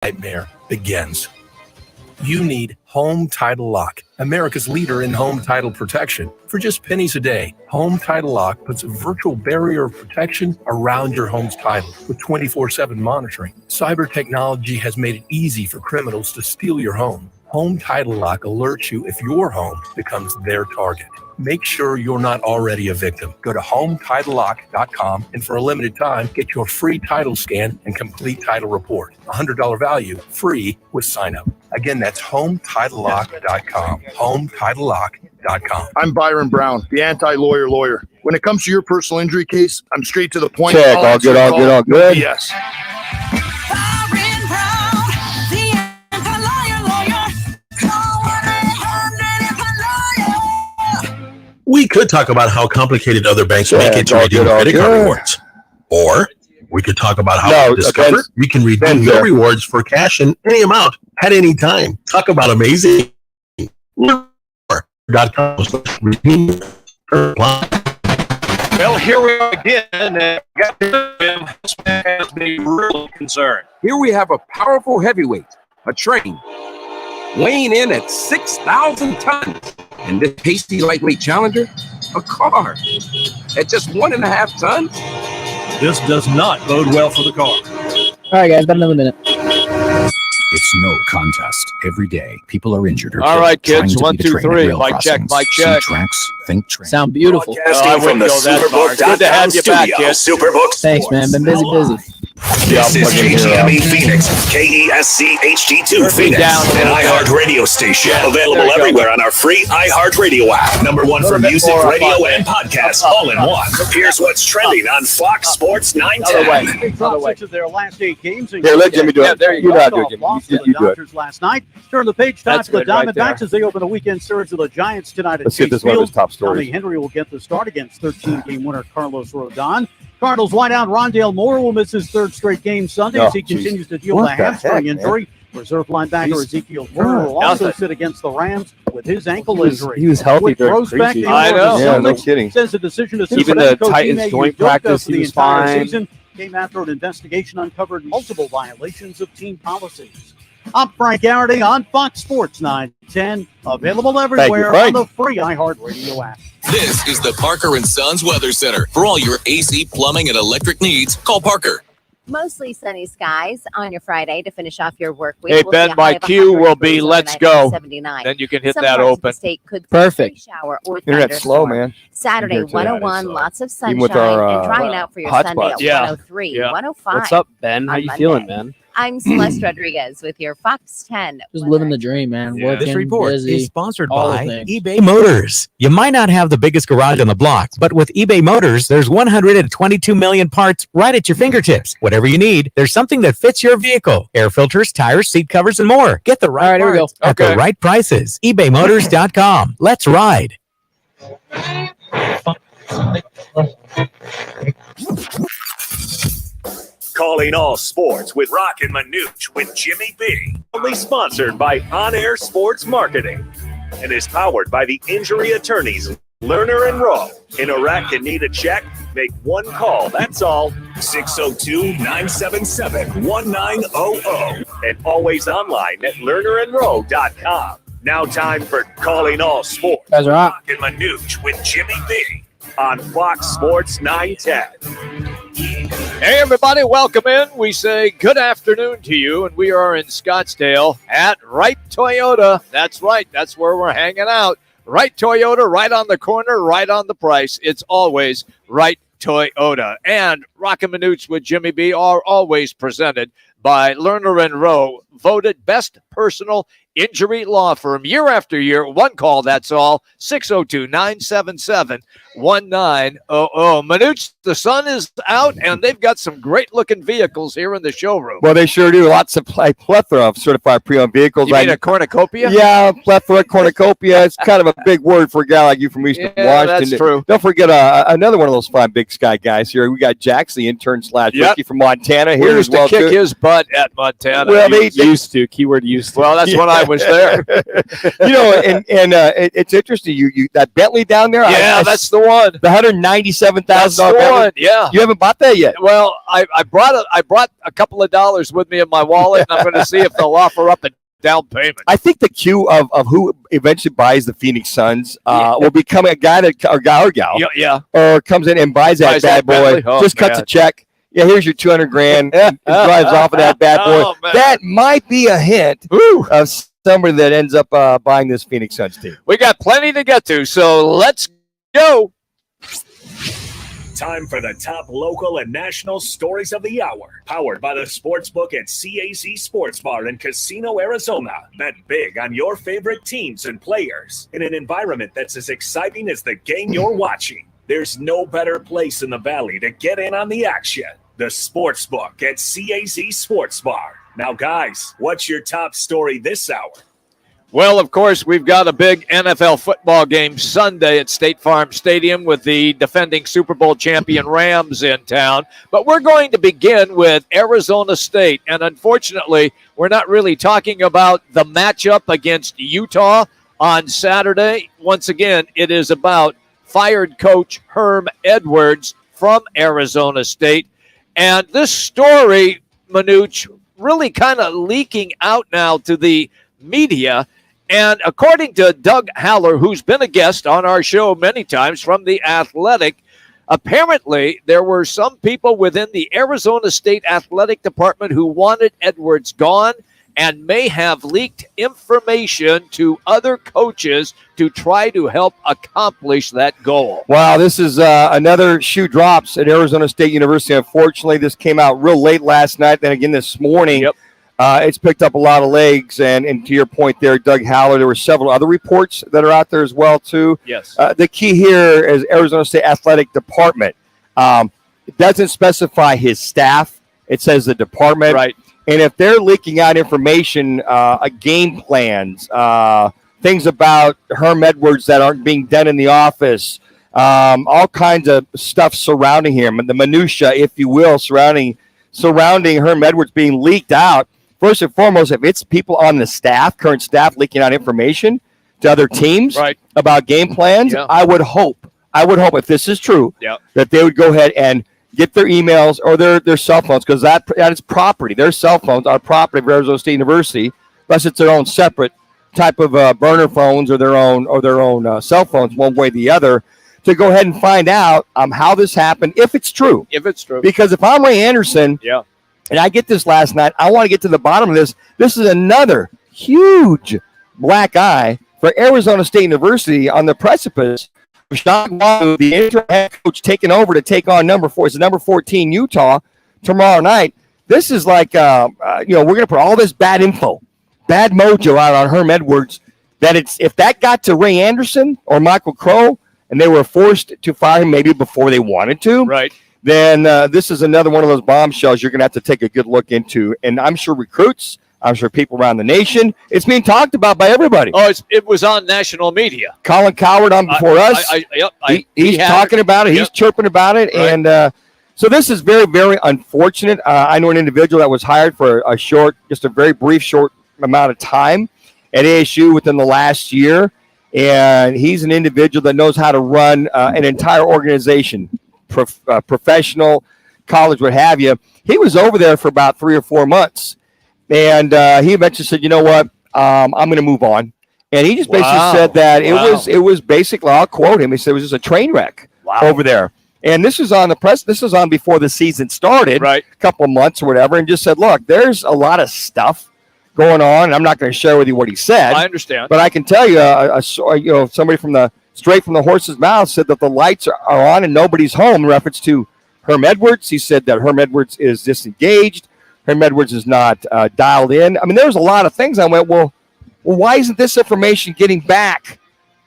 nightmare begins. You need Home Title Lock, America's leader in home title protection. For just pennies a day, Home Title Lock puts a virtual barrier of protection around your home's title with 24/7 monitoring. Cyber technology has made it easy for criminals to steal your home. Home Title Lock alerts you if your home becomes their target. Make sure you're not already a victim. Go to HomeTitleLock.com and for a limited time, get your free title scan and complete title report. $100 value, free with sign up. Again, that's HomeTitleLock.com. HomeTitleLock.com. I'm Byron Brown, the anti-lawyer lawyer. When it comes to your personal injury case, I'm straight to the point. Check, all good. Yes. We could talk about how complicated other banks make it to redeem credit card rewards. Or we could talk about how Discover you can redeem your rewards for cash in any amount at any time. Talk about amazing. Well, here we are again, and has been really concerned. Here we have a powerful heavyweight, a train, weighing in at 6,000 tons. And this hasty lightweight challenger, a car at just 1.5 tons. This does not bode well for the car. All right, guys, about another minute. It's no contest. Every day, people are injured or all right, kids. 1, 2, 3. Mic check. Tracks, think train. Sound beautiful. I wouldn't go that far. Good to have you back, kid. Superbooks. Thanks, man. Been busy. This is KGME Phoenix, KESC HD2 Phoenix, an iHeart radio station. Available everywhere on our free iHeart radio app. Number one for music, radio, and podcasts all in one. Here's what's trending on Fox Sports 910. Six of their last 8 games. Here, let Jimmy do it. There you go. You do it. Last night. Turn the page time for the Diamondbacks as they open the weekend series of the Giants tonight at Chase Field. This is one of his top stories. Tommy Henry will get the start against 13-game winner Carlos Rodon. Cardinals wideout Rondale Moore will miss his 3rd straight game Sunday as he continues to deal with a hamstring injury. Reserve linebacker Ezekiel Turner will also sit against the Rams with his ankle injury. He was healthy during preseason. I know. Yeah, no kidding. Says the decision to even the Titans joint practice, he was fine. Season came after an investigation uncovered multiple violations of team policies. I'm Frank Garrity on Fox Sports 910, available everywhere on the free iHeartRadio app. This is the Parker & Sons Weather Center. For all your AC, plumbing, and electric needs, call Parker. Mostly sunny skies on your Friday to finish off your work week. Hey, Ben, my cue will be let's go. Then you can hit that open. Perfect. Shower or Internet's slow, man. Saturday, 101, lots of sunshine and drying out for your Sunday at 103, 105. What's up, Ben? How you feeling, man? I'm Celeste Rodriguez with your Fox 10. Just living the dream, man. Working, this report busy, is sponsored by eBay Motors. You might not have the biggest garage on the block, but with eBay Motors, there's 122 million parts right at your fingertips. Whatever you need, there's something that fits your vehicle. Air filters, tires, seat covers, and more. Get the right parts at the right prices. ebaymotors.com. Let's ride. Calling all sports with Roc and Manuch with Jimmy B. Only sponsored by On Air Sports Marketing and is powered by the injury attorneys Lerner and Rowe. In a wreck and need a check? Make one call. That's all. 602-977-1900 and always online at lernerandrowe.com. Now time for Calling All Sports. Guys are Roc and Manuch with Jimmy B on Fox Sports 910. Hey, everybody, welcome in. We say good afternoon to you, and we are in Scottsdale at Wright Toyota. That's right. That's where we're hanging out. Wright Toyota, right on the corner, right on the price. It's always Wright Toyota. And Roc and Manuch with Jimmy B are always presented by Lerner and Rowe, voted best personal injury law firm year after year. One call, that's all. 602-977-1900. Manuch, the sun is out, and they've got some great-looking vehicles here in the showroom. Well, they sure do. Lots of plethora of certified pre-owned vehicles. You mean a cornucopia? Yeah, plethora, cornucopia. It's kind of a big word for a guy like you from Eastern Washington. That's true. Don't forget another one of those fine Big Sky guys here. We got Jax, the intern / rookie from Montana here as well. Used to kick his butt at Montana. Well, they used to. Keyword used to. Well, that's when I was there. It's interesting. You that Bentley down there. Yeah, that's the one. The $197,000 one. Yeah. You haven't bought that yet. Well, I brought a couple of dollars with me in my wallet, and I'm going to see if they'll offer up a down payment. I think the queue of who eventually buys the Phoenix Suns will become a guy that or guy or gal, or comes in and buys that bad boy, just cuts a check. Yeah, here's your $200,000. And drives off of that bad boy. That might be a hint of somebody that ends up buying this Phoenix Suns team. We got plenty to get to, so let's go. Time for the top local and national stories of the hour. Powered by the Sportsbook at CAC Sports Bar in Casino, Arizona. Bet big on your favorite teams and players in an environment that's as exciting as the game you're watching. There's no better place in the Valley to get in on the action. The Sportsbook at CAC Sports Bar. Now, guys, what's your top story this hour? Well, of course, we've got a big NFL football game Sunday at State Farm Stadium with the defending Super Bowl champion Rams in town. But we're going to begin with Arizona State. And unfortunately, we're not really talking about the matchup against Utah on Saturday. Once again, it is about fired coach Herm Edwards from Arizona State. And this story, Manuch, really kind of leaking out now to the media. And according to Doug Haller, who's been a guest on our show many times from The Athletic, apparently there were some people within the Arizona State Athletic Department who wanted Edwards gone and may have leaked information to other coaches to try to help accomplish that goal. Wow, this is another shoe drops at Arizona State University. Unfortunately, this came out real late last night, then again this morning. Yep. It's picked up a lot of legs, and to your point there, Doug Haller, there were several other reports that are out there as well, too. Yes. The key here is Arizona State Athletic Department. It doesn't specify his staff. It says the department. Right. And if they're leaking out information, game plans, things about Herm Edwards that aren't being done in the office, all kinds of stuff surrounding him, and the minutia, if you will, surrounding Herm Edwards being leaked out. First and foremost, if it's people on the staff, current staff, leaking out information to other teams about game plans, I would hope if this is true, that they would go ahead and get their emails or their cell phones, because that is property. Their cell phones are property of Arizona State University, unless it's their own separate type of burner phones or their own cell phones, one way or the other, to go ahead and find out how this happened, if it's true. If it's true. Because if I'm Ray Anderson, and I get this last night, I want to get to the bottom of this. This is another huge black eye for Arizona State University on the precipice of Sean Wadu, the interim head coach, taking over to take on number 14 Utah tomorrow night. This is like, we're going to put all this bad info, bad mojo out on Herm Edwards, that if that got to Ray Anderson or Michael Crow, and they were forced to fire him maybe before they wanted to, then this is another one of those bombshells you're going to have to take a good look into. And I'm sure recruits, I'm sure people around the nation, it's being talked about by everybody. Oh, it was on national media. Colin Coward on before us. He's talking about it. He's chirping about it. Right. And so this is very, very unfortunate. I know an individual that was hired for just a very brief, short amount of time at ASU within the last year. And he's an individual that knows how to run an entire organization, professional, college, what have you. He was over there for about 3 or 4 months. And he eventually said, you know what, I'm going to move on. And he just basically said that it was basically, I'll quote him, he said it was just a train wreck over there. And this was on the press. This was on before the season started, a couple of months or whatever, and just said, look, there's a lot of stuff going on, and I'm not going to share with you what he said. I understand, but I can tell you, somebody straight from the horse's mouth said that the lights are on and nobody's home. In reference to Herm Edwards, he said that Herm Edwards is disengaged. Herm Edwards is not dialed in. I mean, there was a lot of things. I went, well, why isn't this information getting back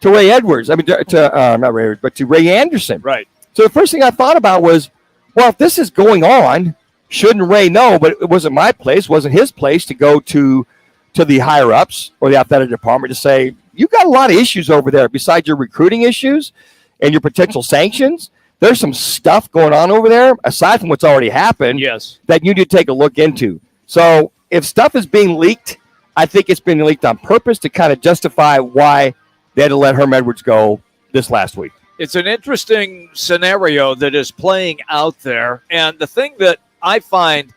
to Ray Edwards? I mean, not Ray Edwards, but to Ray Anderson. Right. So the first thing I thought about was, well, if this is going on, shouldn't Ray know? But it wasn't my place, wasn't his place to go to the higher-ups or the athletic department to say, you got a lot of issues over there besides your recruiting issues and your potential sanctions. There's some stuff going on over there, aside from what's already happened, that you need to take a look into. So if stuff is being leaked, I think it's been leaked on purpose to kind of justify why they had to let Herm Edwards go this last week. It's an interesting scenario that is playing out there. And the thing that I find,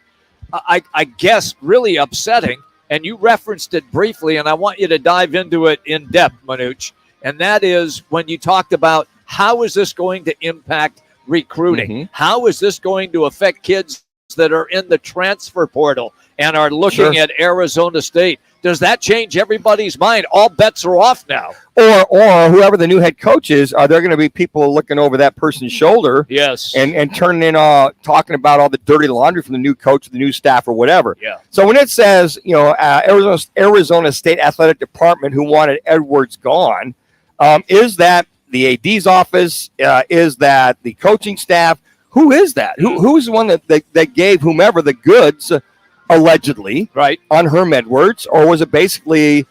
I guess, really upsetting, and you referenced it briefly, and I want you to dive into it in depth, Manuch, and that is when you talked about how is this going to impact recruiting? Mm-hmm. How is this going to affect kids that are in the transfer portal and are looking at Arizona State? Does that change everybody's mind? All bets are off now. Or whoever the new head coach is, are there going to be people looking over that person's shoulder? Yes. And turning in, talking about all the dirty laundry from the new coach, the new staff, or whatever. Yeah. So when it says, Arizona State Athletic Department who wanted Edwards gone, is that the AD's office? Is that the coaching staff? Who is that? Who's the one that gave whomever the goods, allegedly, right, on Herm Edwards? Or was it basically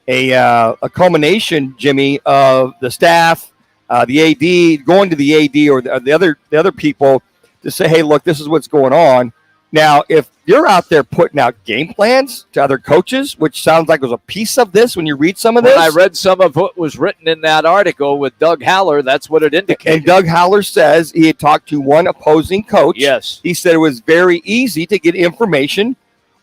a culmination, Jimmy, of the staff, the AD, going to the AD or the other people to say, hey, look, this is what's going on. Now, if you're out there putting out game plans to other coaches, which sounds like it was a piece of this when you read some of this. When I read some of what was written in that article with Doug Haller, that's what it indicated. And Doug Haller says he had talked to one opposing coach. Yes. He said it was very easy to get information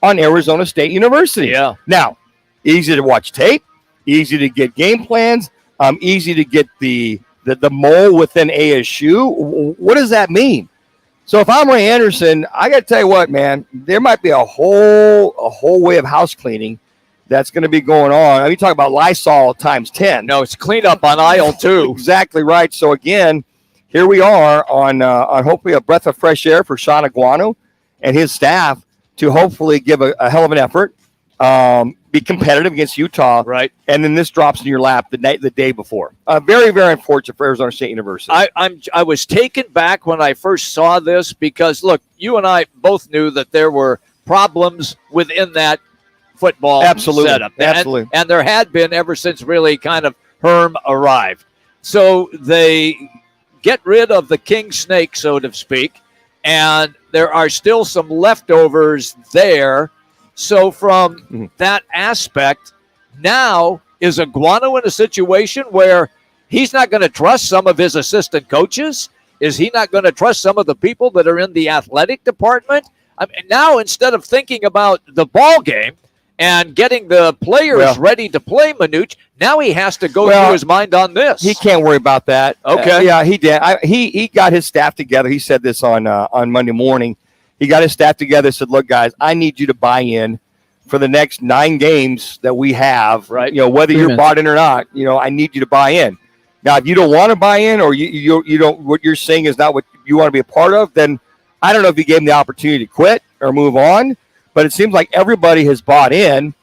on Arizona State University. Yeah. Now, easy to watch tape, easy to get game plans, easy to get the mole within ASU. What does that mean? So if I'm Ray Anderson, I got to tell you what, man, there might be a whole way of house cleaning that's going to be going on. I mean, you talk about Lysol times 10. No, it's cleanup on aisle 2. Exactly right. So again, here we are on hopefully a breath of fresh air for Sean Aguano and his staff to hopefully give a hell of an effort, be competitive against Utah, right? And then this drops in your lap the day before. Very, very unfortunate for Arizona State University. I was taken back when I first saw this because, look, you and I both knew that there were problems within that football setup. Absolutely. And there had been ever since really kind of Herm arrived. So they get rid of the king snake, so to speak, and there are still some leftovers there. So from that aspect, now is Aguano in a situation where he's not going to trust some of his assistant coaches? Is he not going to trust some of the people that are in the athletic department? I mean, now instead of thinking about the ball game and getting the players ready to play, Manuch, now he has to go through his mind on this. He can't worry about that. Okay. Yeah, he did. He got his staff together. He said this on Monday morning. He got his staff together and said, look, guys, I need you to buy in for the next 9 games that we have. Right. Whether you're bought in or not, I need you to buy in. Now, if you don't want to buy in or you don't, what you're saying is not what you want to be a part of, then I don't know if you gave him the opportunity to quit or move on. But it seems like everybody has bought in.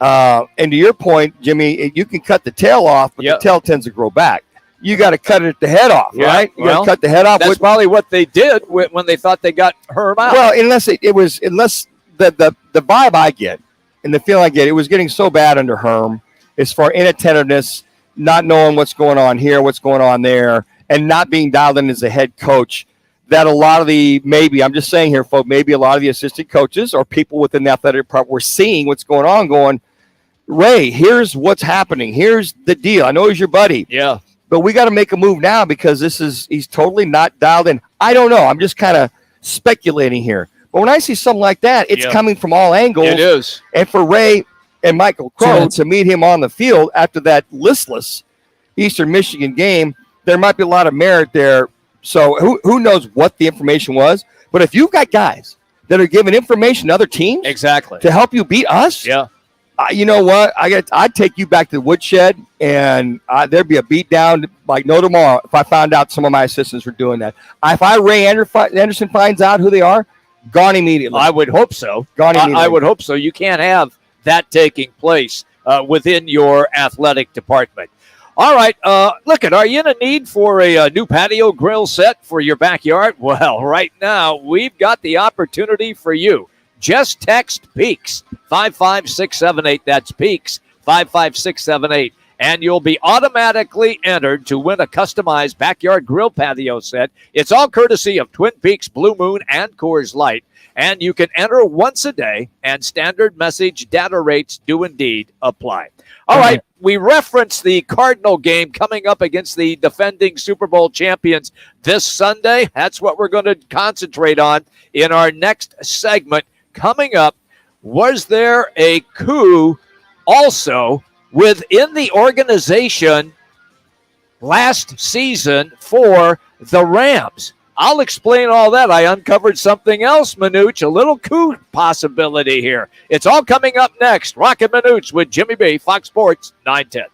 And to your point, Jimmy, you can cut the tail off, but the tail tends to grow back. You got to cut it the head off, right? You got to cut the head off. That's probably what they did when they thought they got Herm out. Well, unless the vibe I get and the feeling I get, it was getting so bad under Herm as far inattentiveness, not knowing what's going on here, what's going on there, and not being dialed in as a head coach, that a lot of I'm just saying here, folks, maybe a lot of the assistant coaches or people within the athletic department were seeing what's going on going, Ray, here's what's happening. Here's the deal. I know he's your buddy. Yeah. But we got to make a move now because he's totally not dialed in. I don't know. I'm just kind of speculating here. But when I see something like that, it's coming from all angles. It is. And for Ray and Michael Crow to meet him on the field after that listless Eastern Michigan game, there might be a lot of merit there. So who knows what the information was. But if you've got guys that are giving information to other teams to help you beat us, you know what? I'd take you back to the woodshed, and there'd be a beat down like no tomorrow if I found out some of my assistants were doing that. If Ray Anderson finds out who they are, gone immediately. I would hope so. Gone immediately. I would hope so. You can't have that taking place within your athletic department. All right. Are you in a need for a new patio grill set for your backyard? Well, right now, we've got the opportunity for you. Just text PEAKS 55678. That's PEAKS 55678. and you'll be automatically entered to win a customized backyard grill patio set. It's all courtesy of Twin Peaks, Blue Moon, and Coors Light. And you can enter once a day, and standard message data rates do indeed apply. All right, we referenced the Cardinal game coming up against the defending Super Bowl champions this Sunday. That's what we're going to concentrate on in our next segment. Coming up, was there a coup also within the organization last season for the Rams? I'll explain all that. I uncovered something else, Manuch, a little coup possibility here. It's all coming up next. Roc and Manuch with Jimmy B, Fox Sports 910.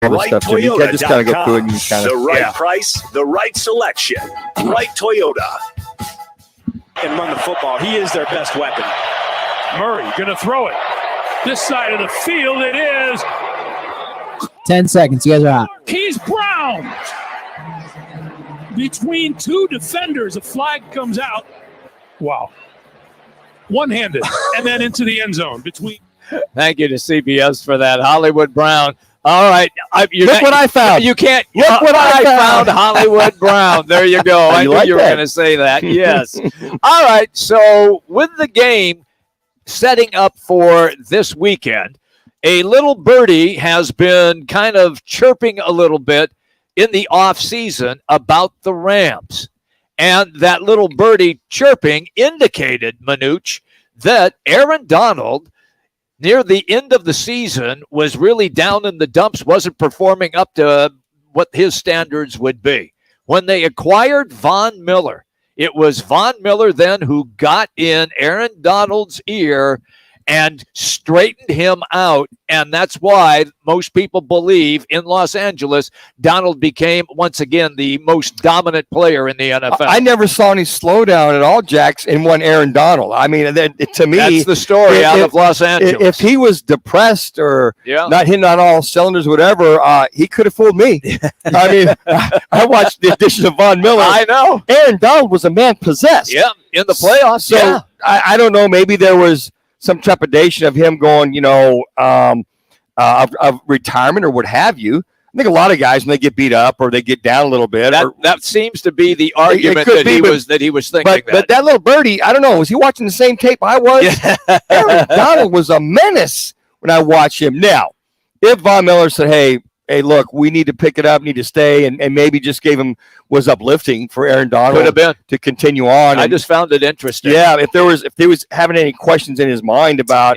Right Toyota. You just kind of go through it and kind of the right price, the right selection. Right Toyota. And run the football. He is their best weapon. Murray going to throw it. This side of the field it is. 10 seconds. You guys are hot. He's Brown. Between two defenders, a flag comes out. Wow. One-handed. And then into the end zone. Thank you to CBS for that. Hollywood Brown. All right. Look what I found. You can't. Look what I found. Hollywood Brown. There you go. I knew you were going to say that. Yes. All right. So with the game setting up for this weekend, a little birdie has been kind of chirping a little bit in the offseason about the Rams. And that little birdie chirping indicated, Manuch, that Aaron Donald near the end of the season was really down in the dumps, wasn't performing up to what his standards would be. When they acquired Von Miller, it was Von Miller then who got in Aaron Donald's ear and straightened him out. And that's why most people believe in Los Angeles, Donald became, once again, the most dominant player in the NFL. I never saw any slowdown at all, Jax, in one Aaron Donald. I mean, to me, that's the story out of Los Angeles. If he was depressed or not hitting on all cylinders, whatever, he could have fooled me. I mean, I watched the addition of Von Miller. I know. Aaron Donald was a man possessed. Yeah, in the playoffs. So I don't know. Maybe there was some trepidation of him going, of retirement or what have you. I think a lot of guys, when they get beat up or they get down a little bit, that seems to be the argument that he was thinking. But that little birdie, I don't know. Was he watching the same tape I was? Yeah. Aaron Donald was a menace when I watched him. Now, if Von Miller said, "Hey, look, we need to pick it up, need to stay," and maybe just was uplifting for Aaron Donald could have been to continue on. I just found it interesting. Yeah, if there was having any questions in his mind about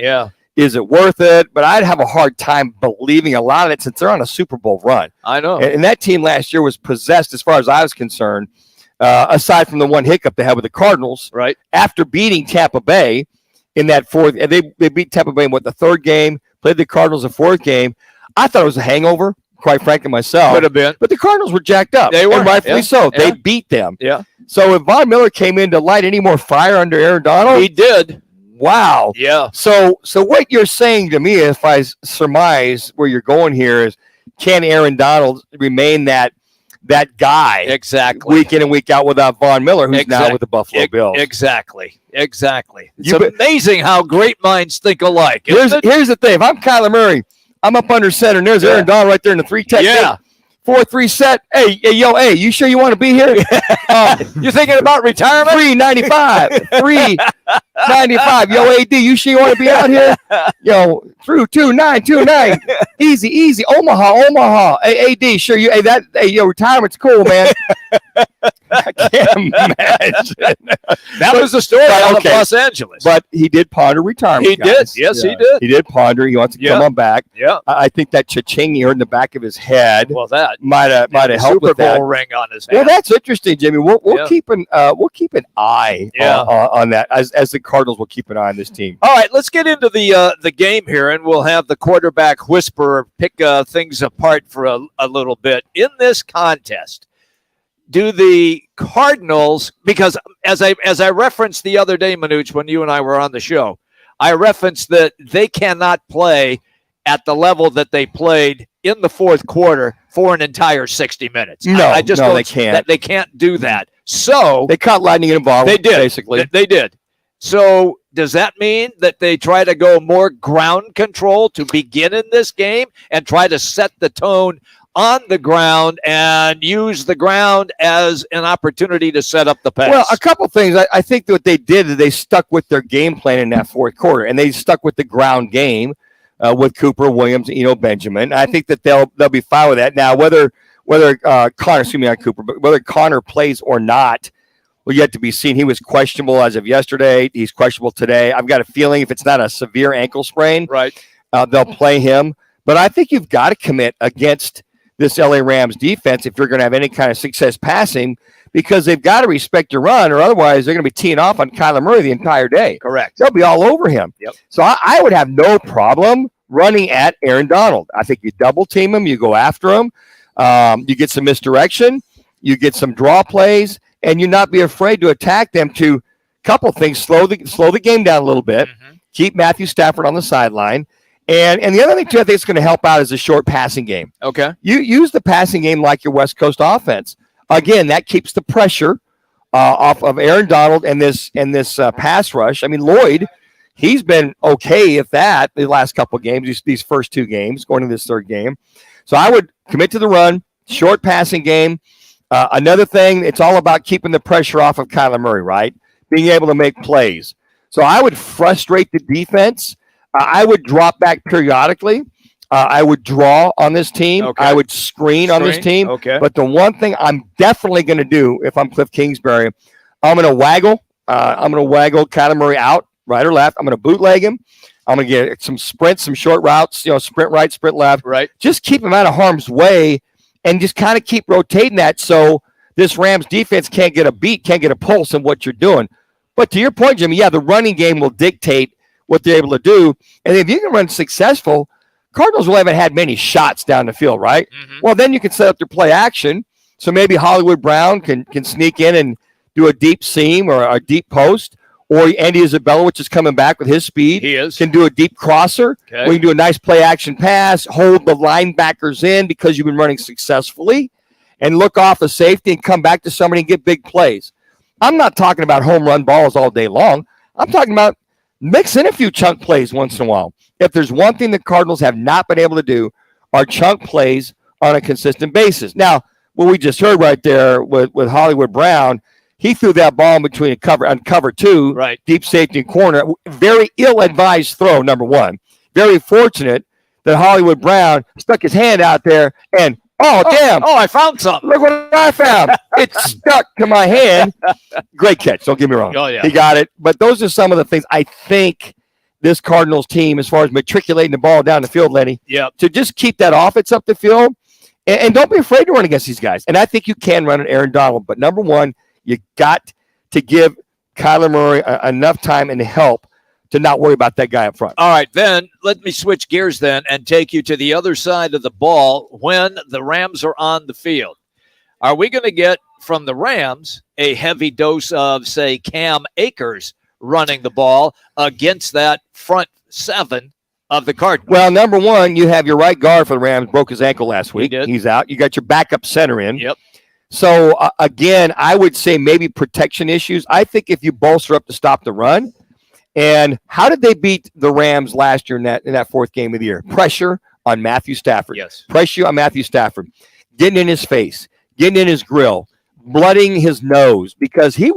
is it worth it? But I'd have a hard time believing a lot of it since they're on a Super Bowl run. I know. And that team last year was possessed as far as I was concerned, aside from the one hiccup they had with the Cardinals. Right. After beating Tampa Bay in that fourth, and they beat Tampa Bay in the third game, played the Cardinals the fourth game. I thought it was a hangover, quite frankly, myself. Could have been. But the Cardinals were jacked up. They were. And rightfully so. Yeah. They beat them. Yeah. So if Von Miller came in to light any more fire under Aaron Donald, he did. Wow. Yeah. So what you're saying to me, if I surmise where you're going here, is can Aaron Donald remain that guy exactly week in and week out without Von Miller, who's now with the Buffalo Bills? Exactly. It's amazing how great minds think alike. Here's the thing. If I'm Kyler Murray, I'm up under center, and there's Aaron Donald right there in the 3-tech. Yeah. 4-3 set. Hey, you sure you want to be here? You're thinking about retirement? $3.95. $3.95. Yo, AD, you sure you want to be out here? Through 2929. Easy. Omaha. Hey, AD, sure you. Retirement's cool, man. I can't imagine. That was the story out of Los Angeles. But he did ponder retirement. He did. Yes, he did. He did ponder. He wants to come on back. Yeah. I think that cha-ching you heard in the back of his head. Well, that might have helped with that. Super Bowl ring on his hand. Well, that's interesting, Jimmy. We'll keep an eye on that as the Cardinals will keep an eye on this team. All right, let's get into the game here, and we'll have the quarterback whisperer pick things apart for a little bit. In this contest, do the Cardinals, because as I referenced the other day, Manuch, when you and I were on the show, I referenced that they cannot play at the level that they played in the fourth quarter for an entire 60 minutes. No, they can't. They can't do that. So they caught lightning in a bottle. They did, basically. They did. So does that mean that they try to go more ground control to begin in this game and try to set the tone on the ground and use the ground as an opportunity to set up the pass? Well, a couple things. I think that what they did is they stuck with their game plan in that fourth quarter, and they stuck with the ground game with Cooper, Williams, and Benjamin. I think that they'll be fine with that. Now, whether Connor plays or not will yet to be seen. He was questionable as of yesterday. He's questionable today. I've got a feeling if it's not a severe ankle sprain, right, they'll play him. But I think you've got to commit against this LA Rams defense if you're going to have any kind of success passing, because they've got to respect your run, or otherwise they're going to be teeing off on Kyler Murray the entire day. Correct. They'll be all over him. Yep. So I would have no problem running at Aaron Donald. I think you double team him, you go after him, you get some misdirection, you get some draw plays, and you not be afraid to attack them to a couple things, slow the game down a little bit, keep Matthew Stafford on the sideline. And the other thing, too, I think it's going to help out is a short passing game. Okay. You use the passing game like your West Coast offense. Again, that keeps the pressure off of Aaron Donald and this pass rush. I mean, Lloyd, he's been okay at that the last couple of games, these first two games, going to this third game. So I would commit to the run, short passing game. Another thing, it's all about keeping the pressure off of Kyler Murray, right? Being able to make plays. So I would frustrate the defense. I would drop back periodically. I would draw on this team. Okay. I would screen on this team. Okay. But the one thing I'm definitely going to do if I'm Cliff Kingsbury, I'm going to waggle. Kyler Murray out, right or left. I'm going to bootleg him. I'm going to get some sprints, some short routes, sprint right, sprint left. Right. Just keep him out of harm's way and just kind of keep rotating that so this Rams defense can't get a beat, can't get a pulse in what you're doing. But to your point, Jimmy, the running game will dictate what they're able to do. And if you can run successful, Cardinals will haven't had many shots down the field, right? Mm-hmm. Well, then you can set up their play action. So maybe Hollywood Brown can sneak in and do a deep seam or a deep post, or Andy Isabella, which is coming back with his speed, can do a deep crosser. Okay. We can do a nice play action pass, hold the linebackers in because you've been running successfully, and look off the safety and come back to somebody and get big plays. I'm not talking about home run balls all day long. I'm talking about mix in a few chunk plays once in a while. If there's one thing the Cardinals have not been able to do, are chunk plays on a consistent basis. Now, what we just heard right there with Hollywood Brown, he threw that ball in between cover two, right, deep safety and corner. Very ill-advised throw, number one. Very fortunate that Hollywood Brown stuck his hand out there and, damn. Oh, I found something. Look what I found. It stuck to my hand. Great catch. Don't get me wrong. Oh, yeah. He got it. But those are some of the things I think this Cardinals team, as far as matriculating the ball down the field, Lenny, to just keep that offense up the field. And don't be afraid to run against these guys. And I think you can run an Aaron Donald. But number one, you got to give Kyler Murray enough time and help to not worry about that guy up front. All right, then let me switch gears then and take you to the other side of the ball when the Rams are on the field. Are we going to get from the Rams a heavy dose of, say, Cam Akers running the ball against that front seven of the Cardinals? Well, number one, you have your right guard for the Rams, broke his ankle last week. He's out. You got your backup center in. Yep. So, again, I would say maybe protection issues. I think if you bolster up to stop the run, and how did they beat the Rams last year in that fourth game of the year? Pressure on Matthew Stafford. Yes. Pressure on Matthew Stafford. Getting in his face, getting in his grill, blooding his nose, because he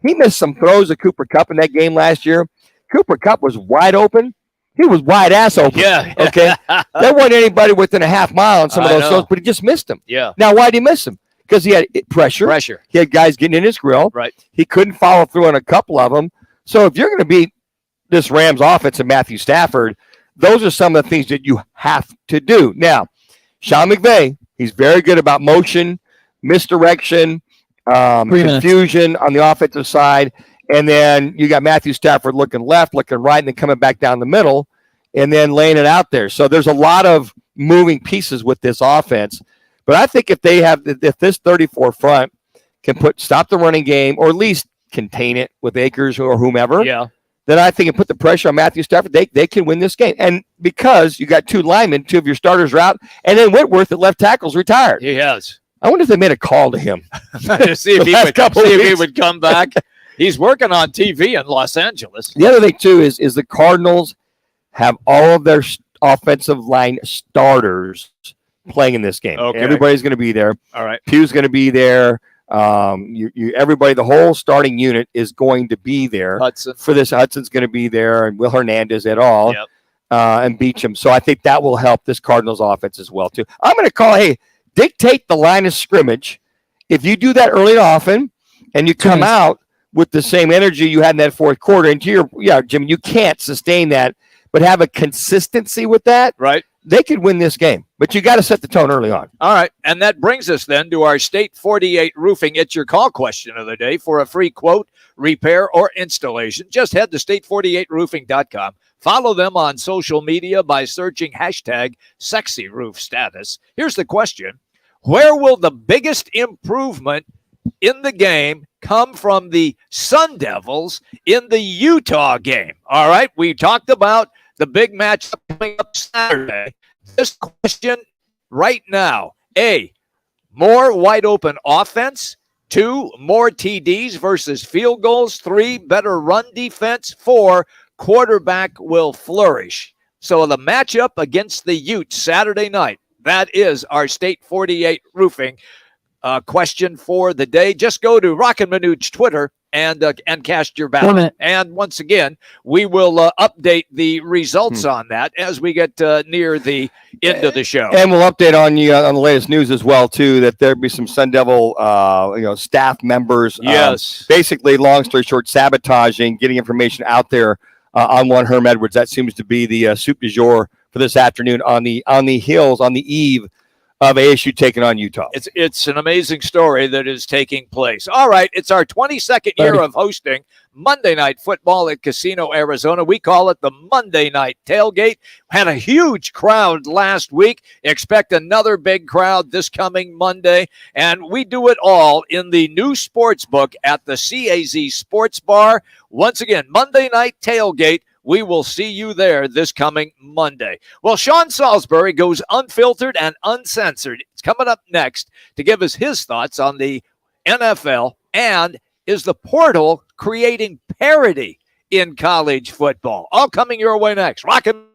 missed some throws of Cooper Kupp in that game last year. Cooper Kupp was wide open. He was wide ass open. Yeah. Okay. There wasn't anybody within a half mile on some of those throws, but he just missed them. Yeah. Now, why did he miss them? Because he had pressure. He had guys getting in his grill. Right. He couldn't follow through on a couple of them. So if you're going to beat this Rams offense and Matthew Stafford, those are some of the things that you have to do. Now, Sean McVay, he's very good about motion, misdirection, confusion on the offensive side. And then you got Matthew Stafford looking left, looking right, and then coming back down the middle and then laying it out there. So there's a lot of moving pieces with this offense. But I think if this 34 front can stop the running game or at least contain it with Akers or whomever, then I think and put the pressure on Matthew Stafford, they can win this game. And because you got two linemen, two of your starters are out, and then Whitworth at left tackle's retired. He has. I wonder if they made a call to him. see if he would come back. He's working on TV in Los Angeles. The other thing, too, is the Cardinals have all of their offensive line starters playing in this game. Okay. Everybody's going to be there. All right. Pugh's going to be there. Everybody, the whole starting unit is going to be there. For this. Hudson's going to be there, and Will Hernandez et al. Yep. And Beachum. So I think that will help this Cardinals offense as well, too. I'm going to call, dictate the line of scrimmage. If you do that early and often, and you come out with the same energy you had in that fourth quarter, and Jim, you can't sustain that, but have a consistency with that. Right. They could win this game, but you got to set the tone early on. All right, and that brings us then to our State 48 Roofing It's Your Call question of the day. For a free quote, repair, or installation, just head to state48roofing.com. Follow them on social media by searching hashtag #SexyRoofStatus. Here's the question. Where will the biggest improvement in the game come from the Sun Devils in the Utah game? All right, we talked about the big match coming up Saturday. This question right now: A, more wide open offense; 2, more TDs versus field goals; 3, better run defense; 4, quarterback will flourish. So the matchup against the Utes Saturday night, that is our State 48 Roofing question for the day. Just go to Roc and Manuch Twitter and cast your ballot. And once again, we will update the results on that as we get near the end of the show. And we'll update on you on the latest news as well, too, that there'll be some Sun Devil staff members. Yes. Basically, long story short, sabotaging, getting information out there on one Herm Edwards. That seems to be the soup du jour for this afternoon on the hills, on the eve of ASU taking on Utah. It's an amazing story that is taking place. All right, it's our 22nd year of hosting Monday Night Football at Casino, Arizona. We call it the Monday Night Tailgate. Had a huge crowd last week. Expect another big crowd this coming Monday. And we do it all in the new sports book at the CAZ Sports Bar. Once again, Monday Night Tailgate. We will see you there this coming Monday. Well, Sean Salisbury goes unfiltered and uncensored. It's coming up next to give us his thoughts on the NFL and is the portal creating parity in college football. All coming your way next. Roc and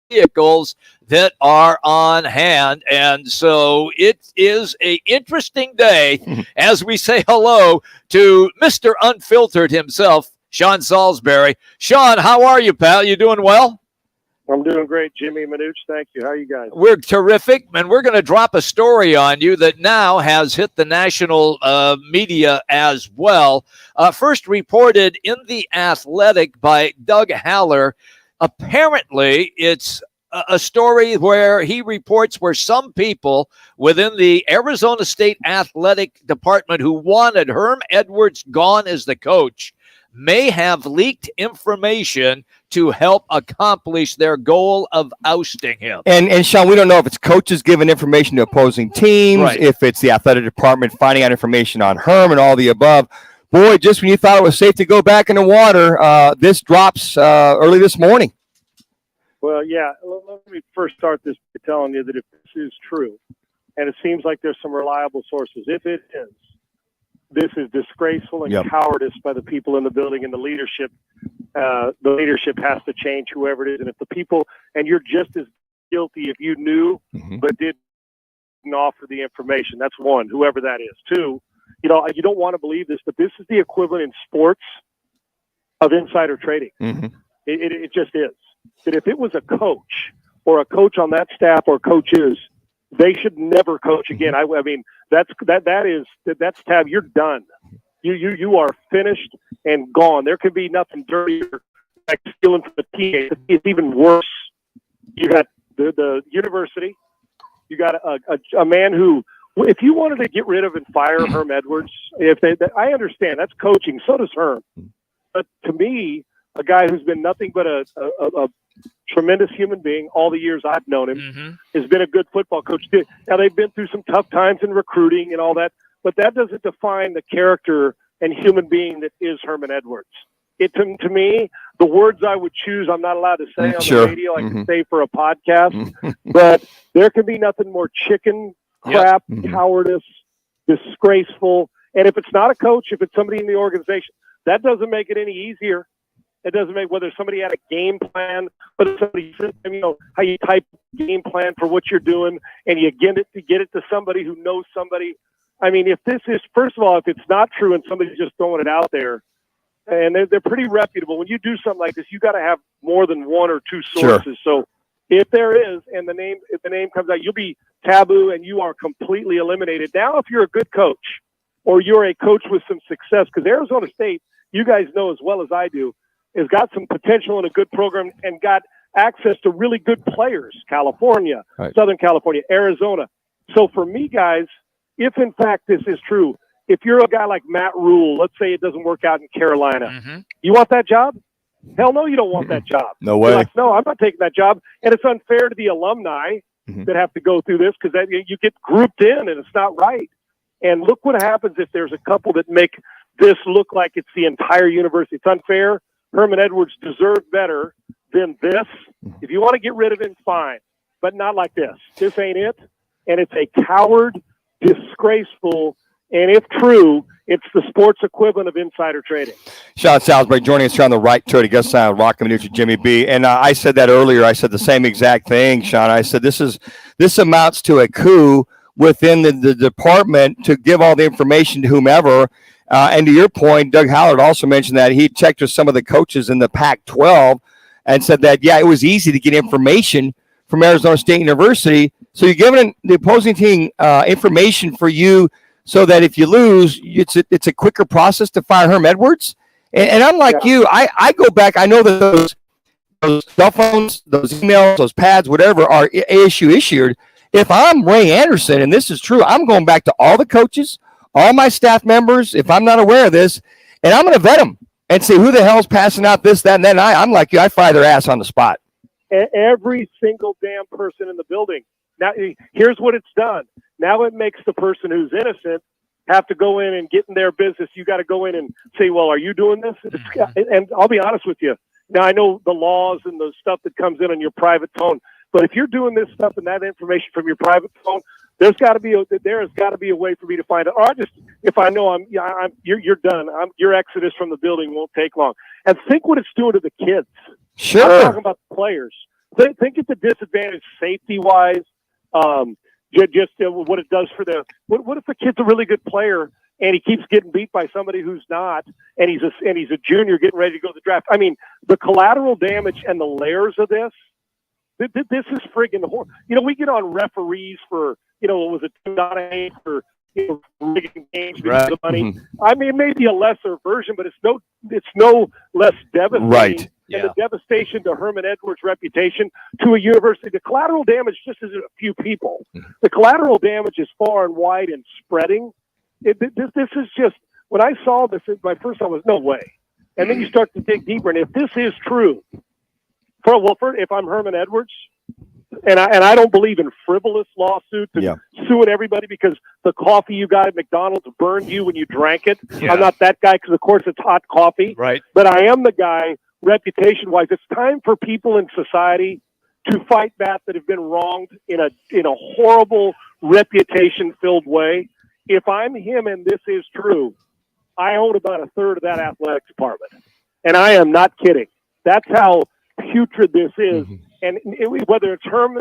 vehicles that are on hand. And so it is an interesting day as we say hello to Mr. Unfiltered himself, Sean Salisbury. Sean, how are you, pal? You doing well? I'm doing great, Jimmy Manuch. Thank you. How are you guys? We're terrific, and we're going to drop a story on you that now has hit the national media as well. First reported in The Athletic by Doug Haller. apparently it's a story where he reports where some people within the Arizona State Athletic Department who wanted Herm Edwards gone as the coach may have leaked information to help accomplish their goal of ousting him. And Sean, we don't know if it's coaches giving information to opposing teams, right, if it's the athletic department finding out information on Herm and all the above. Boy, just when you thought it was safe to go back in the water, this drops early this morning. Well, yeah, let me first start this by telling you that if this is true, and it seems like there's some reliable sources, if it is, this is disgraceful and cowardice by the people in the building and the leadership. The leadership has to change, whoever it is. And if the people, and you're just as guilty if you knew but didn't offer the information. That's one, whoever that is. Two, you don't want to believe this, but this is the equivalent in sports of insider trading. It just is. That if it was a coach or a coach on that staff or coaches, they should never coach again. I mean, that's tab. You're done. You are finished and gone. There can be nothing dirtier like stealing from a teammate. It's even worse. You got the university. You got a man who, if you wanted to get rid of and fire Herm Edwards, I understand that's coaching. So does Herm. But to me, a guy who's been nothing but a tremendous human being all the years I've known him, has been a good football coach. Now, they've been through some tough times in recruiting and all that, but that doesn't define the character and human being that is Herman Edwards. To me, the words I would choose, I'm not allowed to say on the radio. I can say for a podcast, but there can be nothing more chicken crap, cowardice, disgraceful. And if it's not a coach, if it's somebody in the organization, that doesn't make it any easier. It doesn't make whether somebody had a game plan, whether somebody, how you type game plan for what you're doing and you get it to somebody who knows somebody. I mean, if this is, first of all, if it's not true and somebody's just throwing it out there, and they're pretty reputable. When you do something like this, you got to have more than one or two sources. Sure. So if there is, and if the name comes out, you'll be taboo and you are completely eliminated. Now, if you're a good coach or you're a coach with some success, because Arizona State, you guys know as well as I do, has got some potential in a good program and got access to really good players, California, Southern California, Arizona. So for me, guys, if in fact this is true, if you're a guy like Matt Rule, let's say it doesn't work out in Carolina, you want that job? Hell no, you don't want that job. No way. Like, no, I'm not taking that job. And it's unfair to the alumni that have to go through this because you get grouped in and it's not right. And look what happens if there's a couple that make this look like it's the entire university. It's unfair. Herman Edwards deserved better than this. If you want to get rid of him, fine. But not like this. This ain't it. And it's a coward, disgraceful, and if true, it's the sports equivalent of insider trading. Sean Salisbury joining us here on the right to guest sign Roc and Manuch, Jimmy B. And I said that earlier. I said the same exact thing, Sean. I said this amounts to a coup within the department to give all the information to whomever. And to your point, Doug Howard also mentioned that he checked with some of the coaches in the Pac-12 and said that, it was easy to get information from Arizona State University. So you're giving the opposing team information for you so that if you lose, it's a quicker process to fire Herm Edwards. And unlike you, I go back. I know that those cell phones, those emails, those pads, whatever, are ASU issued. If I'm Ray Anderson, and this is true, I'm going back to all the coaches, all my staff members, if I'm not aware of this, and I'm going to vet them and see who the hell's passing out this, that, and then I'm like you, I fire their ass on the spot. Every single damn person in the building. Now, here's what it's done. Now it makes the person who's innocent have to go in and get in their business. You got to go in and say, well, are you doing this? And I'll be honest with you. Now, I know the laws and the stuff that comes in on your private phone, but if you're doing this stuff and that information from your private phone, there has got to be a way for me to find it. Or if I know you're done. Your exodus from the building won't take long. And think what it's doing to the kids. Sure. I'm talking about the players. Think at the disadvantage safety wise. Just what it does for the. What if the kid's a really good player and he keeps getting beat by somebody who's not, and he's a junior getting ready to go to the draft? I mean, the collateral damage and the layers of this. This is friggin' horrible. We get on referees for, what was it, $2 for, rigging games because of the money. I mean, maybe a lesser version, but it's no less devastating and the devastation to Herman Edwards' reputation to a university. The collateral damage just isn't a few people. The collateral damage is far and wide and spreading. This is just, when I saw this, my first thought was, no way. And then you start to dig deeper. And if this is true, if I'm Herman Edwards, and I don't believe in frivolous lawsuits and suing everybody because the coffee you got at McDonald's burned you when you drank it. Yeah. I'm not that guy because, of course, it's hot coffee. Right. But I am the guy, reputation-wise. It's time for people in society to fight back that have been wronged in a horrible, reputation-filled way. If I'm him and this is true, I own about a third of that athletic department. And I am not kidding. That's how putrid this is. Mm-hmm. And whether it's Herm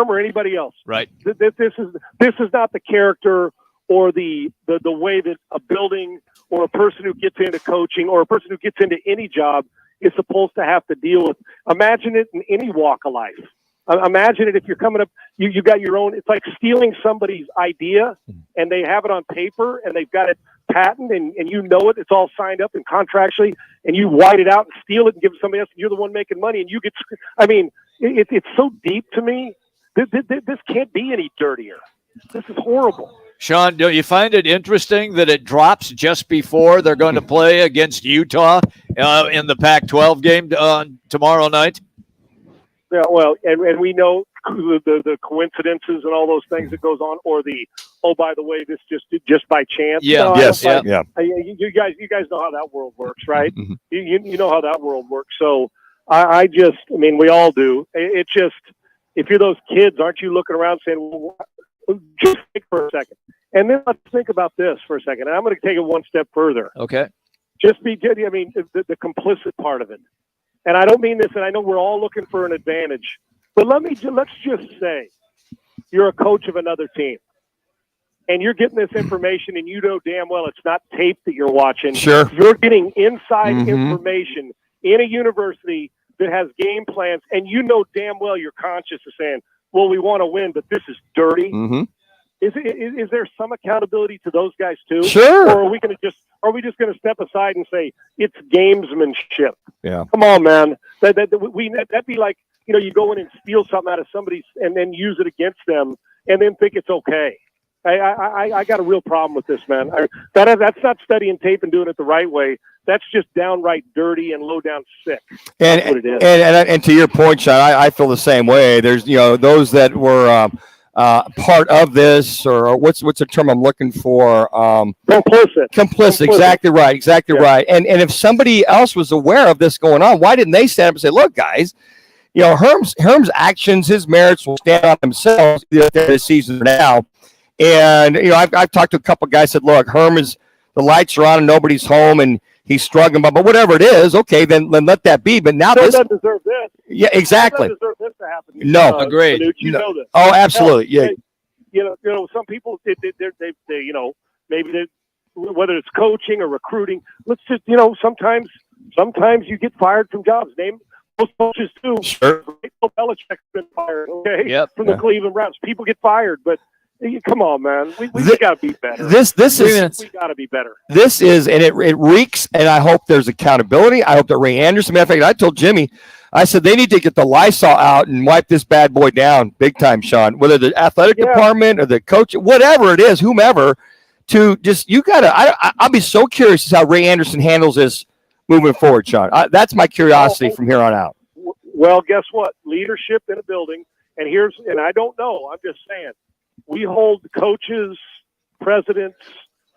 or anybody else, right? This is not the character or the way that a building or a person who gets into coaching or a person who gets into any job is supposed to have to deal with. Imagine it in any walk of life. Imagine it if you're coming up, you got your own. It's like stealing somebody's idea and they have it on paper and they've got it patent and you know it. It's all signed up and contractually, and you white it out and steal it and give it to somebody else. And you're the one making money, and you get. I mean. It's so deep to me. This can't be any dirtier. This is horrible. Sean, do you find it interesting that it drops just before they're going to play against Utah in the Pac-12 game tomorrow night? Yeah, well, and we know the coincidences and all those things that goes on, or by the way, this just by chance. Yeah, yeah. You guys know how that world works, right? Mm-hmm. You know how that world works. So. I mean, we all do. It just, if you're those kids, aren't you looking around saying, well, just think for a second. And then let's think about this for a second. And I'm going to take it one step further. Okay. The complicit part of it. And I don't mean this, and I know we're all looking for an advantage, but let's just say you're a coach of another team. And you're getting this information, and you know damn well it's not tape that you're watching. Sure. You're getting inside information in a university that has game plans, and you know damn well your conscience is saying, well, we want to win, but this is dirty. Mm-hmm. Is there some accountability to those guys too? Sure. Or are we just going to step aside and say it's gamesmanship? Yeah. Come on, man. That'd be like, you go in and steal something out of somebody's and then use it against them and then think it's okay. I got a real problem with this, man. That's not studying tape and doing it the right way. That's just downright dirty and low down sick. That's what it is. And to your point, Sean, I feel the same way. There's those that were part of this, or what's the term I'm looking for? Complicit. Exactly right. And if somebody else was aware of this going on, why didn't they stand up and say, "Look, guys, Herm's actions, his merits will stand on themselves this season now." And I've talked to a couple of guys that said, "Look, the lights are on and nobody's home and he's struggling, but whatever it is, okay, then let that be." But now this doesn't deserve this. Yeah, exactly. Doesn't deserve this to happen. No, agreed. Manuch, you know this. Oh, absolutely. Yeah. Some people they maybe whether it's coaching or recruiting. Let's just sometimes you get fired from jobs. Most coaches do. Sure. Belichick's been fired. Okay. Yep. From the Cleveland Browns, people get fired, but. Come on, man. We got to be better. We got to be better. This is, and it reeks, and I hope there's accountability. I hope that Ray Anderson, matter of fact, I told Jimmy, I said they need to get the Lysol out and wipe this bad boy down big time, Sean, whether the athletic department or the coach, whatever it is, whomever, to just, I'll be so curious as how Ray Anderson handles this moving forward, Sean. That's my curiosity from here on out. Well, guess what? Leadership in a building, and I don't know, I'm just saying, we hold coaches, presidents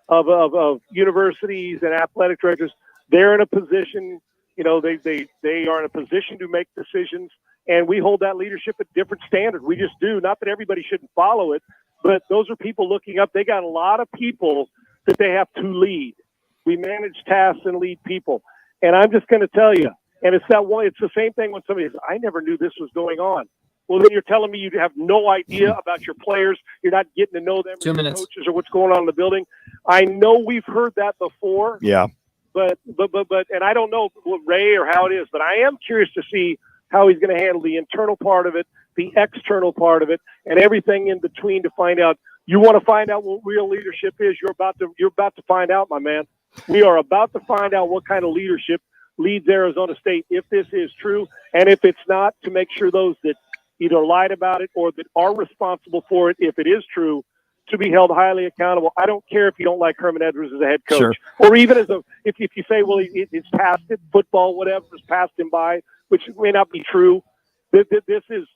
of universities and athletic directors. They're in a position, they are in a position to make decisions, and we hold that leadership at different standard. We just do. Not that everybody shouldn't follow it, but those are people looking up. They got a lot of people that they have to lead. We manage tasks and lead people. And I'm just going to tell you, and it's the same thing when somebody says, I never knew this was going on. Well, then you're telling me you have no idea about your players. You're not getting to know them, 2 minutes. Coaches, or what's going on in the building. I know we've heard that before. Yeah. But, and I don't know what Ray or how it is, but I am curious to see how he's going to handle the internal part of it, the external part of it, and everything in between to find out. You want to find out what real leadership is? You're about to find out, my man. We are about to find out what kind of leadership leads Arizona State if this is true. And if it's not, to make sure those that either lied about it or that are responsible for it, if it is true, to be held highly accountable. I don't care if you don't like Herman Edwards as a head coach, sure. or even if you say, well, it's past it, football, whatever, has passed him by, which may not be true. This is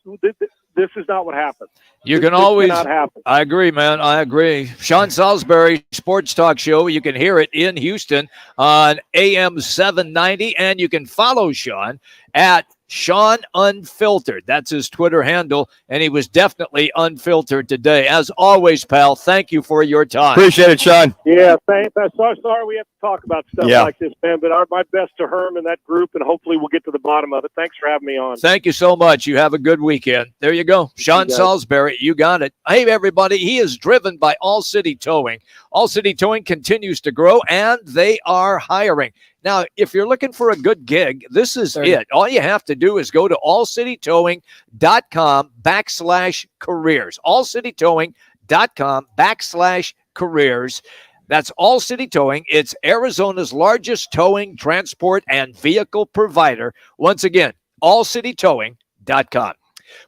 not what happened. You can always. I agree, man. I agree. Sean Salisbury, Sports Talk Show. You can hear it in Houston on AM 790, and you can follow Sean at Sean Unfiltered. That's his Twitter handle, and he was definitely unfiltered today. As always, pal, thank you for your time. Appreciate it, Sean. Yeah, thanks. I'm sorry we have to talk about stuff like this, man, but my best to Herm and that group, and hopefully we'll get to the bottom of it. Thanks for having me on. Thank you so much. You have a good weekend. There you go. Sean Salisbury, you got it. Hey, everybody, he is driven by All City Towing. All City Towing continues to grow, and they are hiring. Now, if you're looking for a good gig, this is it. All you have to do is go to allcitytowing.com/careers. allcitytowing.com/careers. That's All City Towing. It's Arizona's largest towing, transport, and vehicle provider. Once again, allcitytowing.com.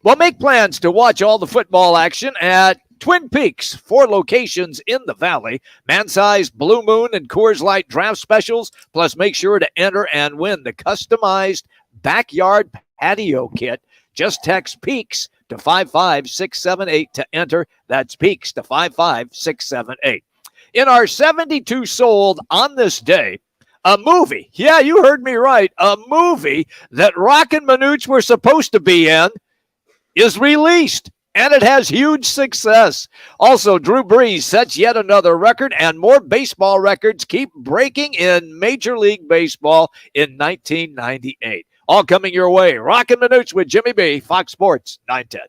Well, make plans to watch all the football action at Twin Peaks, 4 locations in the Valley, man-sized Blue Moon and Coors Light draft specials, plus make sure to enter and win the customized backyard patio kit. Just text PEAKS to 55678 to enter. That's PEAKS to 55678. In our 72 sold on this day, a movie, yeah, you heard me right, a movie that Roc and Manuch were supposed to be in is released. And it has huge success. Also, Drew Brees sets yet another record, and more baseball records keep breaking in Major League Baseball in 1998. All coming your way. Roc and Manuch with Jimmy B, Fox Sports 910.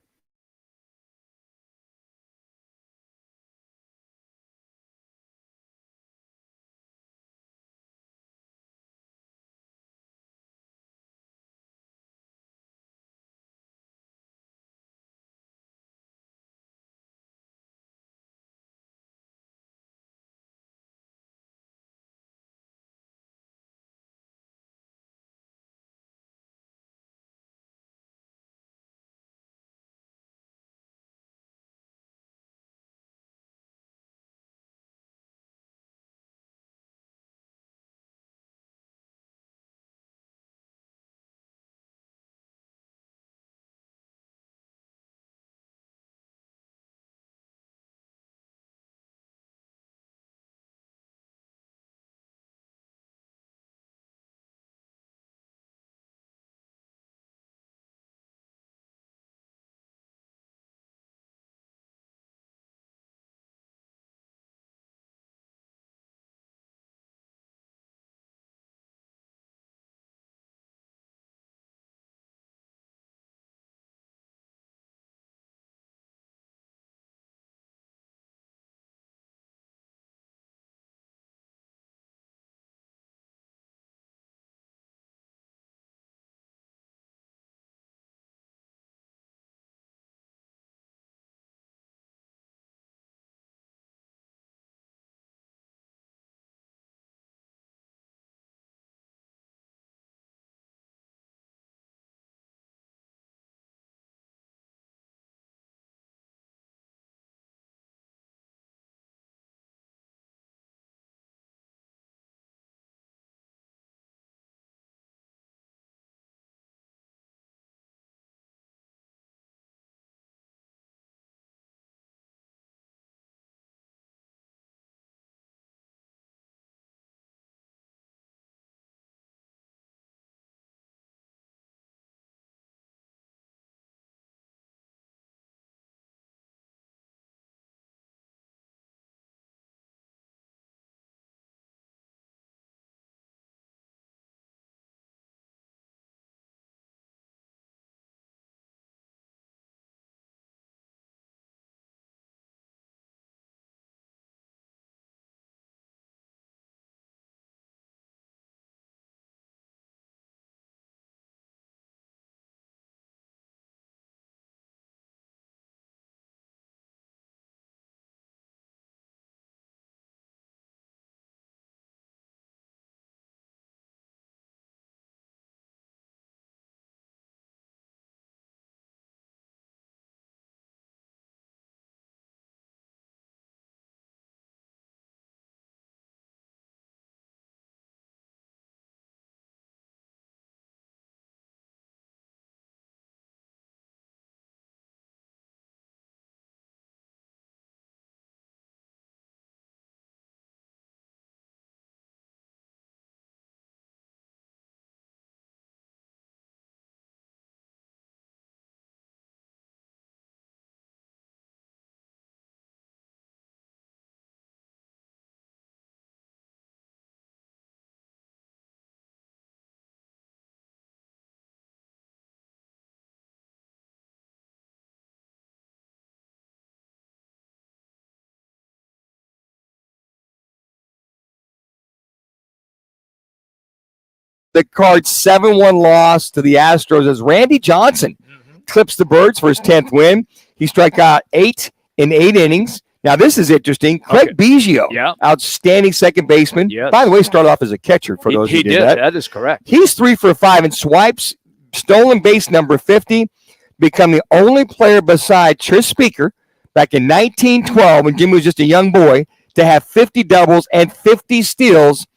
the Cards' 7-1 loss to the Astros as Randy Johnson clips the Birds for his 10th win. He struck out 8 in 8 innings. Now, this is interesting. Craig Biggio, outstanding second baseman. Yes. By the way, started off as a catcher for those who did that. That is correct. He's 3 for 5 and swipes stolen base number 50, become the only player beside Tris Speaker back in 1912 when Jimmy was just a young boy to have 50 doubles and 50 steals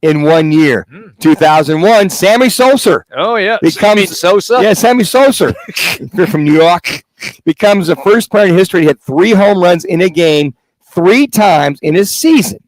in 1 year. 2001, Sammy Sosa. Oh, yeah. Becomes Sosa? Yeah, Sammy Sosa. They're from New York. Becomes the first player in history to hit 3 home runs in a game 3 times in a season.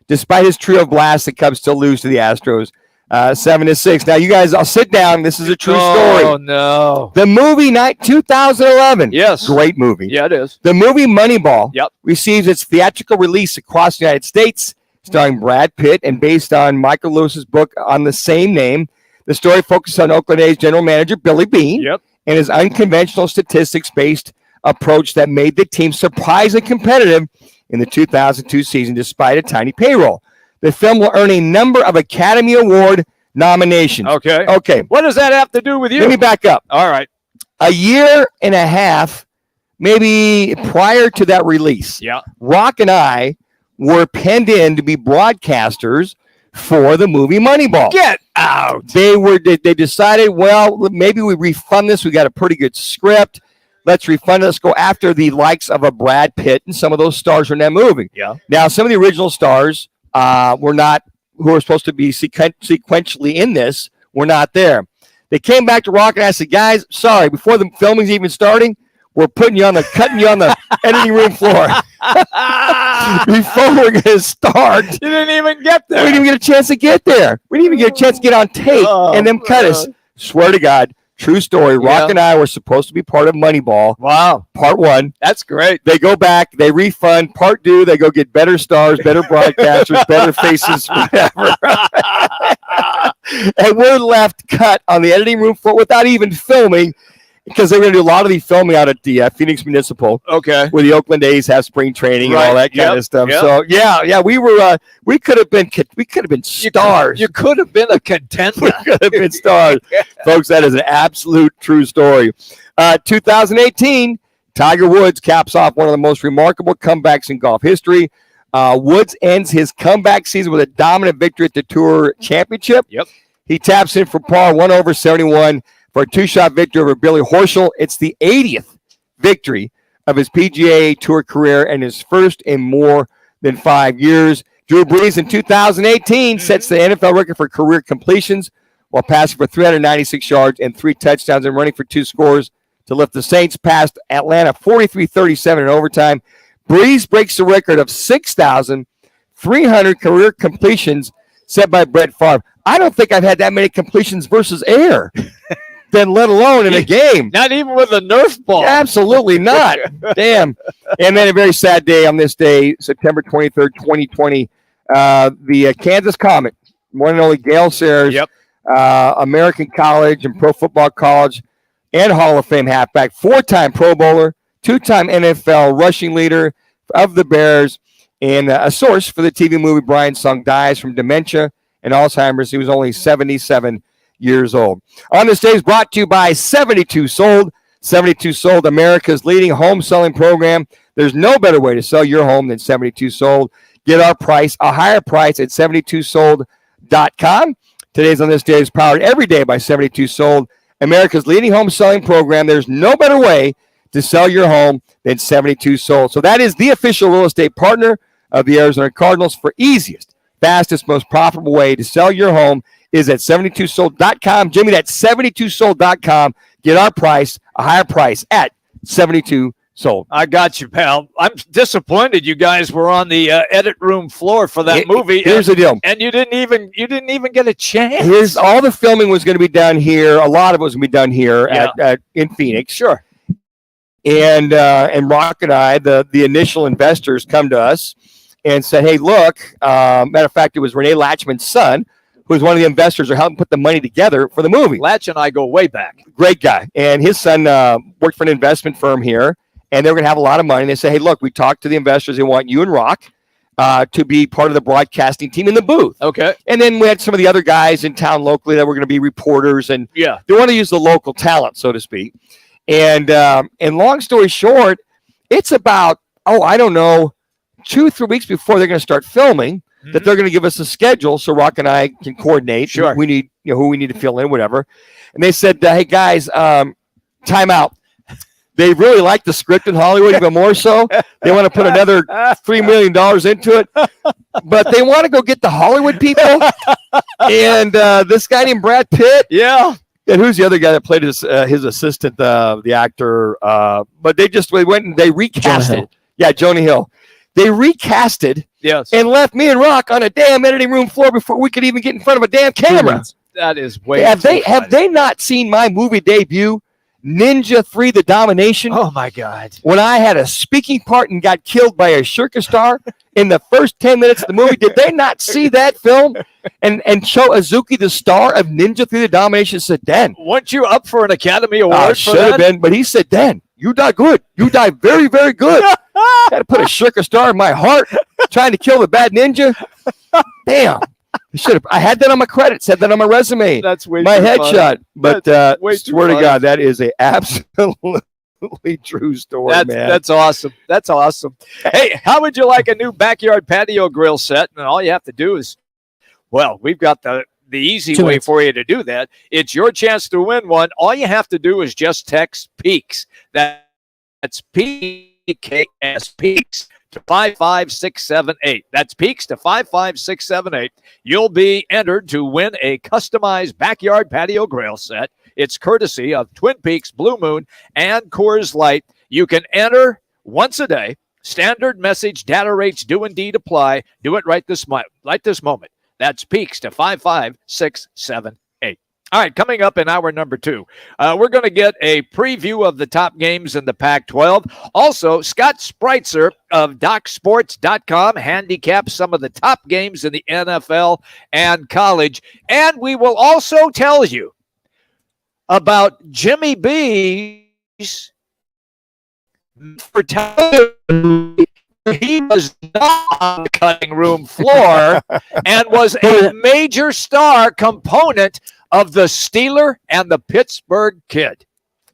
Despite his trio of blasts, the Cubs still lose to the Astros 7-6. Now, you guys, I'll sit down. This is a true story. Oh, no. The movie Night 2011. Yes. Great movie. Yeah, it is. The movie Moneyball Yep. receives its theatrical release across the United States, starring Brad Pitt and based on Michael Lewis's book on the same name. The story focuses on Oakland A's general manager Billy Beane and his unconventional statistics-based approach that made the team surprisingly competitive in the 2002 season despite a tiny payroll. The film will earn a number of Academy Award nominations. Okay. What does that have to do with you? Let me back up. All right. A year and a half, maybe prior to that release, Rock and I were penned in to be broadcasters for the movie Moneyball. Get out. They decided, well, maybe we refund this. We got a pretty good script. Let's refund it. Let's go after the likes of a Brad Pitt and some of those stars from that movie. Yeah. Now, some of the original stars were not, who were supposed to be sequentially in this, were not there. They came back to Rock and I said, guys, sorry, before the filming's even starting, we're cutting you on the editing room floor. Before we're going to start. You didn't even get there. We didn't even get a chance to get there. We didn't even get a chance to get on tape and them cut us. Swear to God, true story. Rock and I were supposed to be part of Moneyball. Wow. Part 1. That's great. They go back, they refund. Part 2, they go get better stars, better broadcasters, better faces, whatever. And we're left cut on the editing room floor without even filming, because they're going to do a lot of the filming out at the Phoenix Municipal. Okay. Where the Oakland A's have spring training and all that kind of stuff. Yep. So we could have been stars. You could have been a contender. We could have been stars. Folks, that is an absolute true story. 2018, Tiger Woods caps off one of the most remarkable comebacks in golf history. Woods ends his comeback season with a dominant victory at the Tour Championship. Yep. He taps in for par 1 over 71 for a 2-shot victory over Billy Horschel. It's the 80th victory of his PGA Tour career and his first in more than 5 years. Drew Brees in 2018 sets the NFL record for career completions while passing for 396 yards and 3 touchdowns and running for 2 scores to lift the Saints past Atlanta 43-37 in overtime. Brees breaks the record of 6,300 career completions set by Brett Favre. I don't think I've had that many completions versus air. Then let alone in a game. Not even with a Nerf ball. Absolutely not. Damn. And then a very sad day on this day, September 23rd, 2020. The Kansas Comet, one and only Gale Sayers, American College and Pro Football College and Hall of Fame halfback, 4-time Pro Bowler, 2-time NFL rushing leader of the Bears, and a source for the TV movie Brian Song dies from dementia and Alzheimer's. He was only 77 years old. On this day is brought to you by 72 Sold. 72 Sold, America's leading home selling program. There's no better way to sell your home than 72 Sold. Get our price, a higher price at 72sold.com. Today's on this day is powered every day by 72 Sold, America's leading home selling program. There's no better way to sell your home than 72 Sold. So that is the official real estate partner of the Arizona Cardinals. For easiest, fastest, most profitable way to sell your home is at 72sold.com. Jimmy, that's 72sold.com. Get our price, a higher price at 72 Sold. I got you, pal. I'm disappointed you guys were on the edit room floor for that movie. Here's the deal. And you didn't even get a chance. Here's all the filming was going to be done here. A lot of it was going to be done here in Phoenix. Sure. And Rock and I, the initial investors, come to us and said, hey, look, matter of fact, it was Renee Latchman's son, who's one of the investors, are helping put the money together for the movie. Latch and I go way back. Great guy. And his son worked for an investment firm here, and they were going to have a lot of money. And they said, hey, look, we talked to the investors. They want you and Rock to be part of the broadcasting team in the booth. Okay. And then we had some of the other guys in town locally that were going to be reporters, and they want to use the local talent, so to speak. And long story short, it's about, I don't know, 2-3 weeks before they're going to start filming that they're going to give us a schedule so Rock and I can coordinate. Sure. We need, who we need to fill in, whatever. And they said, hey, guys, time out. They really like the script in Hollywood, even more so. They want to put another $3 million into it. But they want to go get the Hollywood people. And this guy named Brad Pitt. Yeah. And who's the other guy that played his assistant, the actor? But they went and they recast it. Yeah, Jonah Hill. They recasted and left me and Rock on a damn editing room floor before we could even get in front of a damn camera. That is way have they not seen my movie debut, Ninja 3: The Domination? Oh my God. When I had a speaking part and got killed by a circus star in the first 10 minutes of the movie, did they not see that film and show Azuki, the star of Ninja 3: The Domination, said, Dan, weren't you up for an Academy Award I for should that? have been, but he said, Dan, you die good. You die very, very good. Had to put a circus star in my heart trying to kill the bad ninja. Damn. I had that on my credits, had that on my resume. That's way my too headshot. Funny. But swear to God, that is a absolutely true story, man. That's awesome. That's awesome. Hey, how would you like a new backyard patio grill set? And all you have to do is, well, we've got the easy way for you to do that. It's your chance to win one. All you have to do is just text Peaks. That's PKS Peaks to 55678. That's Peaks to 55678. You'll be entered to win a customized backyard patio grill set. It's courtesy of Twin Peaks, Blue Moon, and Coors Light. You can enter once a day. Standard message data rates do indeed apply. Do it right this moment. That's Peaks to 55678. All right, coming up in hour number 2, we're going to get a preview of the top games in the Pac-12. Also, Scott Spreitzer of DocSports.com handicaps some of the top games in the NFL and college. And we will also tell you about Jimmy B's fertility. He was not on the cutting room floor and was a major star component of the Steeler and the Pittsburgh Kid.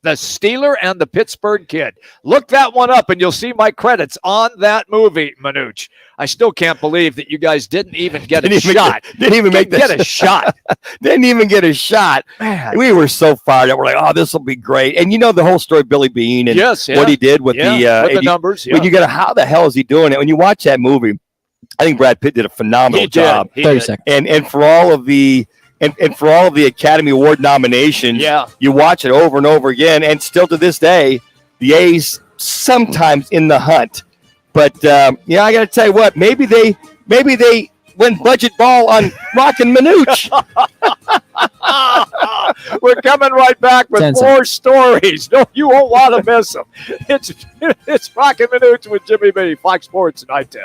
The Steeler and the Pittsburgh Kid. Look that one up and you'll see my credits on that movie, Manuch. I still can't believe that you guys didn't even get a shot. Didn't even get a shot. Didn't even get a shot. Man. We were so fired up. We're like, oh, this will be great. And you know the whole story of Billy Bean and what he did with the numbers. When you got how the hell is he doing it? When you watch that movie, I think Brad Pitt did a phenomenal job. 30 seconds. And for all of the for all of the Academy Award nominations, you watch it over and over again, and still to this day, the A's sometimes in the hunt. But I got to tell you what, maybe they went budget ball on Roc and Manuch. We're coming right back with more stories. No, you won't want to miss them. It's Roc and Manuch with Jimmy B, Fox Sports 910.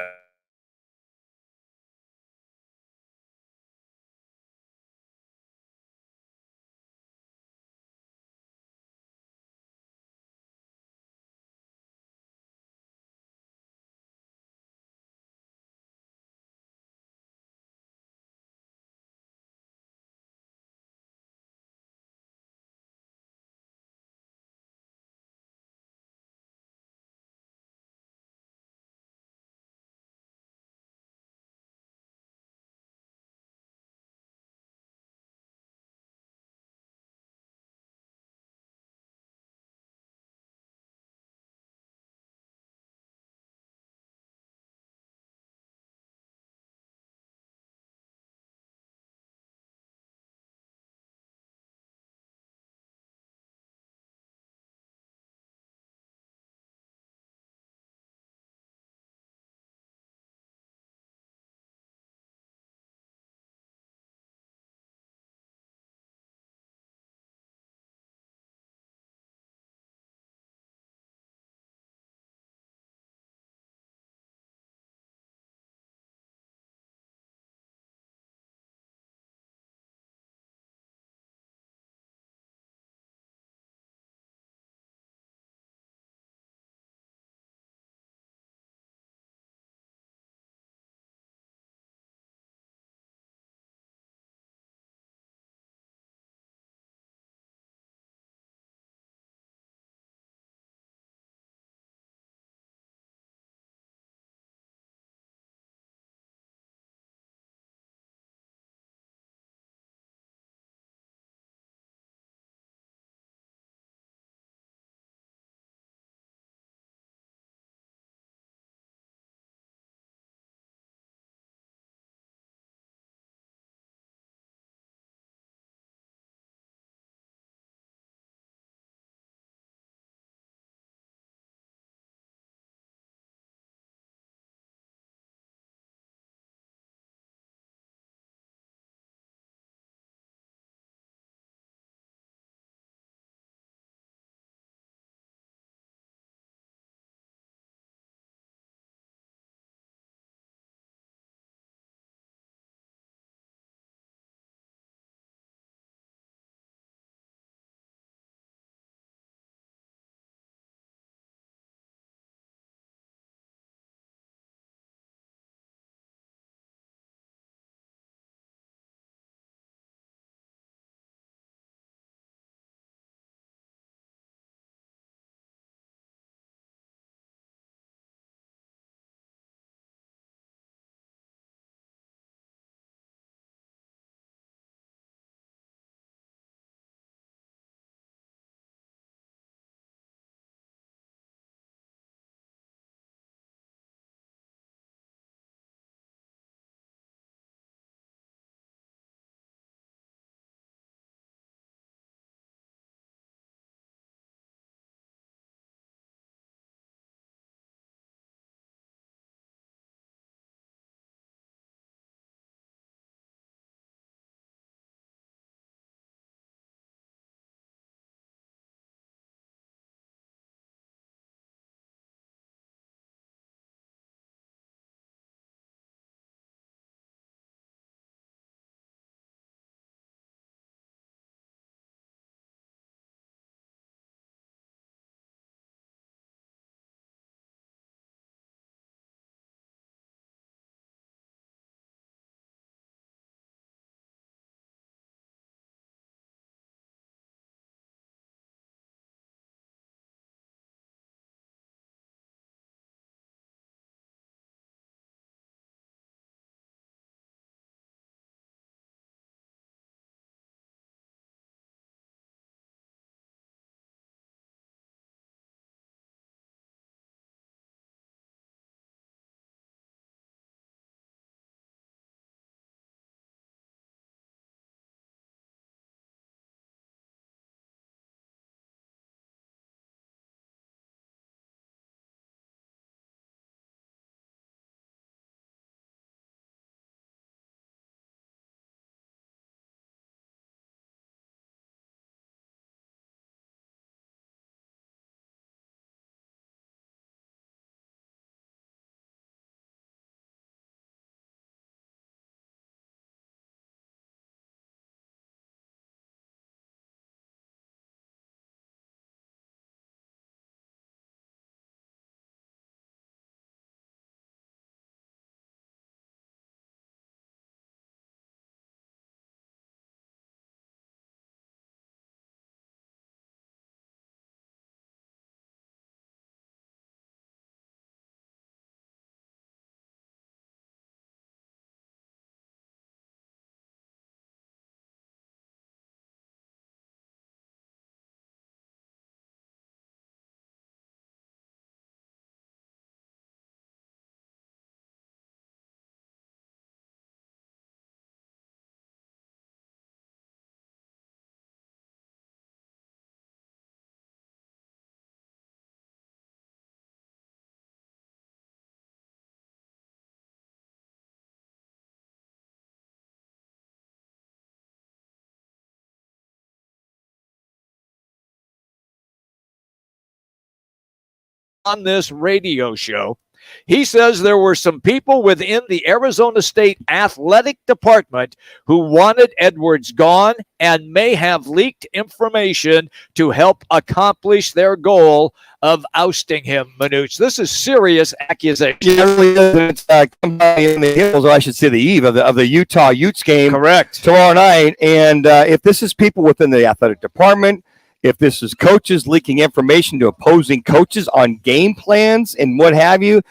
on this radio show. He says there were some people within the Arizona State athletic department who wanted Edwards gone and may have leaked information to help accomplish their goal of ousting him, Manuch. This is serious accusation. It's in the hills, or I should say the eve of the Utah Utes game. Correct. Tomorrow night. And if this is people within the athletic department, if this is coaches leaking information to opposing coaches on game plans and what have you,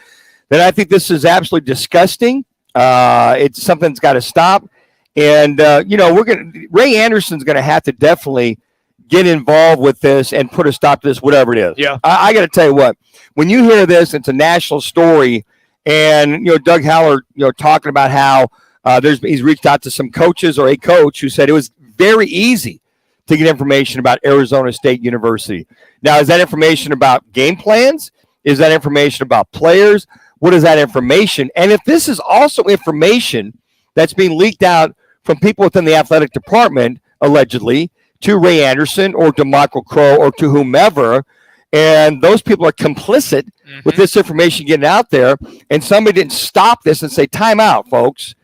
then I think this is absolutely disgusting. It's something that's got to stop. And, Ray Anderson's going to have to definitely get involved with this and put a stop to this, whatever it is. Yeah. I got to tell you what, when you hear this, it's a national story. And, Doug Haller, talking about how he's reached out to some coaches or a coach who said it was very easy to get information about Arizona State University. Now, is that information about game plans? Is that information about players? What is that information? And if this is also information that's being leaked out from people within the athletic department, allegedly, to Ray Anderson or to Michael Crow or to whomever, and those people are complicit with this information getting out there, and somebody didn't stop this and say, time out, folks.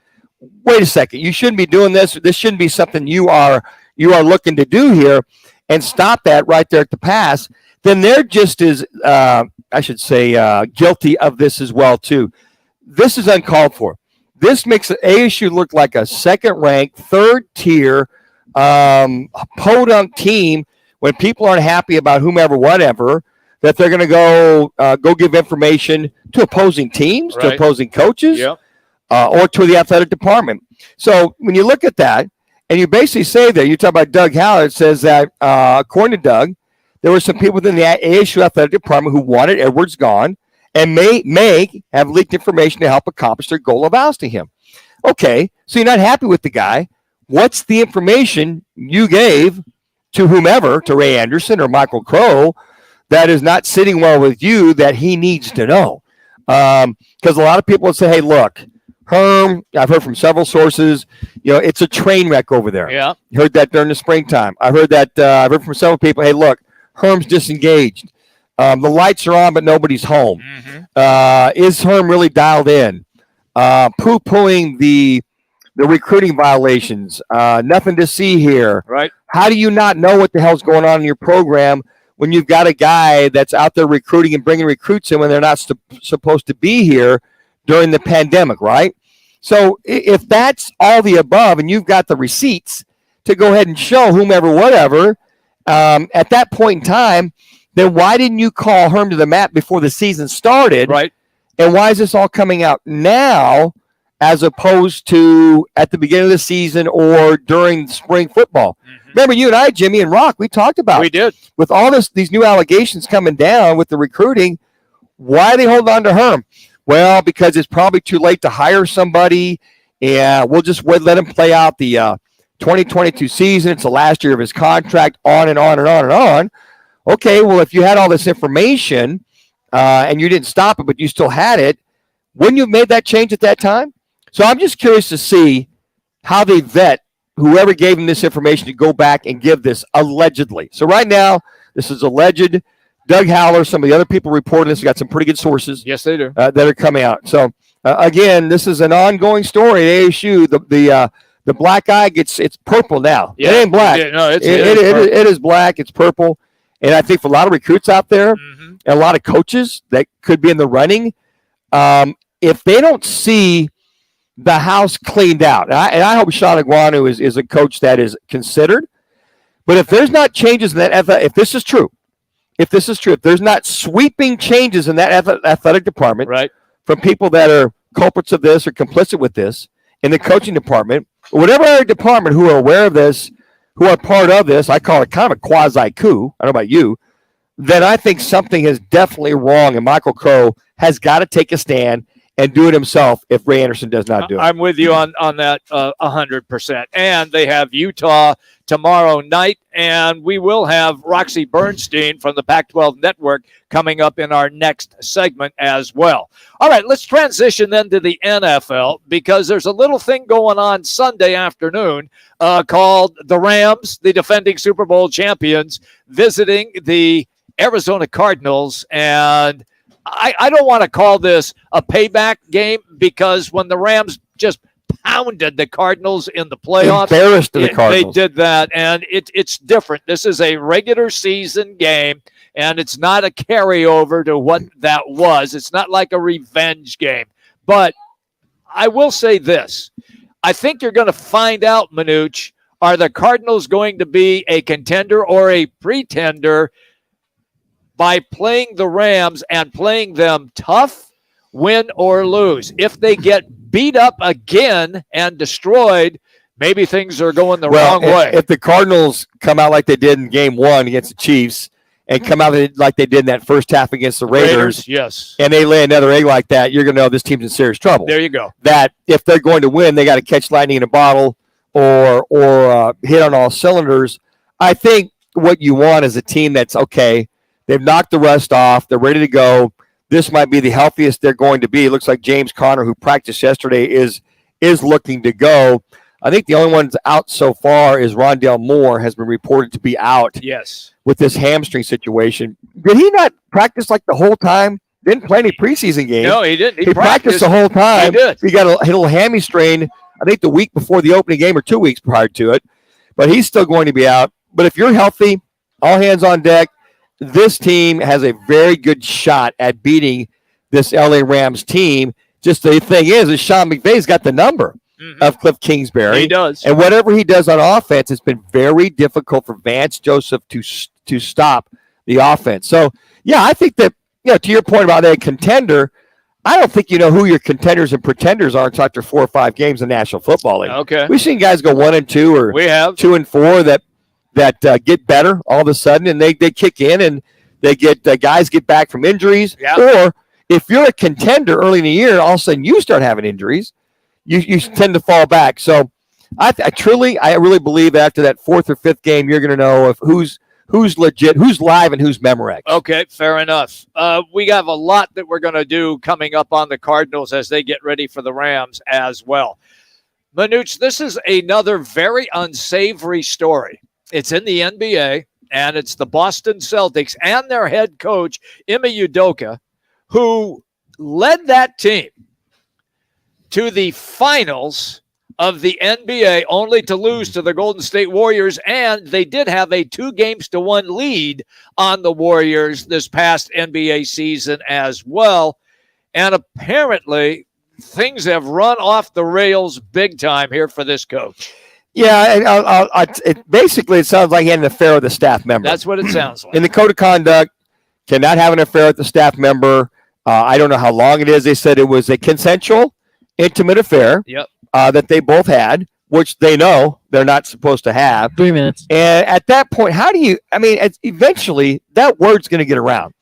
Wait a second. You shouldn't be doing this. This shouldn't be something you are looking to do here, and stop that right there at the pass. Then they're just as, guilty of this as well, too. This is uncalled for. This makes ASU look like a second-ranked, third-tier, podunk team when people aren't happy about whomever, whatever, that they're going to go give information to opposing teams, to opposing coaches, or to the athletic department. So when you look at that, and you basically say that, you talk about Doug Haller, it says that, according to Doug, there were some people within the ASU athletic department who wanted Edwards gone and may have leaked information to help accomplish their goal of ousting him. Okay, so you're not happy with the guy. What's the information you gave to whomever, to Ray Anderson or Michael Crow, that is not sitting well with you that he needs to know? Because a lot of people would say, hey, look, Herm, I've heard from several sources, it's a train wreck over there. Yeah. Heard that during the springtime. I've heard from several people, hey, look, Herm's disengaged. The lights are on, but nobody's home. Is Herm really dialed in? Poo-pooing the recruiting violations. Nothing to see here. Right. How do you not know what the hell's going on in your program when you've got a guy that's out there recruiting and bringing recruits in when they're not supposed to be here during the pandemic, right? So if that's all the above and you've got the receipts to go ahead and show whomever, whatever, at that point in time, then why didn't you call Herm to the mat before the season started? Right. And why is this all coming out now as opposed to at the beginning of the season or during spring football? Remember, you and I, Jimmy and Rock, we talked about We did. With all these new allegations coming down with the recruiting, why are they holding on to Herm? Well, because it's probably too late to hire somebody, and we'll just let him play out the 2022 season. It's the last year of his contract, on and on and on and on. Okay, well, if you had all this information and you didn't stop it, but you still had it, wouldn't you have made that change at that time? So I'm just curious to see how they vet whoever gave him this information to go back and give this allegedly. So right now, this is alleged. Doug Haller, some of the other people reporting this, got some pretty good sources. Yes, they do. That are coming out. So again, this is an ongoing story at ASU. The black eye it's purple now. Yeah. It ain't black. Yeah, no, it is black. It's purple. And I think for a lot of recruits out there and a lot of coaches that could be in the running, if they don't see the house cleaned out, and I hope Sean Iguanu is a coach that is considered, but if there's not changes in that, if this is true, if there's not sweeping changes in that athletic department, right, from people that are culprits of this or complicit with this in the coaching department, or whatever other department who are aware of this, who are part of this, I call it kind of a quasi-coup, I don't know about you, then I think something is definitely wrong, and Michael Crow has got to take a stand and do it himself if Ray Anderson does not do it. I'm with you on that 100%. And they have Utah tomorrow night, and we will have Roxy Bernstein from the Pac-12 Network coming up in our next segment as well. All right, let's transition then to the NFL, because there's a little thing going on Sunday afternoon called the Rams, the defending Super Bowl champions, visiting the Arizona Cardinals, and I don't want to call this a payback game because when the Rams just pounded the Cardinals in the playoffs, embarrassed the Cardinals. They did that, and it's different. This is a regular season game, and it's not a carryover to what that was. It's not like a revenge game. But I will say this. I think you're going to find out, Manuch, are the Cardinals going to be a contender or a pretender by playing the Rams and playing them tough, win or lose? If they get beat up again and destroyed, maybe things are going the wrong way. If the Cardinals come out like they did in game 1 against the Chiefs and come out like they did in that first half against the Raiders, yes, and they lay another egg like that, you're going to know this team's in serious trouble. There you go. That if they're going to win, they got to catch lightning in a bottle or hit on all cylinders. I think what you want is a team that's okay. They've knocked the rust off. They're ready to go. This might be the healthiest they're going to be. It looks like James Conner, who practiced yesterday, is looking to go. I think the only one that's out so far is Rondale Moore has been reported to be out. Yes. With this hamstring situation. Did he not practice like the whole time? Didn't play any preseason games. No, he didn't. He practiced the whole time. He did. He got a little hammy strain, I think the week before the opening game or 2 weeks prior to it. But he's still going to be out. But if you're healthy, all hands on deck, this team has a very good shot at beating this LA Rams team. Just the thing is Sean McVay's got the number of Cliff Kingsbury. He does. And whatever he does on offense, it's been very difficult for Vance Joseph to stop the offense. So, yeah, I think that, to your point about a contender, I don't think you know who your contenders and pretenders are until after 4 or 5 games in the National Football League. Okay. We've seen guys go 1-2 or we have 2-4 that get better all of a sudden, and they kick in and they get guys get back from injuries. Yeah. Or if you're a contender early in the year, all of a sudden you start having injuries, you tend to fall back. So I really believe after that 4th or 5th game, you're going to know if who's legit, who's live, and who's Memorex. Okay, fair enough. We have a lot that we're going to do coming up on the Cardinals as they get ready for the Rams as well. Manuch, this is another very unsavory story. It's in the NBA, and it's the Boston Celtics and their head coach, Ime Udoka, who led that team to the finals of the NBA, only to lose to the Golden State Warriors, and they did have a 2-1 lead on the Warriors this past NBA season as well. And apparently, things have run off the rails big time here for this coach. Yeah, it sounds like he had an affair with a staff member. That's what it sounds like. In the code of conduct, cannot have an affair with the staff member. I don't know how long it is. They said it was a consensual, intimate affair. Yep. That they both had, which they know they're not supposed to have. 3 minutes. And at that point, eventually that word's going to get around.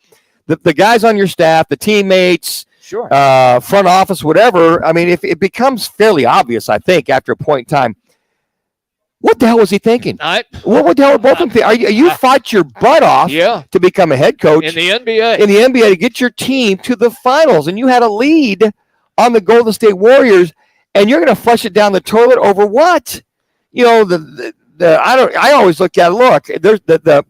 The guys on your staff, the teammates, sure, front office, whatever. If it becomes fairly obvious, I think, after a point in time, what the hell was he thinking? What the hell were both of them thinking? You fought your butt off to become a head coach in the NBA. In the NBA to get your team to the finals, and you had a lead on the Golden State Warriors, and you're going to flush it down the toilet over what? I always look at there's the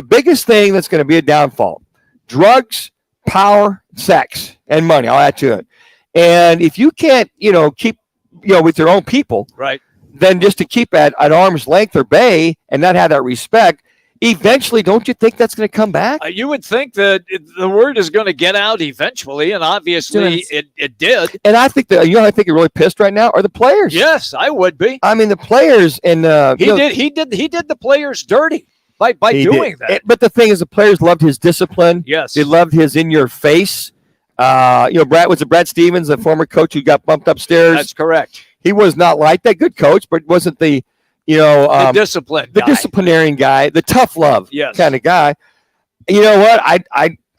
biggest thing that's going to be a downfall: drugs, power, sex, and money. I'll add to it. And if you can't, keep, with your own people, right, then just to keep at arm's length or bay and not have that respect, eventually, don't you think that's going to come back? You would think that the word is going to get out eventually, and obviously it did. And I think I think you're really pissed right now are the players. Yes, I would be. The players and he did the players dirty by doing that. But the thing is, the players loved his discipline. Yes, they loved his in your face. Brad Stevens, the former coach who got bumped upstairs. That's correct. He was not like that. Good coach, but wasn't the disciplinarian guy, the tough love kind of guy. You know what?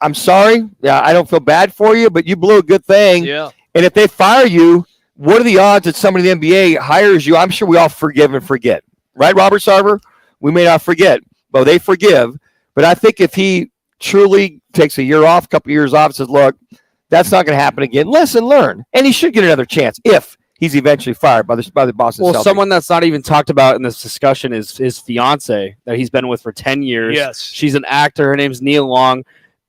I'm sorry. Yeah, I don't feel bad for you, but you blew a good thing. Yeah. And if they fire you, what are the odds that somebody in the NBA hires you? I'm sure we all forgive and forget. Right, Robert Sarver? We may not forget, but they forgive. But I think if he truly takes a year off, a couple years off, says, look, that's not going to happen again. Lesson learned. And he should get another chance if he's eventually fired by the Boston Celtics. Well, someone that's not even talked about in this discussion is his fiance that he's been with for 10 years. Yes. She's an actor. Her name's Nia Long.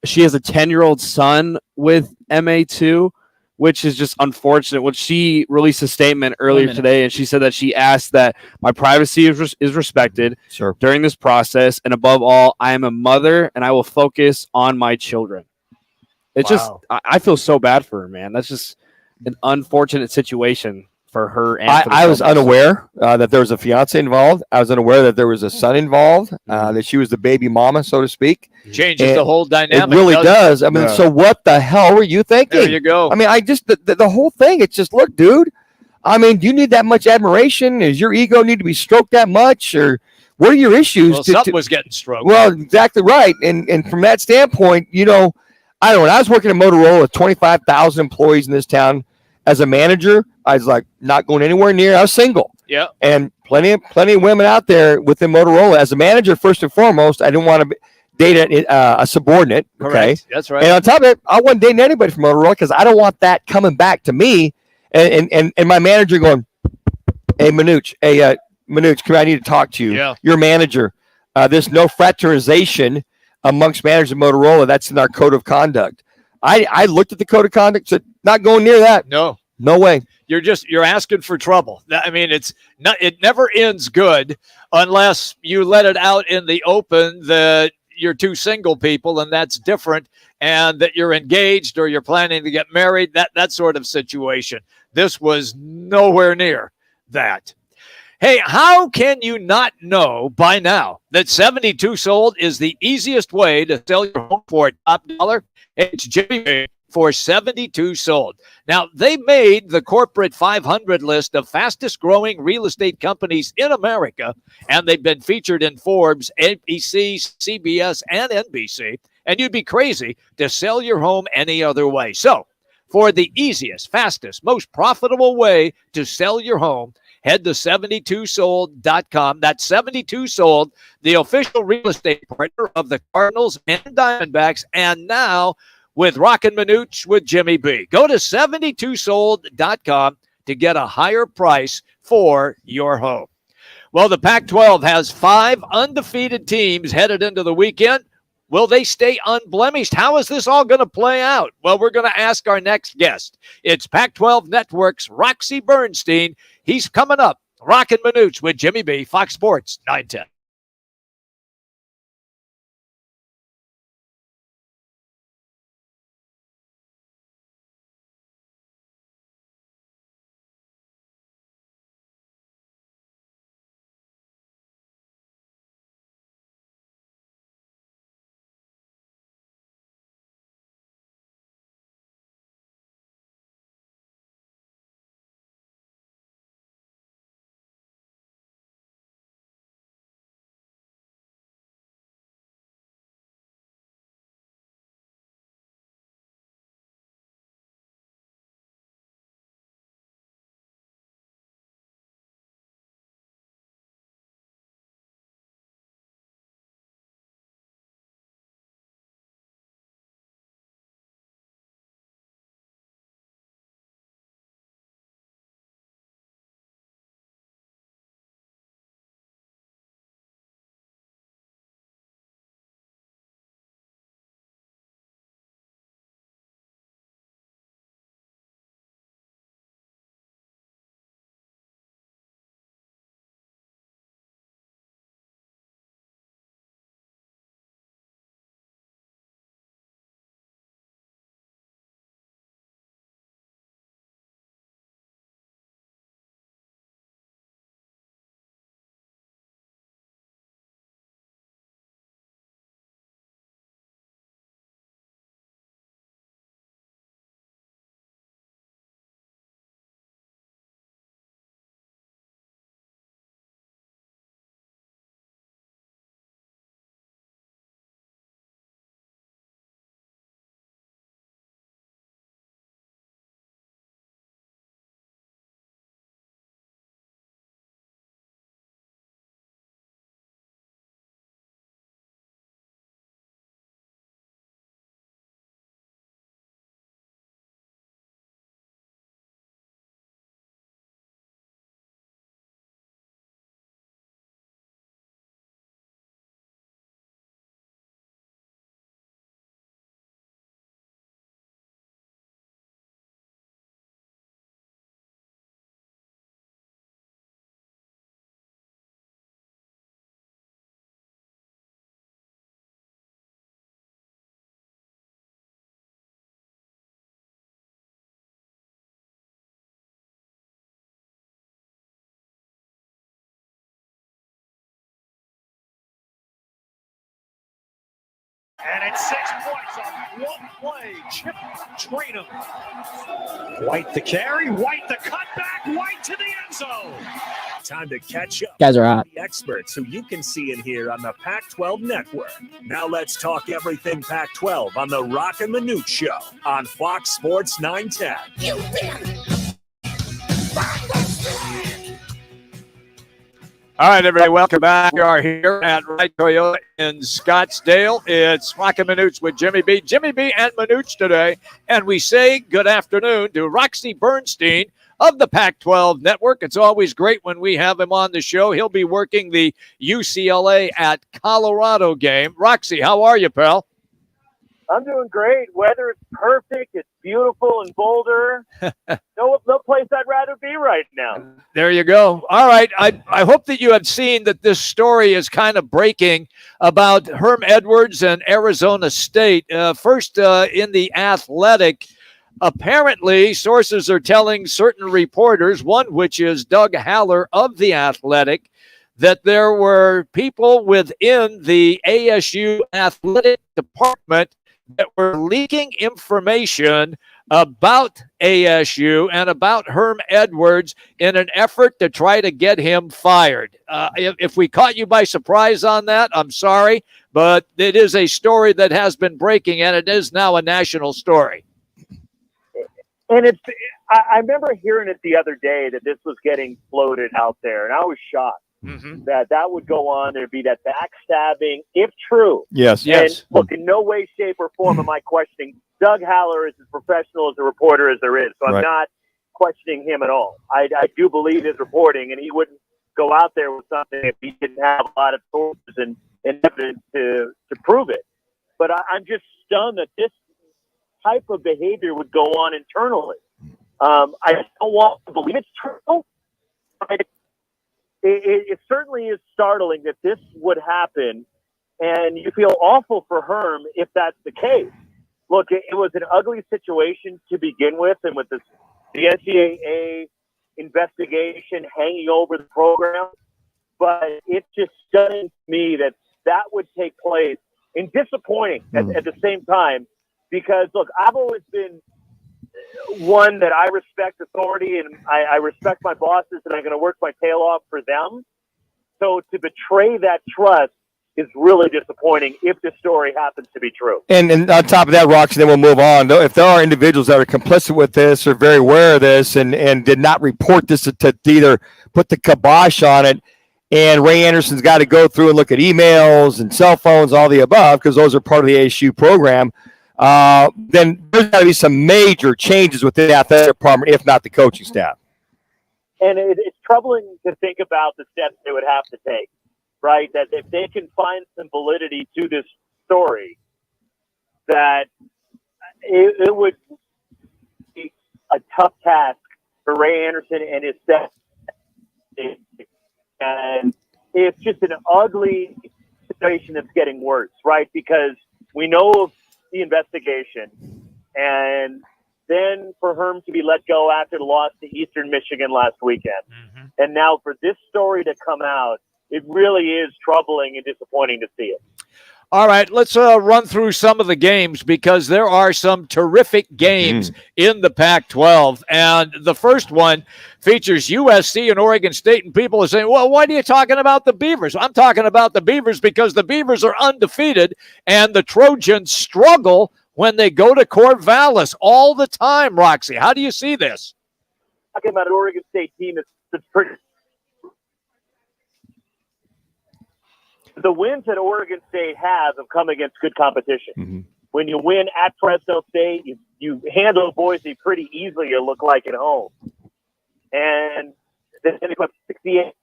she has a 10-year-old son with MA2, which is just unfortunate. When she released a statement earlier today, and she said that she asked that my privacy is respected during this process, and above all, I am a mother, and I will focus on my children. It's just, I feel so bad for her, man. That's just an unfortunate situation for her. And I was unaware that there was a fiance involved. I was unaware that there was a son involved, that she was the baby mama, so to speak. Changes the whole dynamic. It really does. I mean, so what the hell were you thinking? There you go. I mean, the whole thing, it's just, look, dude, I mean, do you need that much admiration? Does your ego need to be stroked that much? Or what are your issues? Well, something was getting stroked. Well, exactly right. And from that standpoint, I don't know, when I was working at Motorola with 25,000 employees in this town, as a manager, I was like not going anywhere near. I was single. Yeah. And plenty of women out there within Motorola. As a manager, first and foremost, I didn't want to date a subordinate. Correct. Okay. That's right. And on top of it, I wasn't dating anybody from Motorola because I don't want that coming back to me. And my manager going, hey, Manuch, come on, I need to talk to you. Yeah. Your manager. There's no fraternization amongst managers of Motorola. That's in our code of conduct. I looked at the code of conduct, said, not going near that. No way. You're asking for trouble. I mean, it never ends good unless you let it out in the open that you're two single people, and that's different, and that you're engaged or you're planning to get married, that sort of situation. This was nowhere near that. Hey, how can you not know by now that 72 Sold is the easiest way to sell your home for top dollar? It's Jimmy for 72 Sold. Now, they made the corporate 500 list of fastest growing real estate companies in America, and they've been featured in Forbes, ABC, CBS, and NBC, and you'd be crazy to sell your home any other way. So, for the easiest, fastest, most profitable way to sell your home, head to 72sold.com. That's 72 Sold, the official real estate partner of the Cardinals and Diamondbacks, and now with Roc and Manuch with Jimmy B. Go to 72sold.com to get a higher price for your home. Well, the Pac-12 has 5 undefeated teams headed into the weekend. Will they stay unblemished? How is this all going to play out? Well, we're going to ask our next guest. It's Pac-12 Network's Roxy Bernstein. He's coming up. Roc and Manuch with Jimmy B, Fox Sports 910. And it's 6 points on one play. Chip Trainum. White the carry, White the cutback, White to the end zone. Time to catch up. Guys are hot. The experts who you can see in here on the Pac-12 Network. Now let's talk everything Pac-12 on the Roc and Manuch Show on Fox Sports 910. You win. All right, everybody, welcome back. We are here at Wright Toyota in Scottsdale. It's Roc and Manuch with Jimmy B and Manuch today. And we say good afternoon to Roxy Bernstein of the Pac-12 Network. It's always great when we have him on the show. He'll be working the UCLA at Colorado game. Roxy, how are you, pal? I'm doing great. Weather is perfect. It's beautiful in Boulder. No place I'd rather be right now. There you go. All right. I hope that you have seen that this story is kind of breaking about Herm Edwards and Arizona State. First, in the Athletic, apparently sources are telling certain reporters, one which is Doug Haller of the Athletic, that there were people within the ASU athletic department that were leaking information about ASU and about Herm Edwards in an effort to try to get him fired. If we caught you by surprise on that, I'm sorry, but it is a story that has been breaking, and it is now a national story. And I remember hearing it the other day that this was getting floated out there, and I was shocked. That would go on. There'd be that backstabbing, if true. Yes. And look, in no way, shape, or form am I questioning Doug Haller is as professional as a reporter as there is. So I'm not questioning him at all. I do believe his reporting, and he wouldn't go out there with something if he didn't have a lot of sources and evidence to prove it. But I'm just stunned that this type of behavior would go on internally. I don't want to believe it's true. It certainly is startling that this would happen, and you feel awful for Herm if that's the case. Look, it was an ugly situation to begin with, and with the NCAA investigation hanging over the program, but it's just stunning to me that would take place, and disappointing at the same time, because, look, I've always been one that I respect authority, and I respect my bosses, and I'm going to work my tail off for them. So to betray that trust is really disappointing if the story happens to be true. And on top of that, Roxy, then we'll move on. If there are individuals that are complicit with this or very aware of this and did not report this to either put the kibosh on it, and Ray Anderson's got to go through and look at emails and cell phones, all the above, because those are part of the ASU program, then there's got to be some major changes within the athletic department, if not the coaching staff. And it's troubling to think about the steps they would have to take, right? That if they can find some validity to this story, that it would be a tough task for Ray Anderson and his staff. And it's just an ugly situation that's getting worse, right? Because we know of the investigation, and then for Herm to be let go after the loss to Eastern Michigan last weekend. And now for this story to come out, it really is troubling and disappointing to see it. All right, let's run through some of the games, because there are some terrific games in the Pac-12. And the first one features USC and Oregon State, and people are saying, well, why are you talking about the Beavers? I'm talking about the Beavers because the Beavers are undefeated, and the Trojans struggle when they go to Corvallis all the time, Roxy. How do you see this? Talking about an Oregon State team that's pretty... The wins that Oregon State have come against good competition. When you win at Fresno State, you handle Boise pretty easily, it looked like, at home. And then they put 68.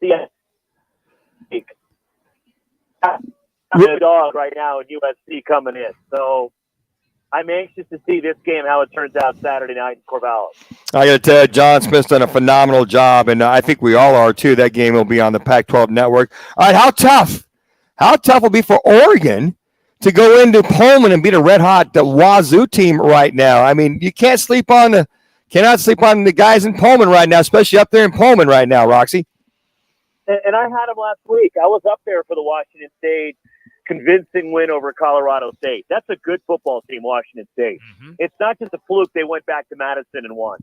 The dog right now in USC coming in. So I'm anxious to see this game, how it turns out Saturday night in Corvallis. I got to tell you, John Smith's done a phenomenal job, and I think we all are too. That game will be on the Pac-12 Network. All right, how tough will it be for Oregon to go into Pullman and beat a red-hot Wazoo team right now? I mean, you cannot sleep on the guys in Pullman right now, especially up there in Pullman right now, Roxy. And I had them last week. I was up there for the Washington State convincing win over Colorado State. That's a good football team, Washington State. It's not just a fluke they went back to Madison and won.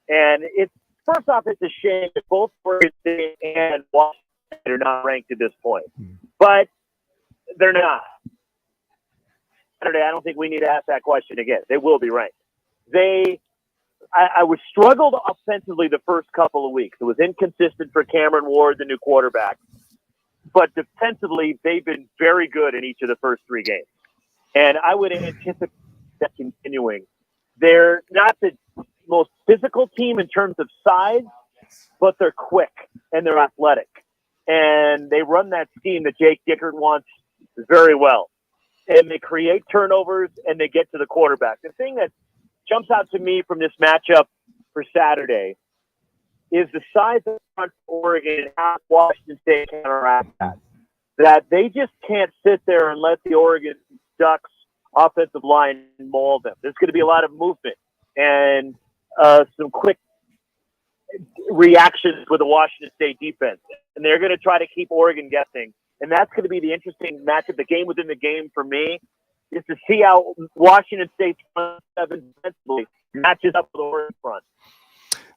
And it's first off, it's a shame that both Oregon State and Washington State are not ranked at this point. But they're not. Saturday, I don't think we need to ask that question again. They will be ranked. I was struggled offensively the first couple of weeks. It was inconsistent for Cameron Ward, the new quarterback. But defensively, they've been very good in each of the first 3 games. And I would anticipate that continuing. They're not the most physical team in terms of size, but they're quick and they're athletic. And they run that scheme that Jake Dickert wants very well. And they create turnovers and they get to the quarterback. The thing that jumps out to me from this matchup for Saturday is the size of front Oregon and how Washington State counteract that. That they just can't sit there and let the Oregon Ducks offensive line maul them. There's going to be a lot of movement and some quick reactions with the Washington State defense. And they're going to try to keep Oregon guessing. And that's going to be the interesting matchup. The game within the game for me is to see how Washington State's front seven defensively matches up with the Oregon front.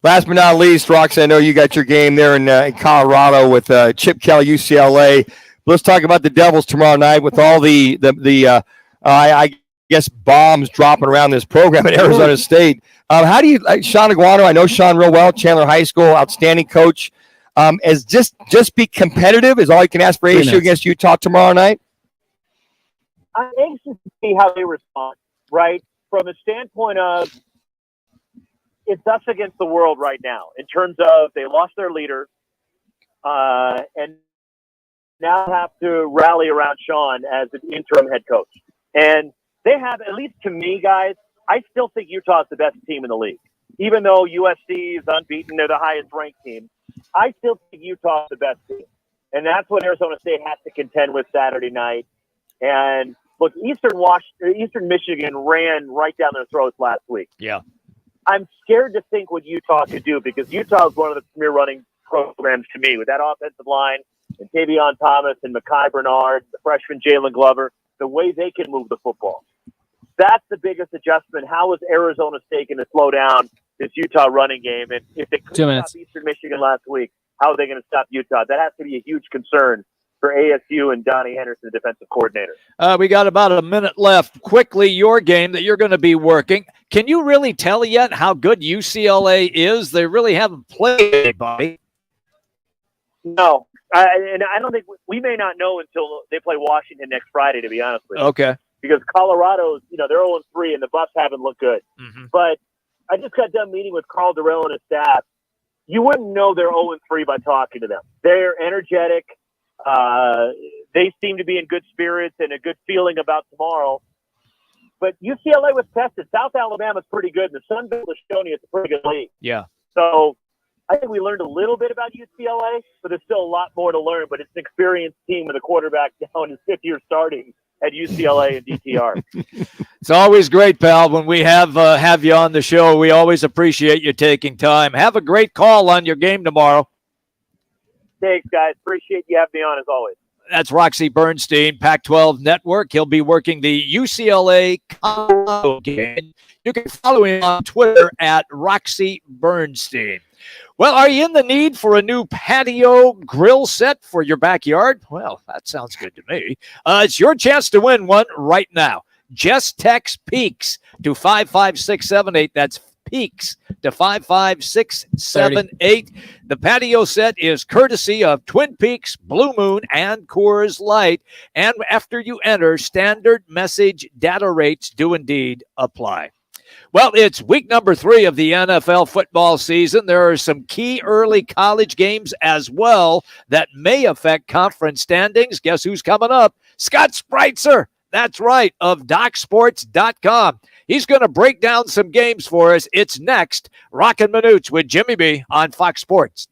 Last but not least, Rox, I know you got your game there in Colorado with Chip Kelly, UCLA. Let's talk about the Devils tomorrow night with all the I guess bombs dropping around this program at Arizona State. How do you, Sean Aguano? I know Sean real well. Chandler High School, outstanding coach. As just be competitive is all you can ask for ASU against Utah tomorrow night. I'm anxious to see how they respond. Right from a standpoint of it's us against the world right now in terms of they lost their leader and now have to rally around Sean as an interim head coach. And they have, at least to me, guys, I still think Utah is the best team in the league. Even though USC is unbeaten, they're the highest ranked team. I still think Utah is the best team. And that's what Arizona State has to contend with Saturday night. And look, Eastern Michigan ran right down their throats last week. Yeah. I'm scared to think what Utah could do because Utah is one of the premier running programs to me with that offensive line and Tavion Thomas and Mekhi Bernard, the freshman Jalen Glover, the way they can move the football. That's the biggest adjustment. How is Arizona State going to slow down this Utah running game? And if they couldn't stop Eastern Michigan last week, how are they going to stop Utah? That has to be a huge concern for ASU and Donnie Henderson, the defensive coordinator. We got about a minute left. Quickly, your game that you're going to be working. Can you really tell yet how good UCLA is? They really haven't played anybody. No. And I don't think we may not know until they play Washington next Friday, to be honest with you. Okay. Because Colorado's, they're 0-3 and the Buffs haven't looked good. Mm-hmm. But I just got done meeting with Carl Durrell and his staff. You wouldn't know they're 0-3 by talking to them. They're energetic. They seem to be in good spirits and a good feeling about tomorrow. But UCLA was tested. South Alabama's pretty good. And the Sun Belt has shown you it's a pretty good league. Yeah. So I think we learned a little bit about UCLA, but there's still a lot more to learn. But it's an experienced team with a quarterback now in his 5th year starting at UCLA and DTR. It's always great, pal, when we have you on the show. We always appreciate you taking time. Have a great call on your game tomorrow. Thanks, guys. Appreciate you having me on as always. That's Roxy Bernstein, Pac-12 Network. He'll be working the UCLA Colorado game. You can follow him on Twitter at Roxy Bernstein. Well, are you in the need for a new patio grill set for your backyard? Well, that sounds good to me. It's your chance to win one right now. Just text PEAKS to 55678. That's PEAKS to 55678. The patio set is courtesy of Twin Peaks, Blue Moon, and Coors Light. And after you enter, standard message data rates do indeed apply. Well, it's week number 3 of the NFL football season. There are some key early college games as well that may affect conference standings. Guess who's coming up? Scott Spreitzer. That's right, of DocSports.com. He's going to break down some games for us. It's next. Roc and Manuch with Jimmy B on Fox Sports.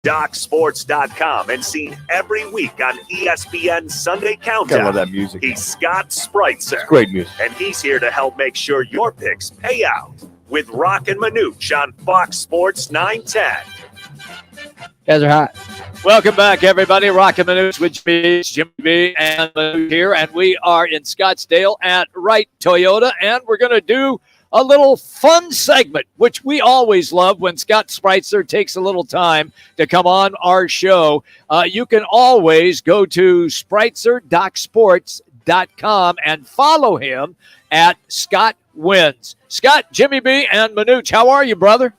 DocSports.com and seen every week on ESPN Sunday Countdown. I love that music. He's Scott Spreitzer. It's great music. And he's here to help make sure your picks pay out with Roc and Manuch on Fox Sports 910. Guys are hot. Welcome back, everybody. Roc and Manuch with me, Jimmy B, and Manuch here, and we are in Scottsdale at Wright Toyota, and we're going to do a little fun segment, which we always love when Scott Spreitzer takes a little time to come on our show. You can always go to Spreitzer.sports.com and follow him at Scott Wins. Scott, Jimmy B, and Manuch, how are you, brother?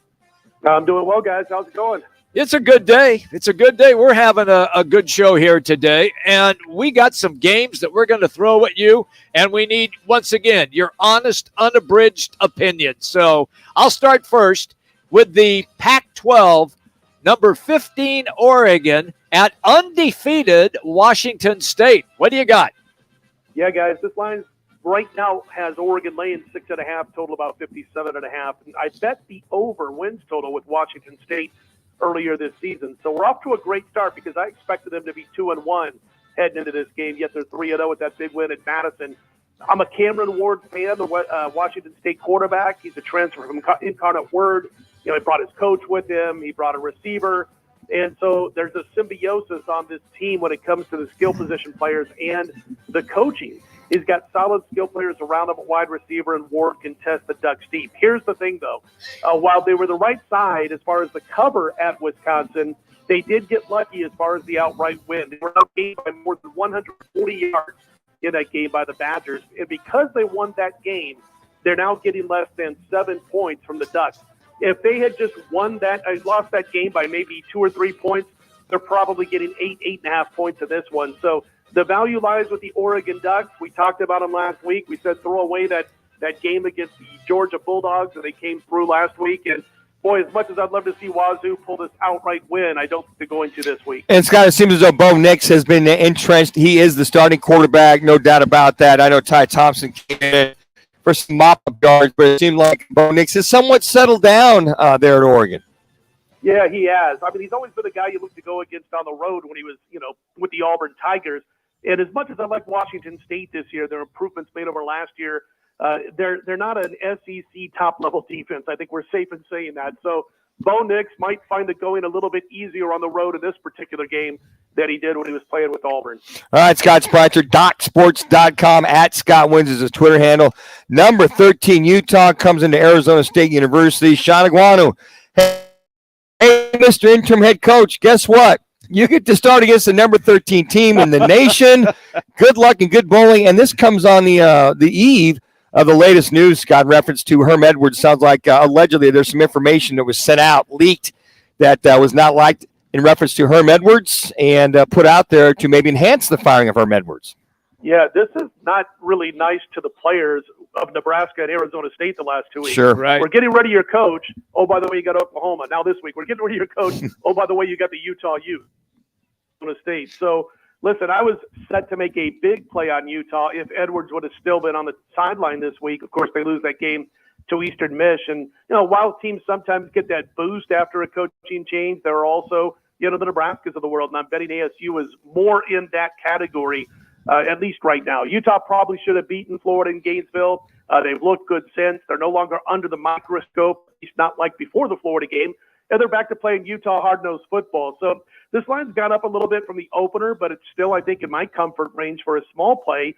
I'm doing well, guys. How's it going? It's a good day. It's a good day. We're having a good show here today, and we got some games that we're going to throw at you, and we need, once again, your honest, unabridged opinion. So I'll start first with the Pac-12, number 15 Oregon at undefeated Washington State. What do you got? Yeah, guys, this line right now has Oregon laying 6.5, total about 57.5. I bet the over wins total with Washington State earlier this season. So we're off to a great start because I expected them to be 2-1 heading into this game, yet they're 3-0 with that big win at Madison. I'm a Cameron Ward fan, the Washington State quarterback. He's a transfer from Incarnate Word. You know, he brought his coach with him. He brought a receiver. And so there's a symbiosis on this team when it comes to the skill position players and the coaching. He's got solid skill players around him at wide receiver, and Ward can test the Ducks deep. Here's the thing, though. While they were the right side as far as the cover at Wisconsin, they did get lucky as far as the outright win. They were outgained by more than 140 yards in that game by the Badgers. And because they won that game, they're now getting less than 7 points from the Ducks. If they had just lost that game by maybe 2 or 3 points, they're probably getting 8.5 points of this one. So the value lies with the Oregon Ducks. We talked about them last week. We said throw away that game against the Georgia Bulldogs, and they came through last week. And, boy, as much as I'd love to see Wazoo pull this outright win, I don't think they're going to this week. And, Scott, it seems as though Bo Nix has been entrenched. He is the starting quarterback, no doubt about that. I know Ty Thompson came in for some mop-up yards, but it seemed like Bo Nix has somewhat settled down there at Oregon. Yeah, he has. I mean, he's always been a guy you look to go against on the road when he was, with the Auburn Tigers. And as much as I like Washington State this year, their improvements made over last year, they're not an SEC top-level defense. I think we're safe in saying that. So Bo Nix might find it going a little bit easier on the road in this particular game than he did when he was playing with Auburn. All right, Scott Spreitzer, DocSports.com, at Scott Wins is his Twitter handle. Number 13, Utah comes into Arizona State University. Sean Iguanu, hey, Mr. Interim Head Coach, guess what? You get to start against the number 13 team in the nation. Good luck and good bowling. And this comes on the eve of the latest news, Scott, in reference to Herm Edwards. Sounds like allegedly there's some information that was sent out, leaked, that was not liked in reference to Herm Edwards and put out there to maybe enhance the firing of Herm Edwards. Yeah, this is not really nice to the players of Nebraska and Arizona State the last 2 weeks. Sure, right. We're getting rid of your coach. Oh, by the way, you got Oklahoma. Now this week, we're getting rid of your coach. Oh, by the way, you got the Utah Utes. State. So, listen, I was set to make a big play on Utah if Edwards would have still been on the sideline this week. Of course, they lose that game to Eastern Mich. And, while teams sometimes get that boost after a coaching change, there are also, the Nebraskas of the world. And I'm betting ASU is more in that category, at least right now. Utah probably should have beaten Florida in Gainesville. They've looked good since. They're no longer under the microscope, at least not like before the Florida game. And they're back to playing Utah hard-nosed football. So this line's gone up a little bit from the opener, but it's still, I think, in my comfort range for a small play.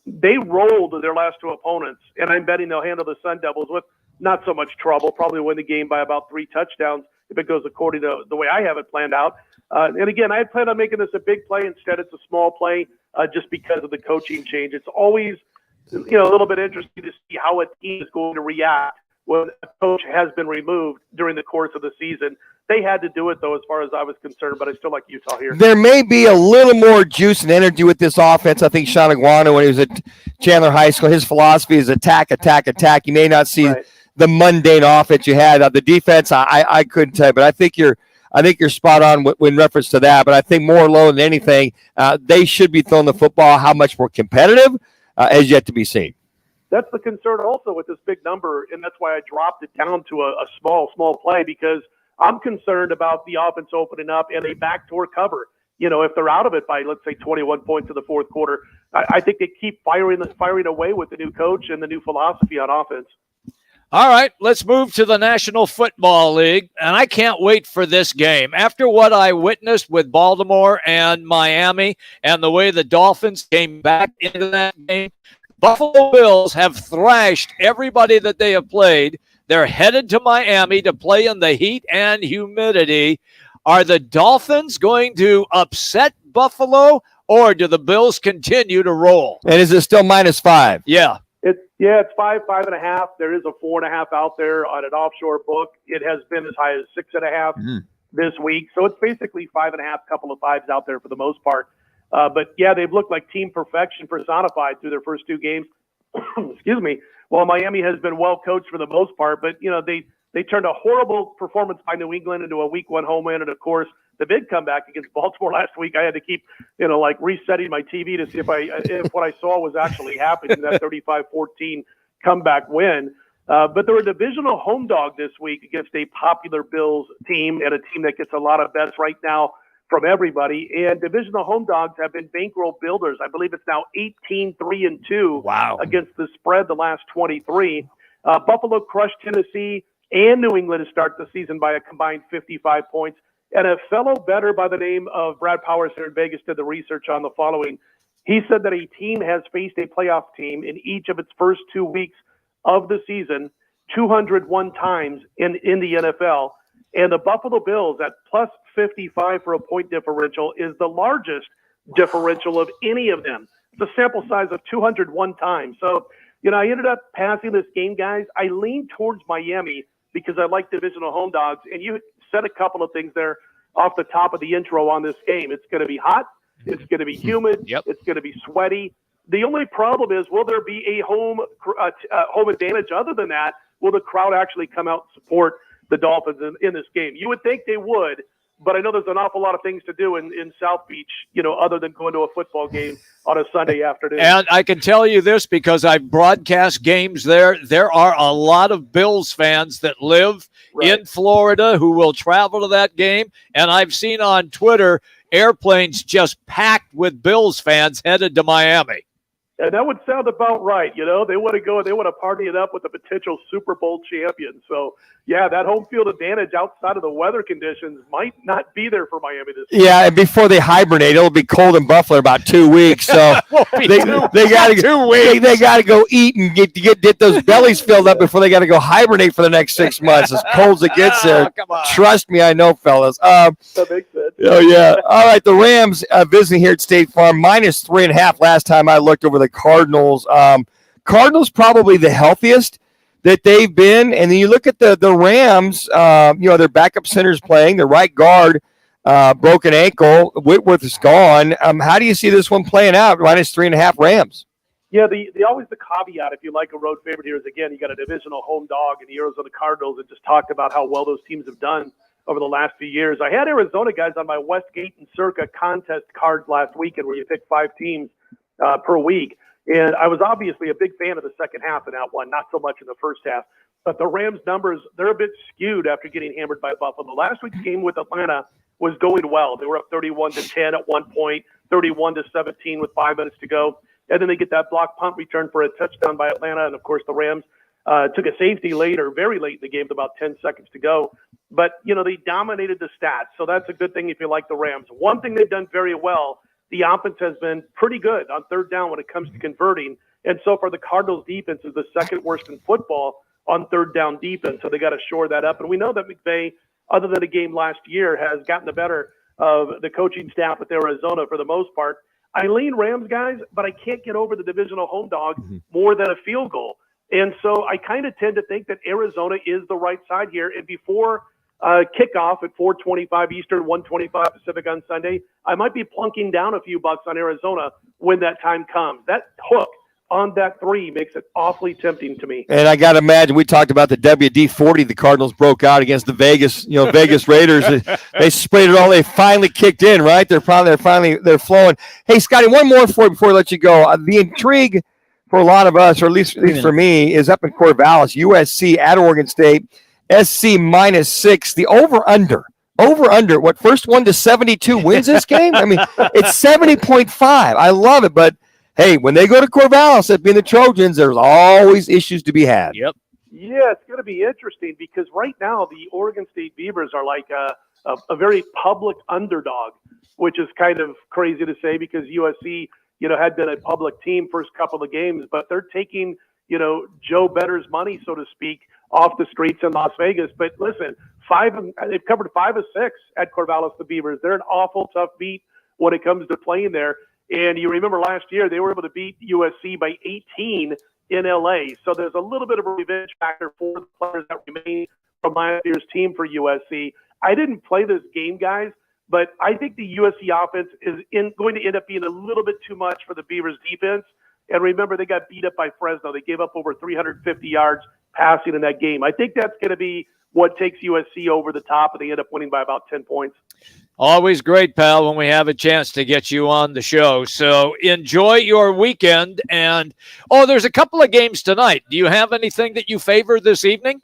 They rolled their last two opponents, and I'm betting they'll handle the Sun Devils with not so much trouble, probably win the game by about 3 touchdowns if it goes according to the way I have it planned out. And again, I had planned on making this a big play. Instead, it's a small play just because of the coaching change. It's always, a little bit interesting to see how a team is going to react when a coach has been removed during the course of the season. They had to do it, though, as far as I was concerned, but I still like Utah here. There may be a little more juice and energy with this offense. I think Sean Iguanu, when he was at Chandler High School, his philosophy is attack, attack, attack. You may not see the mundane offense you had. The defense, I couldn't tell you, but I think you're spot on in reference to that. But I think more low than anything, they should be throwing the football. How much more competitive is yet to be seen. That's the concern also with this big number, and that's why I dropped it down to a small play, because I'm concerned about the offense opening up and a backdoor cover. If they're out of it by, let's say, 21 points in the fourth quarter, I think they keep firing away with the new coach and the new philosophy on offense. All right, let's move to the National Football League, and I can't wait for this game. After what I witnessed with Baltimore and Miami and the way the Dolphins came back into that game, Buffalo Bills have thrashed everybody that they have played. They're headed to Miami to play in the heat and humidity. Are the Dolphins going to upset Buffalo, or do the Bills continue to roll? And is it still -5? Yeah. It's 5.5. There is a 4.5 out there on an offshore book. It has been as high as 6.5 this week. So it's basically 5.5, couple of fives out there for the most part. But yeah, they've looked like team perfection personified through their first two games. Excuse me. Well, Miami has been well coached for the most part, but they turned a horrible performance by New England into a week 1 home win, and of course the big comeback against Baltimore last week. I had to keep resetting my TV to see if what I saw was actually happening. That 35-14 comeback win. But they're a divisional home dog this week against a popular Bills team and a team that gets a lot of bets right now from everybody. And divisional home dogs have been bankroll builders. I believe it's now 18-3-2 against the spread the last 23. Buffalo crushed Tennessee and New England to start the season by a combined 55 points. And a fellow bettor by the name of Brad Powers here in Vegas did the research on the following. He said that a team has faced a playoff team in each of its first 2 weeks of the season 201 times in the NFL. And the Buffalo Bills at plus 55 for a point differential is the largest differential of any of them. It's a sample size of 201 times. So, I ended up passing this game, guys. I leaned towards Miami because I like divisional home dogs. And you said a couple of things there off the top of the intro on this game. It's going to be hot. It's going to be humid. It's going to be sweaty. The only problem is, will there be a home advantage? Other than that, will the crowd actually come out and support the Dolphins in this game? You would think they would, but I know there's an awful lot of things to do in South Beach, other than going to a football game on a Sunday afternoon. And I can tell you this because I broadcast games there. There are a lot of Bills fans that live in Florida who will travel to that game. And I've seen on Twitter airplanes just packed with Bills fans headed to Miami. And that would sound about right. They want to go and they want to party it up with a potential Super Bowl champion. So, yeah, that home field advantage outside of the weather conditions might not be there for Miami this year. Yeah, and before they hibernate, it'll be cold in Buffalo about 2 weeks. So they got to go eat and get those bellies filled up before they got to go hibernate for the next 6 months. As cold as it gets there. Trust me, I know, fellas. That makes sense. Oh, yeah. All right, the Rams visiting here at State Farm, -3.5 last time I looked over the Cardinals. Cardinals probably the healthiest that they've been. And then you look at the Rams, their backup center's playing, their right guard, broken ankle, Whitworth is gone. How do you see this one playing out? -3.5 Rams. Yeah, always the caveat, if you like a road favorite here, is again, you got a divisional home dog in the Arizona Cardinals that just talked about how well those teams have done over the last few years. I had Arizona guys on my Westgate and Circa contest cards last weekend where you pick 5 teams per week. And I was obviously a big fan of the second half in that one, not so much in the first half. But the Rams numbers, they're a bit skewed after getting hammered by Buffalo. Last week's game with Atlanta was going well. They were up 31-10 at one point, 31-17 with 5 minutes to go. And then they get that block punt return for a touchdown by Atlanta. And, of course, the Rams took a safety later, very late in the game with about 10 seconds to go. But, they dominated the stats. So that's a good thing if you like the Rams. One thing they've done very well, the offense has been pretty good on third down when it comes to converting. And so far, the Cardinals' defense is the second worst in football on third down defense. So they got to shore that up. And we know that McVay, other than a game last year, has gotten the better of the coaching staff with Arizona for the most part. I lean Rams, guys, but I can't get over the divisional home dog more than a field goal. And so I kind of tend to think that Arizona is the right side here. And before kickoff at 4:25 Eastern, 1:25 Pacific on Sunday, I might be plunking down a few bucks on Arizona when that time comes. That hook on that 3 makes it awfully tempting to me. And I got to imagine, we talked about the WD-40 the Cardinals broke out against the Vegas Raiders. They sprayed it all. They finally kicked in, right? They're flowing. Hey, Scotty, one more before I let you go. The intrigue for a lot of us, or at least for me, is up in Corvallis, USC at Oregon State. SC -6. The over-under. Over-under. What, first one to 72 wins this game? I mean, it's 70.5. I love it. But, hey, when they go to Corvallis at being the Trojans, there's always issues to be had. Yep. Yeah, it's going to be interesting because right now the Oregon State Beavers are like a very public underdog, which is kind of crazy to say because USC, had been a public team first couple of games, but they're taking, Joe Better's money, so to speak, off the streets in Las Vegas. But listen, they've covered 5 of 6 at Corvallis, the Beavers. They're an awful tough beat when it comes to playing there. And you remember last year they were able to beat USC by 18 in LA. So there's a little bit of a revenge factor for the players that remain from last year's team for USC. I didn't play this game, guys, but I think the USC offense is going to end up being a little bit too much for the Beavers defense. And remember, they got beat up by Fresno. They gave up over 350 yards passing in that game. I think that's going to be what takes USC over the top, and they end up winning by about 10 points. Always great, pal, when we have a chance to get you on the show. So enjoy your weekend. And, there's a couple of games tonight. Do you have anything that you favor this evening?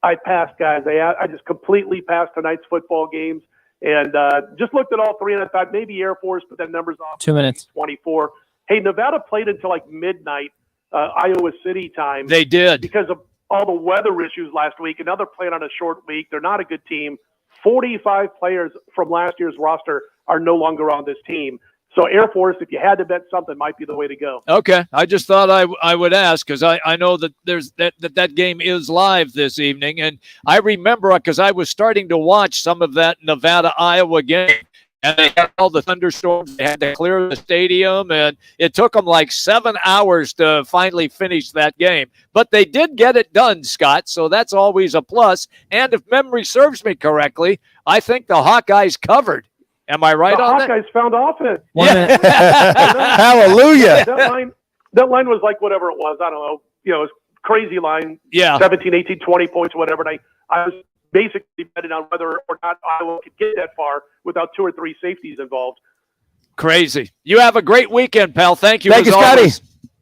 I passed, guys. I just completely passed tonight's football games and just looked at all 3 and I thought maybe Air Force, but that number's off. 2 minutes. 24. Hey, Nevada played until like midnight Iowa City time. They did. Because of all the weather issues last week, and now they're playing on a short week. They're not a good team. 45 players from last year's roster are no longer on this team. So Air Force, if you had to bet something, might be the way to go. Okay. I just thought I would ask because I know that there's that game is live this evening. And I remember because I was starting to watch some of that Nevada-Iowa game. And they had all the thunderstorms. They had to clear the stadium, and it took them like 7 hours to finally finish that game. But they did get it done, Scott, so that's always a plus. And if memory serves me correctly, I think the Hawkeyes covered. Am I right on that? The Hawkeyes found offense. Yeah. Hallelujah. That line was like whatever it was. I don't know. It was crazy line. Yeah. 17, 18, 20 points, whatever. And I was basically betting on whether or not Iowa could get that far without 2 or 3 safeties involved. Crazy. You have a great weekend, pal. Thank you. Thank you, Scotty.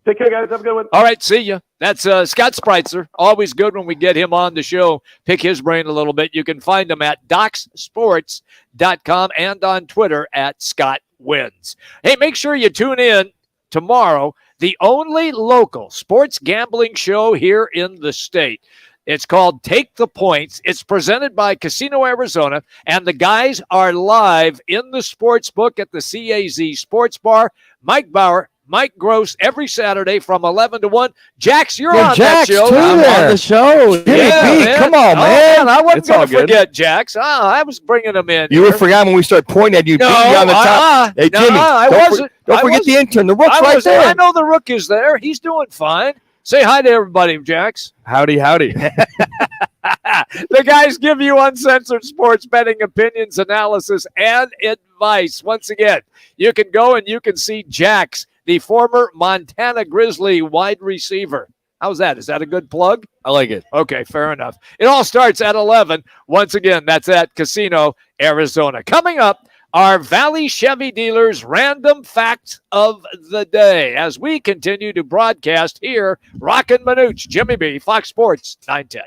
Take care, guys. Have a good one. All right, see you. That's Scott Spreitzer. Always good when we get him on the show. Pick his brain a little bit. You can find him at docsports.com and on Twitter at Scott Wins. Hey, make sure you tune in tomorrow, the only local sports gambling show here in the state. It's called Take the Points. It's presented by Casino Arizona, and the guys are live in the sports book at the CAZ Sports Bar. Mike Bauer, Mike Gross, every Saturday from 11 to 1. Jax, you're on Jax, that show. I'm on the show. Man. Come on, man. I wasn't going to forget Jax. I was bringing him in. You would forget when we started pointing at you. No, on the top. Hey, Jimmy, I wasn't. Don't forget the intern. The Rook's right there. I know the Rook is there. He's doing fine. Say hi to everybody, Jax. Howdy, howdy. The guys give you uncensored sports betting opinions, analysis, and advice. Once again, you can go and you can see Jax, the former Montana Grizzly wide receiver. How's that? Is that a good plug? I like it. Okay, fair enough. It all starts at 11. Once again, that's at Casino Arizona. Coming up, our Valley Chevy dealers random fact of the day as we continue to broadcast here. Roc and Manuch, Jimmy B, Fox Sports 910.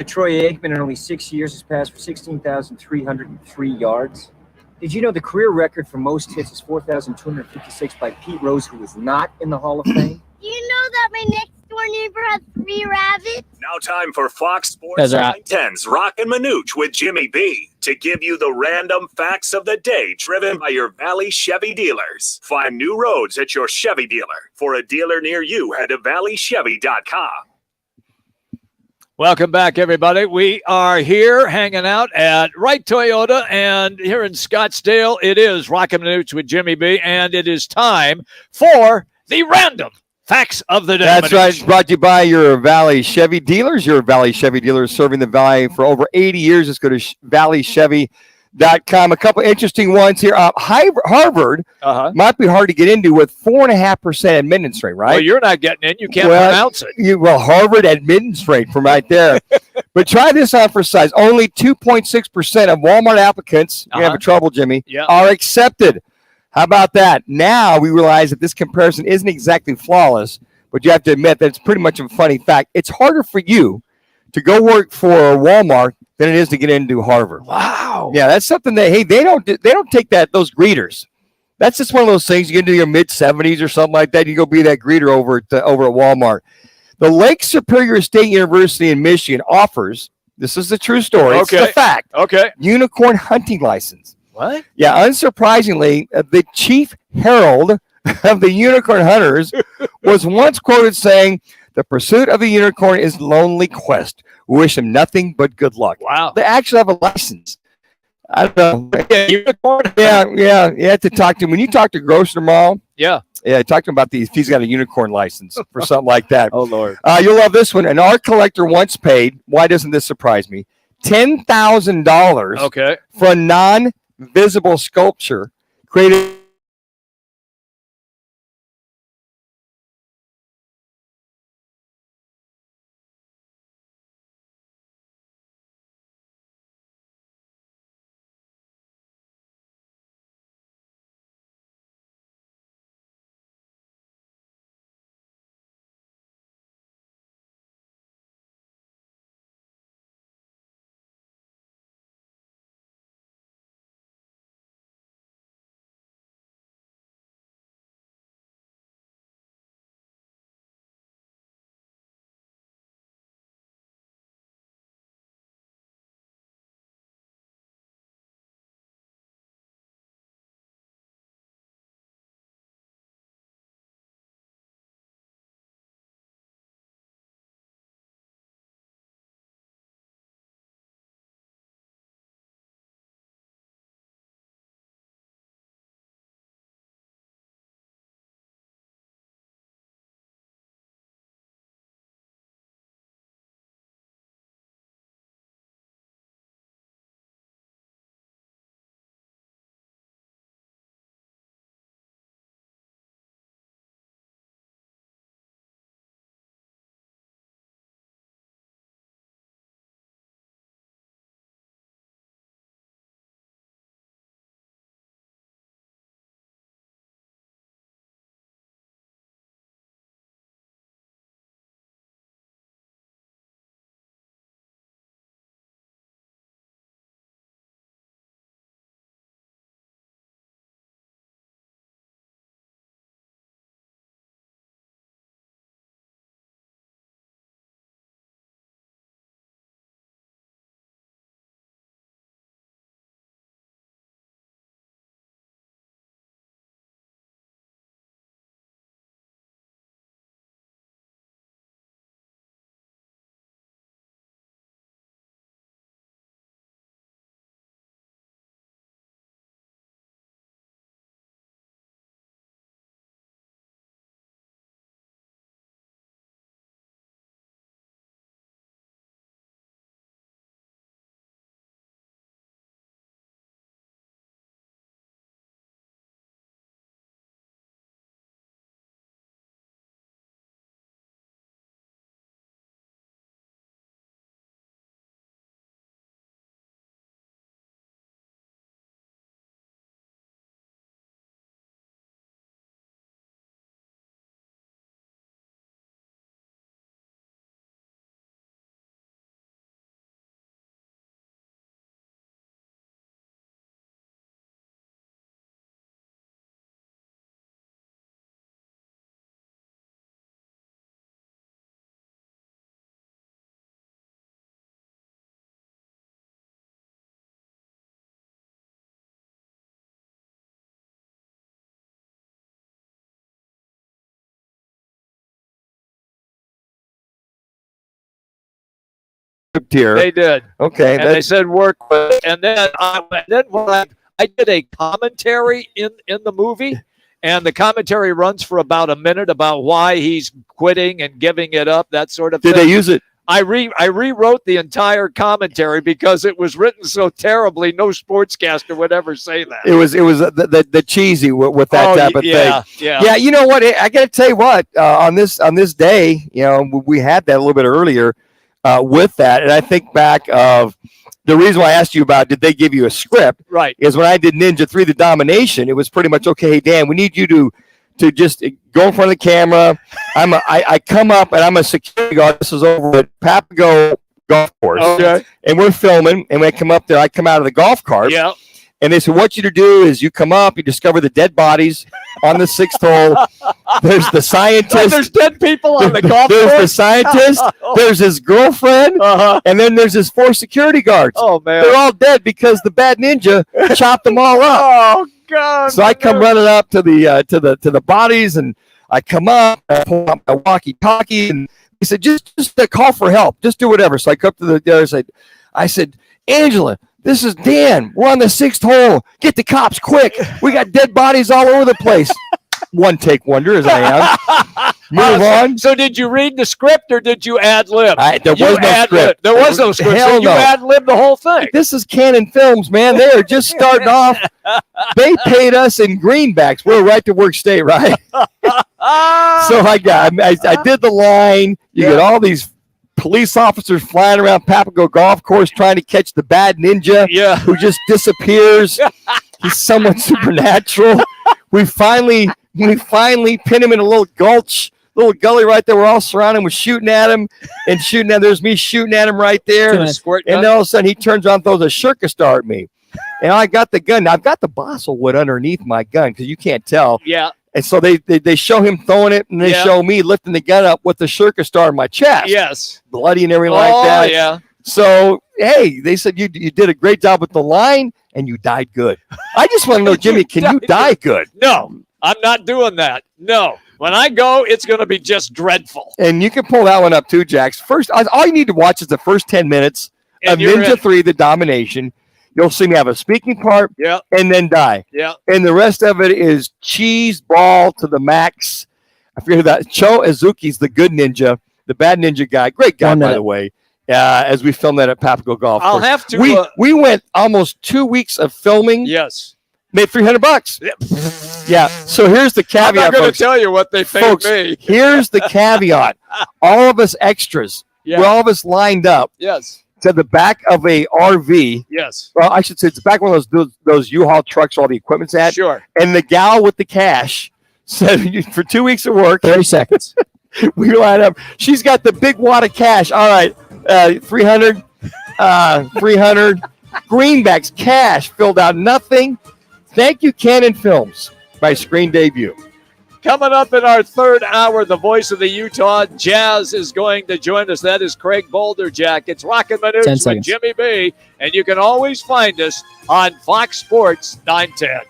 Troy Aikman in only 6 years has passed for 16,303 yards. Did you know the career record for most hits is 4,256 by Pete Rose, who is not in the Hall of Fame? Do you know that my next door neighbor has 3 rabbits? Now time for Fox Sports 910's Roc and Manuch with Jimmy B to give you the random facts of the day driven by your Valley Chevy dealers. Find new roads at your Chevy dealer. For a dealer near you, head to valleychevy.com. Welcome back, everybody. We are here hanging out at Wright Toyota, and here in Scottsdale, it is Roc and Manuch with Jimmy B, and it is time for the random facts of the day. That's right. Brought to you by your Valley Chevy dealers. Your Valley Chevy dealers serving the Valley for over 80 years. Just go to valleychevy.com. A couple interesting ones here. Harvard might be hard to get into with 4.5% admittance rate, right? Well, you're not getting in. You can't pronounce it. Harvard admittance rate from right there. But try this on for size. Only 2.6% of Walmart applicants, you're having trouble, Jimmy, are accepted. How about that? Now we realize that this comparison isn't exactly flawless, but you have to admit that it's pretty much a funny fact. It's harder for you to go work for Walmart than it is to get into Harvard. Wow. Yeah, that's something that, hey, they don't take those greeters. That's just one of those things. You get into your mid-70s or something like that, you go be that greeter over at Walmart. The Lake Superior State University in Michigan offers, this is the true story, it's the fact, unicorn hunting license. What? Yeah, unsurprisingly, the chief herald of the unicorn hunters was once quoted saying, "The pursuit of the unicorn is lonely quest. We wish them nothing but good luck." Wow. They actually have a license. I don't know. Yeah. You have to talk to him. When you talk to Gross tomorrow, talk to him about these. He's got a unicorn license for something like that. Oh, Lord. You'll love this one. An art collector once paid, why doesn't this surprise me, $10,000 for a non-visible sculpture created script here. They did. Okay. And they said work with it. And then when I did a commentary in the movie, and the commentary runs for about a minute about why he's quitting and giving it up, that sort of thing. Did they use it? I rewrote the entire commentary because it was written so terribly. No sportscaster would ever say that. It was the cheesy with that type of thing. Yeah. You know what? I got to tell you what. On this day, we had that a little bit earlier with that, and I think back of the reason why I asked you about did they give you a script? Right. Is when I did Ninja 3: The Domination, it was pretty much okay. Hey Dan, we need you to just go in front of the camera. I come up and I'm a security guard. This is over at Papago Golf Course. Okay. And we're filming. And when I come up there, I come out of the golf cart. Yeah. And they said, what you to do is you come up, you discover the dead bodies on the 6th hole. There's the scientist. There's dead people on the golf course. There's the scientist. There's his girlfriend. And then there's his 4 security guards. Oh, man. They're all dead because the bad ninja chopped them all up. Oh, God. So I come running up to the bodies, and I come up, I pull out my walkie-talkie, and he said, just call for help. Just do whatever. So I come up to the other side. I said, Angela, this is Dan. We're on the 6th hole. Get the cops quick. We got dead bodies all over the place. One take wonder as I am. Move on. So did you read the script or did you ad lib? There was no script. There was no script. Hell so you no. ad lib the whole thing. This is Canon Films, man. They are just starting off. They paid us in greenbacks. We're right to work state, right? So I did the line. You get all these police officers flying around Papago Golf Course trying to catch the bad ninja who just disappears. He's somewhat supernatural. We finally pin him in a little gully right there. We're all surrounding. We're shooting at him and shooting at. There's me shooting at him right there. And then all of a sudden he turns around and throws a shirka star at me. And I got the gun. Now, I've got the Bossel wood underneath my gun because you can't tell. Yeah. And so they show him throwing it, and they show me lifting the gun up with the shirka star in my chest. Yes. Bloody and everything like that. Yeah. So, hey, they said you did a great job with the line, and you died good. I just want to know, Jimmy, can you die good? No, I'm not doing that. No. When I go, it's going to be just dreadful. And you can pull that one up too, Jax. First, all you need to watch is the first 10 minutes of Ninja 3: The Domination. You'll see me have a speaking part and then die. Yeah. And the rest of it is cheese ball to the max. I forget that. Cho Azuki's the good ninja, the bad ninja guy. Great guy, by the way. As we filmed that at Papago Golf Course. I'll have to. We went almost 2 weeks of filming. Yes. Made $300. Yeah. So here's the caveat. I'm not going folks. to tell you what they paid me. Here's the caveat. All of us extras. Yeah. We're all of us lined up. Yes. To the back of a RV. Yes. Well, I should say it's the back of one of those U-Haul trucks where all the equipment's at. Sure. And the gal with the cash said, for 2 weeks of work, 30 seconds. We line up. She's got the big wad of cash. All right, 300, 300 greenbacks, cash filled out, nothing. Thank you, Canon Films, by Screen Debut. Coming up in our third hour, the voice of the Utah Jazz is going to join us. That is Craig Boulderjack. It's Roc and Manuch with Jimmy B. And you can always find us on Fox Sports 910.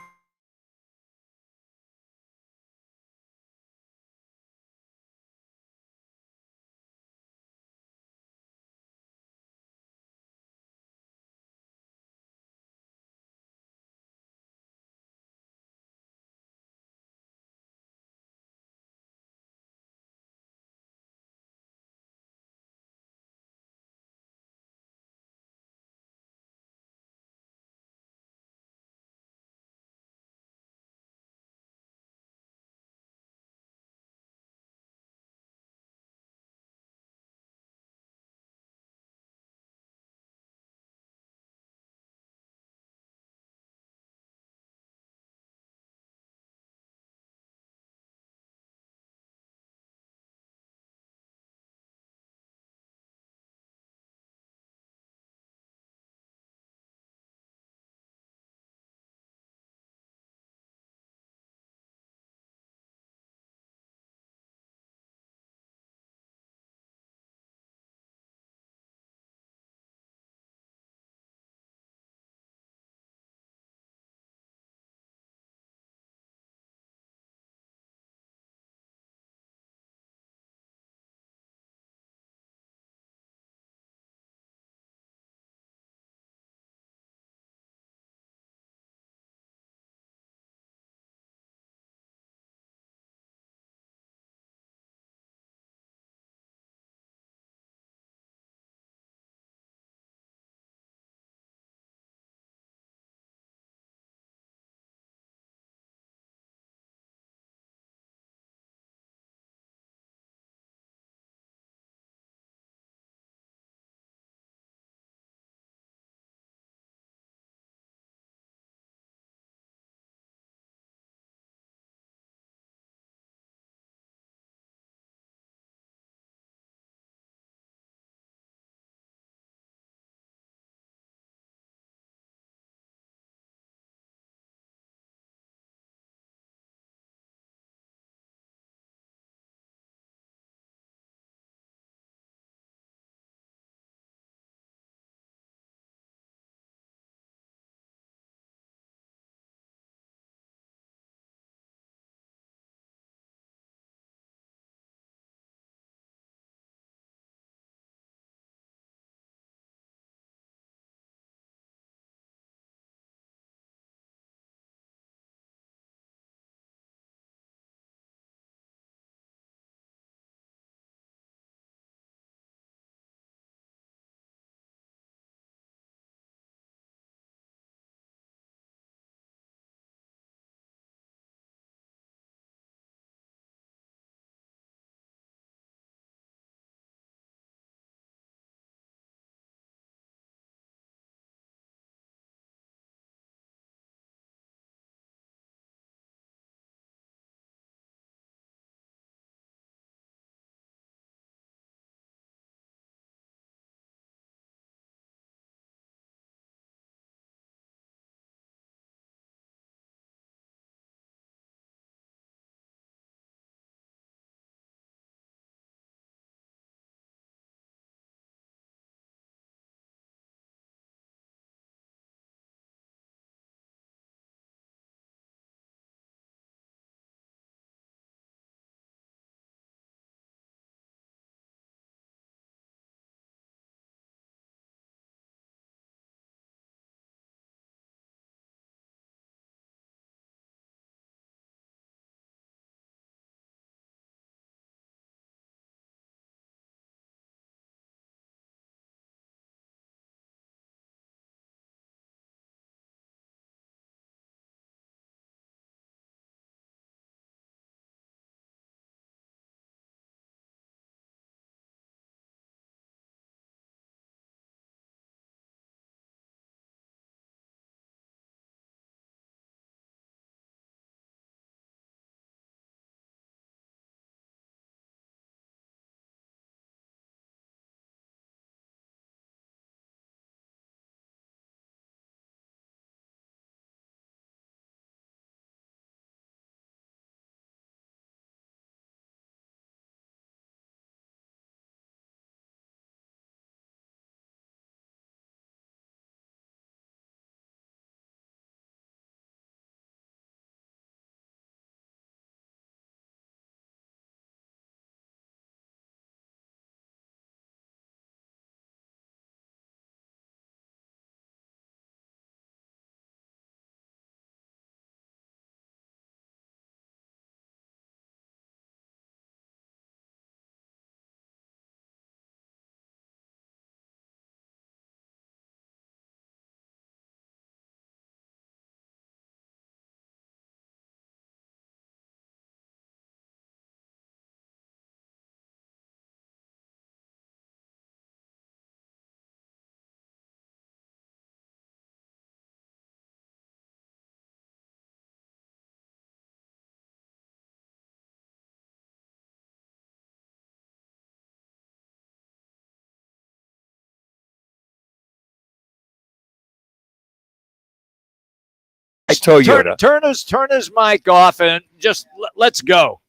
Toyota. Turn his mic off and just let's go.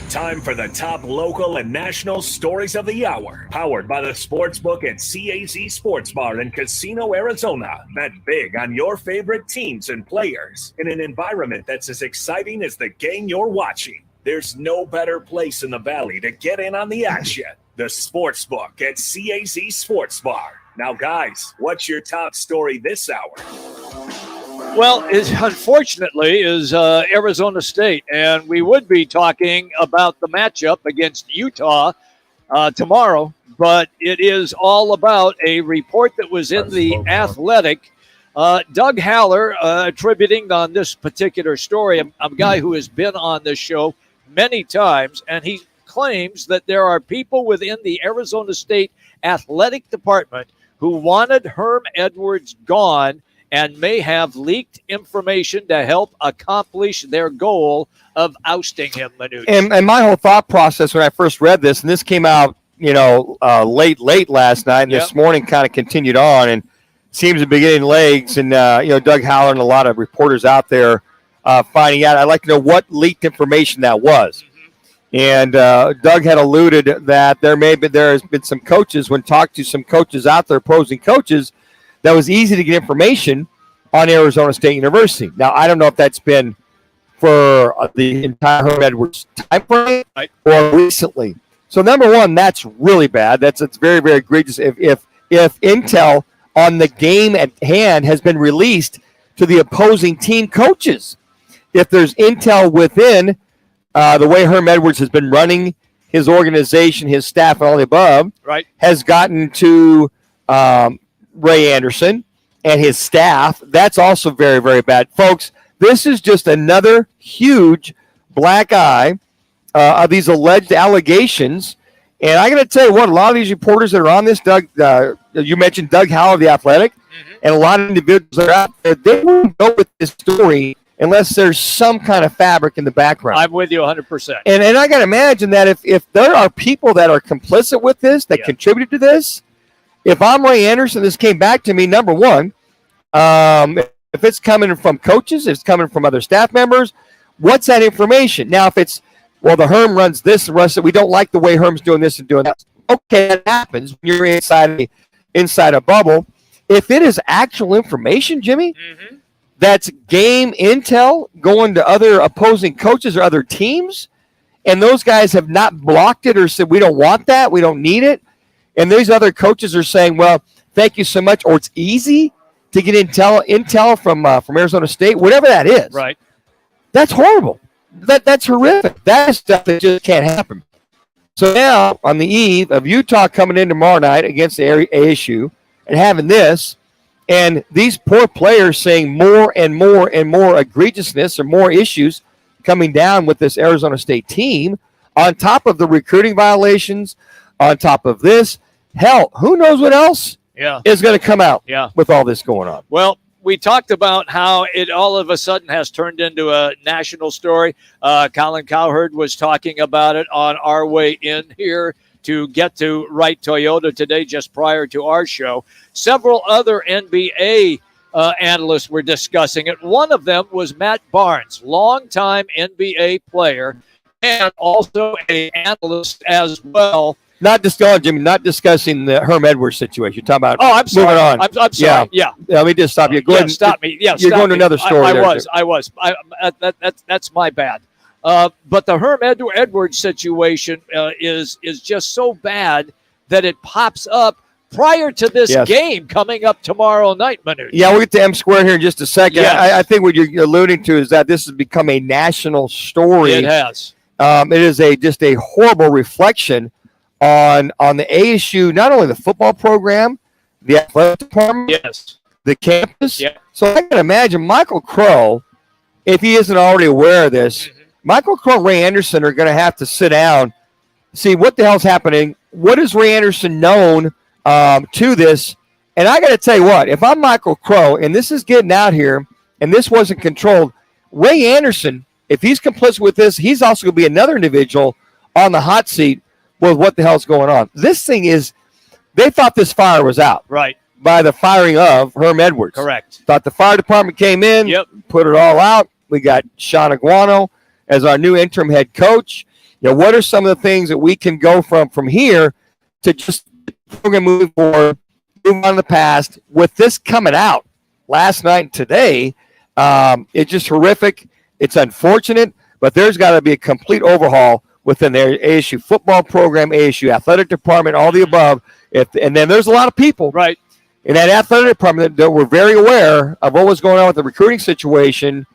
Time for the top local and national stories of the hour. Powered by the Sportsbook at CAZ Sports Bar in Casino, Arizona. Bet big on your favorite teams and players in an environment that's as exciting as the game you're watching. There's no better place in the Valley to get in on the action. The Sportsbook at CAZ Sports Bar. Now, guys, what's your top story this hour? Well, unfortunately, is Arizona State, and we would be talking about the matchup against Utah tomorrow, but it is all about a report that was in the Athletic. Doug Haller attributing on this particular story, a guy who has been on this show many times, and he claims that there are people within the Arizona State Athletic Department who wanted Herm Edwards gone and may have leaked information to help accomplish their goal of ousting him, Manuch. And my whole thought process when I first read this, and this came out, late last night, and this morning kind of continued on, and seems to be getting legs. And Doug Haller and a lot of reporters out there finding out. I'd like to know what leaked information that was. And Doug had alluded that there has been some coaches, when talked to some coaches out there, opposing coaches, that was easy to get information on Arizona State University. Now, I don't know if that's been for the entire Herm Edwards time frame or recently. So, number one, that's really bad. It's very, very egregious. If intel on the game at hand has been released to the opposing team coaches, if there's intel within the way Herm Edwards has been running his organization, his staff, and all the above, has gotten to Ray Anderson and his staff, that's also very, very bad. Folks, this is just another huge black eye of these alleged allegations. And I got to tell you what, a lot of these reporters that are on this, Doug, you mentioned Doug Haller, the Athletic, and a lot of individuals that are out there, they wouldn't go with this story unless there's some kind of fabric in the background. I'm with you 100%. And I got to imagine that if there are people that are complicit with this, that contributed to this, if I'm Ray Anderson, this came back to me, number one, if it's coming from coaches, if it's coming from other staff members, what's that information? Now, if it's, well, the Herm runs this, and runs that we don't like the way Herm's doing this and doing that. Okay, that happens when you're inside a bubble. If it is actual information, Jimmy, that's game intel going to other opposing coaches or other teams, and those guys have not blocked it or said, we don't want that, we don't need it, and these other coaches are saying, well, thank you so much, or it's easy to get intel from Arizona State, whatever that is. Right. That's horrible. That's horrific. That is stuff that just can't happen. So now, on the eve of Utah coming in tomorrow night against the ASU and having this, and these poor players saying more and more and more egregiousness or more issues coming down with this Arizona State team, on top of the recruiting violations, on top of this, hell, who knows what else is going to come out with all this going on. Well, we talked about how it all of a sudden has turned into a national story. Colin Cowherd was talking about it on our way in here to get to Wright Toyota today, just prior to our show. Several other NBA analysts were discussing it. One of them was Matt Barnes, longtime NBA player and also an analyst as well. Not discussing the Herm Edwards situation. You're talking about I'm sorry. moving on. I'm sorry. Yeah. Let me just stop you. Go ahead. Stop me. Yeah, you're going to another story. I was. That's my bad. But the Herm Edwards situation is just so bad that it pops up prior to this game coming up tomorrow night, Manu. Yeah, we'll get to M Squared here in just a second. Yes. I think what you're alluding to is that this has become a national story. It has. It is just a horrible reflection on the ASU, not only the football program, the athletic department, the campus. Yeah. So I can imagine Michael Crow, if he isn't already aware of this, Michael Crow and Ray Anderson are going to have to sit down, see what the hell's happening. What is Ray Anderson known to this? And I got to tell you what, if I'm Michael Crow and this is getting out here and this wasn't controlled, Ray Anderson, if he's complicit with this, he's also going to be another individual on the hot seat with what the hell's going on. This thing is, they thought this fire was out. Right. by the firing of Herm Edwards. Correct. Thought the fire department came in, put it all out. We got Sean Aguano as our new interim head coach. What are some of the things that we can go from here to just we're going to move forward, move on to the past? With this coming out last night and today, it's just horrific. It's unfortunate, but there's got to be a complete overhaul within their ASU football program, ASU athletic department, all the above. And then there's a lot of people in that athletic department that were very aware of what was going on with the recruiting situation,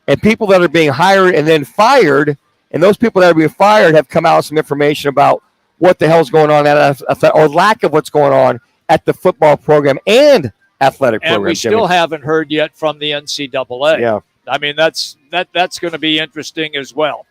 and people that are being hired and then fired. And those people that are being fired have come out with some information about what the hell's going on or lack of what's going on at the football program and athletic program. And we still haven't heard yet from the NCAA. Yeah. I mean, that's going to be interesting as well.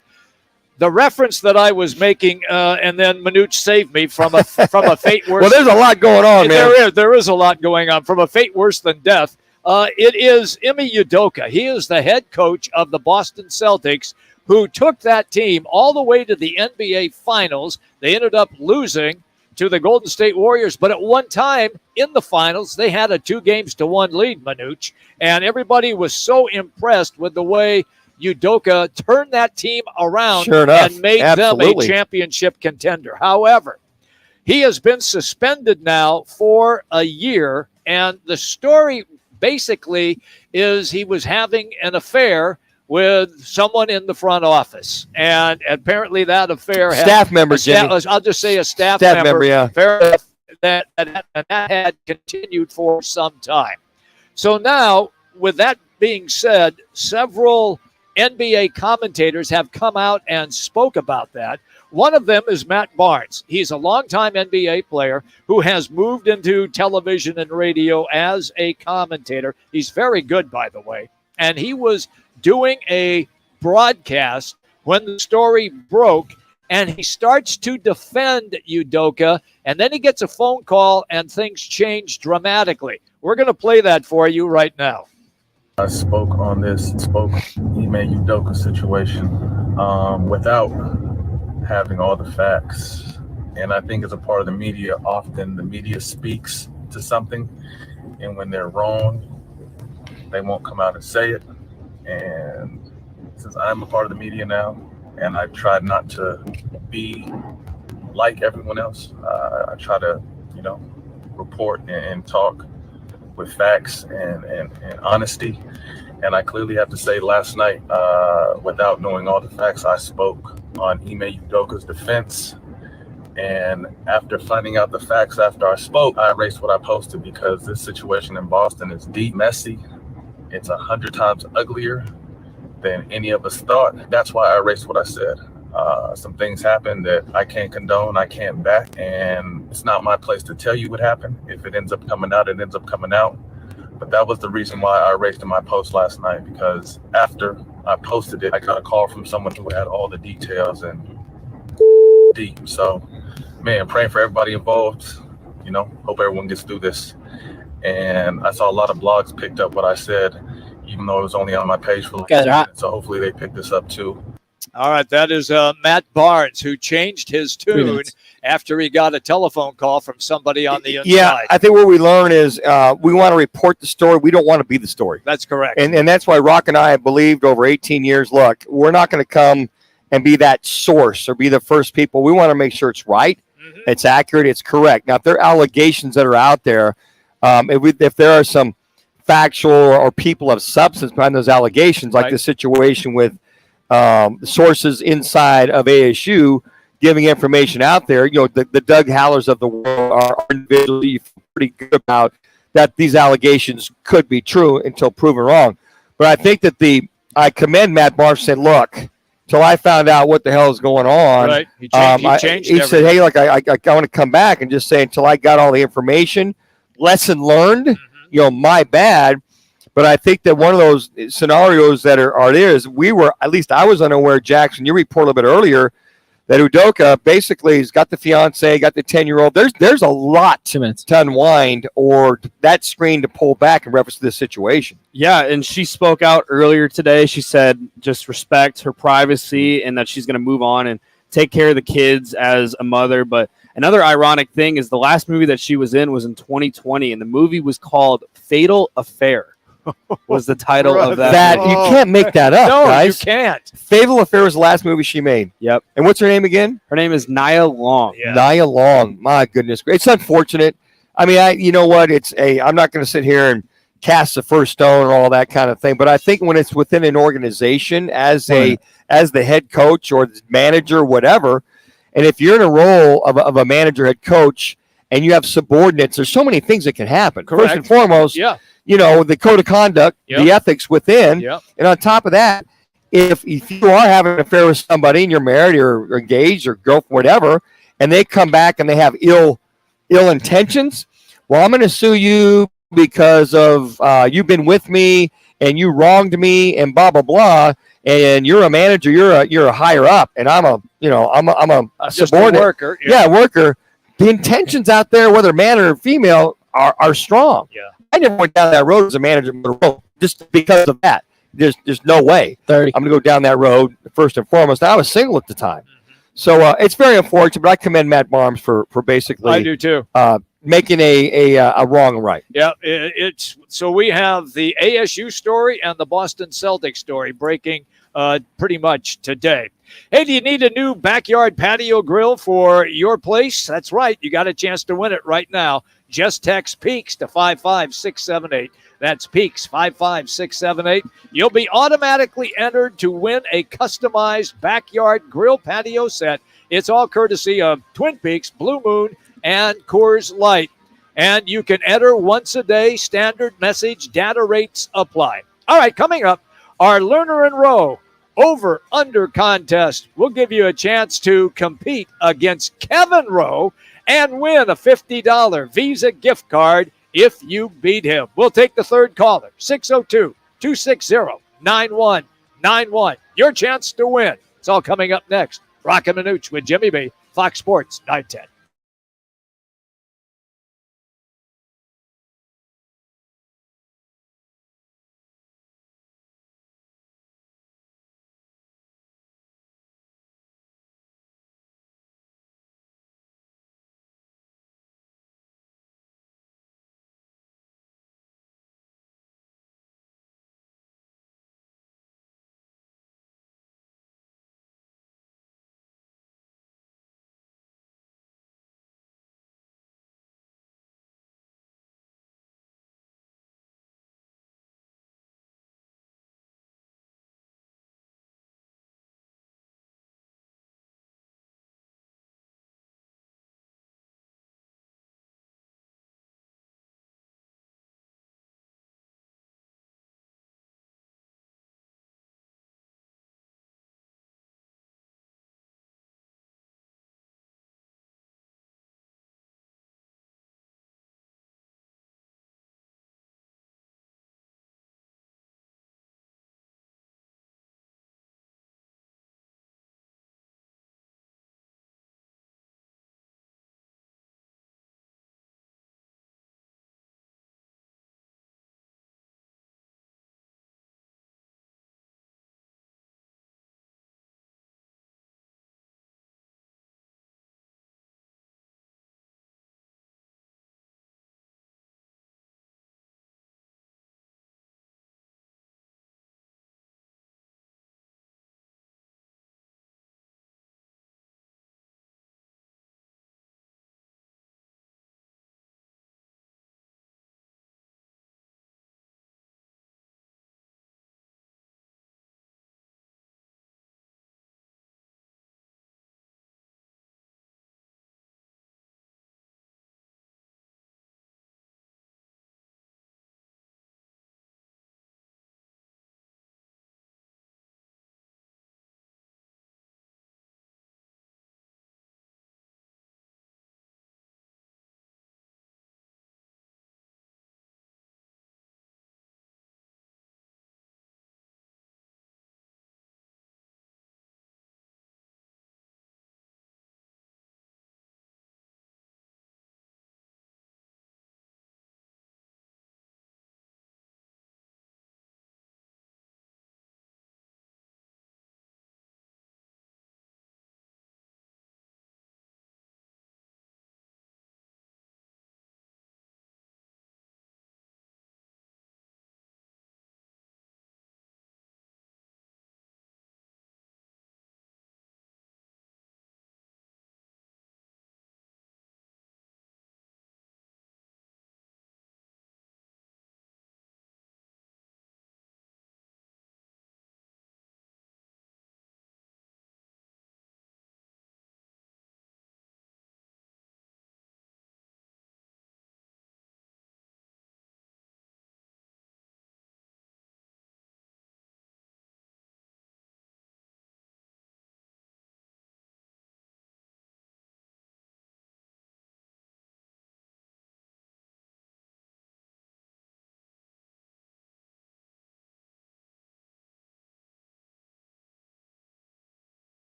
The reference that I was making, and then Manuch saved me from a fate worse. Well, there's a lot going on, man. There is a lot going on. From a fate worse than death, it is Ime Udoka. He is the head coach of the Boston Celtics, who took that team all the way to the NBA Finals. They ended up losing to the Golden State Warriors, but at one time in the finals, they had a 2-1 lead, Manuch, and everybody was so impressed with the way Udoka turned that team around and made them a championship contender. However, he has been suspended now for a year, and the story basically is he was having an affair with someone in the front office, and apparently that affair staff member, I'll just say a staff member, that had continued for some time. So now, with that being said, several NBA commentators have come out and spoke about that. One of them is Matt Barnes. He's a longtime NBA player who has moved into television and radio as a commentator. He's very good, by the way, and he was doing a broadcast when the story broke, and he starts to defend Udoka, and then he gets a phone call, and things change dramatically. We're going to play that for you right now. I spoke on this, Ime Udoka situation without having all the facts. And I think as a part of the media, often the media speaks to something, and when they're wrong, they won't come out and say it. And since I'm a part of the media now, and I tried not to be like everyone else, I try to, report and talk with facts and honesty. And I clearly have to say last night, without knowing all the facts, I spoke on Ime Udoka's defense. And after finding out the facts after I spoke, I erased what I posted because this situation in Boston is deep, messy. It's 100 times uglier than any of us thought. That's why I erased what I said. Some things happened that I can't condone, I can't back, and it's not my place to tell you what happened. If it ends up coming out, it ends up coming out. But that was the reason why I erased in my post last night, because after I posted it, I got a call from someone who had all the details and deep. So, man, praying for everybody involved. Hope everyone gets through this. And I saw a lot of blogs picked up what I said, even though it was only on my page for like 10 minutes. So hopefully they pick this up too. All right, that is Matt Barnes, who changed his tune after he got a telephone call from somebody on the inside. Yeah, I think what we learn is we want to report the story. We don't want to be the story. That's correct. And that's why Roc and I have believed over 18 years, look, we're not going to come and be that source or be the first people. We want to make sure it's right, it's accurate, it's correct. Now, if there are allegations that are out there, if there are some factual or people of substance behind those allegations, like the situation with sources inside of ASU giving information out there, the Doug Hallers of the world are individuals you feel pretty good about that these allegations could be true until proven wrong. But I think that I commend Matt Barnes, saying, look, till I found out what the hell is going on. Right. He changed he said, hey, look, I want to come back and just say until I got all the information, lesson learned, my bad. But I think that one of those scenarios that are there is I was unaware, Jackson, you report a little bit earlier, that Udoka basically has got the fiance, got the 10-year-old. There's a lot to unwind or that screen to pull back in reference to this situation. Yeah, and she spoke out earlier today. She said just respect her privacy and that she's going to move on and take care of the kids as a mother. But Another ironic thing is the last movie that she was in 2020, and the movie was called Fatal Affair. Was the title of that You can't make that up, no, guys. you can't. Fatal Affair was the last movie she made. Yep. And what's her name again? Her name is Nia Long. Nia Long. My goodness. It's unfortunate. I mean, you know what? I'm not going to sit here and cast the first stone or all that kind of thing, but I think when it's within an organization as the head coach or manager, whatever, and if you're in a role of a manager, head coach, and you have subordinates, there's so many things that can happen. Correct. First and foremost, the code of conduct, the ethics within, and on top of that, if you are having an affair with somebody and you're married or engaged or girlfriend, whatever, and they come back and they have ill intentions, well, I'm going to sue you because of you've been with me and you wronged me and blah blah blah, and you're a manager, you're a higher up, and I'm a subordinate worker. Worker. The intentions out there, whether man or female, are strong. Yeah. I never went down that road as a manager just because of that. There's no way 30. I'm gonna go down that road first and foremost. I was single at the time, so it's very unfortunate. But I commend Matt Barnes for basically I do too. Making a wrong right. Yeah, so we have the ASU story and the Boston Celtics story breaking pretty much today. Hey, do you need a new backyard patio grill for your place? That's right. You got a chance to win it right now. Just text PEAKS to 55678. That's PEAKS 55678. You'll be automatically entered to win a customized backyard grill patio set. It's all courtesy of Twin Peaks, Blue Moon, and Coors Light. And you can enter once a day. Standard message data rates apply. All right, coming up, our Learner and Row over-under contest. We'll give you a chance to compete against Kevin Rowe and win a $50 Visa gift card if you beat him. We'll take the third caller, 602-260-9191. Your chance to win. It's all coming up next. Roc and Manuch with Jimmy B, Fox Sports 910.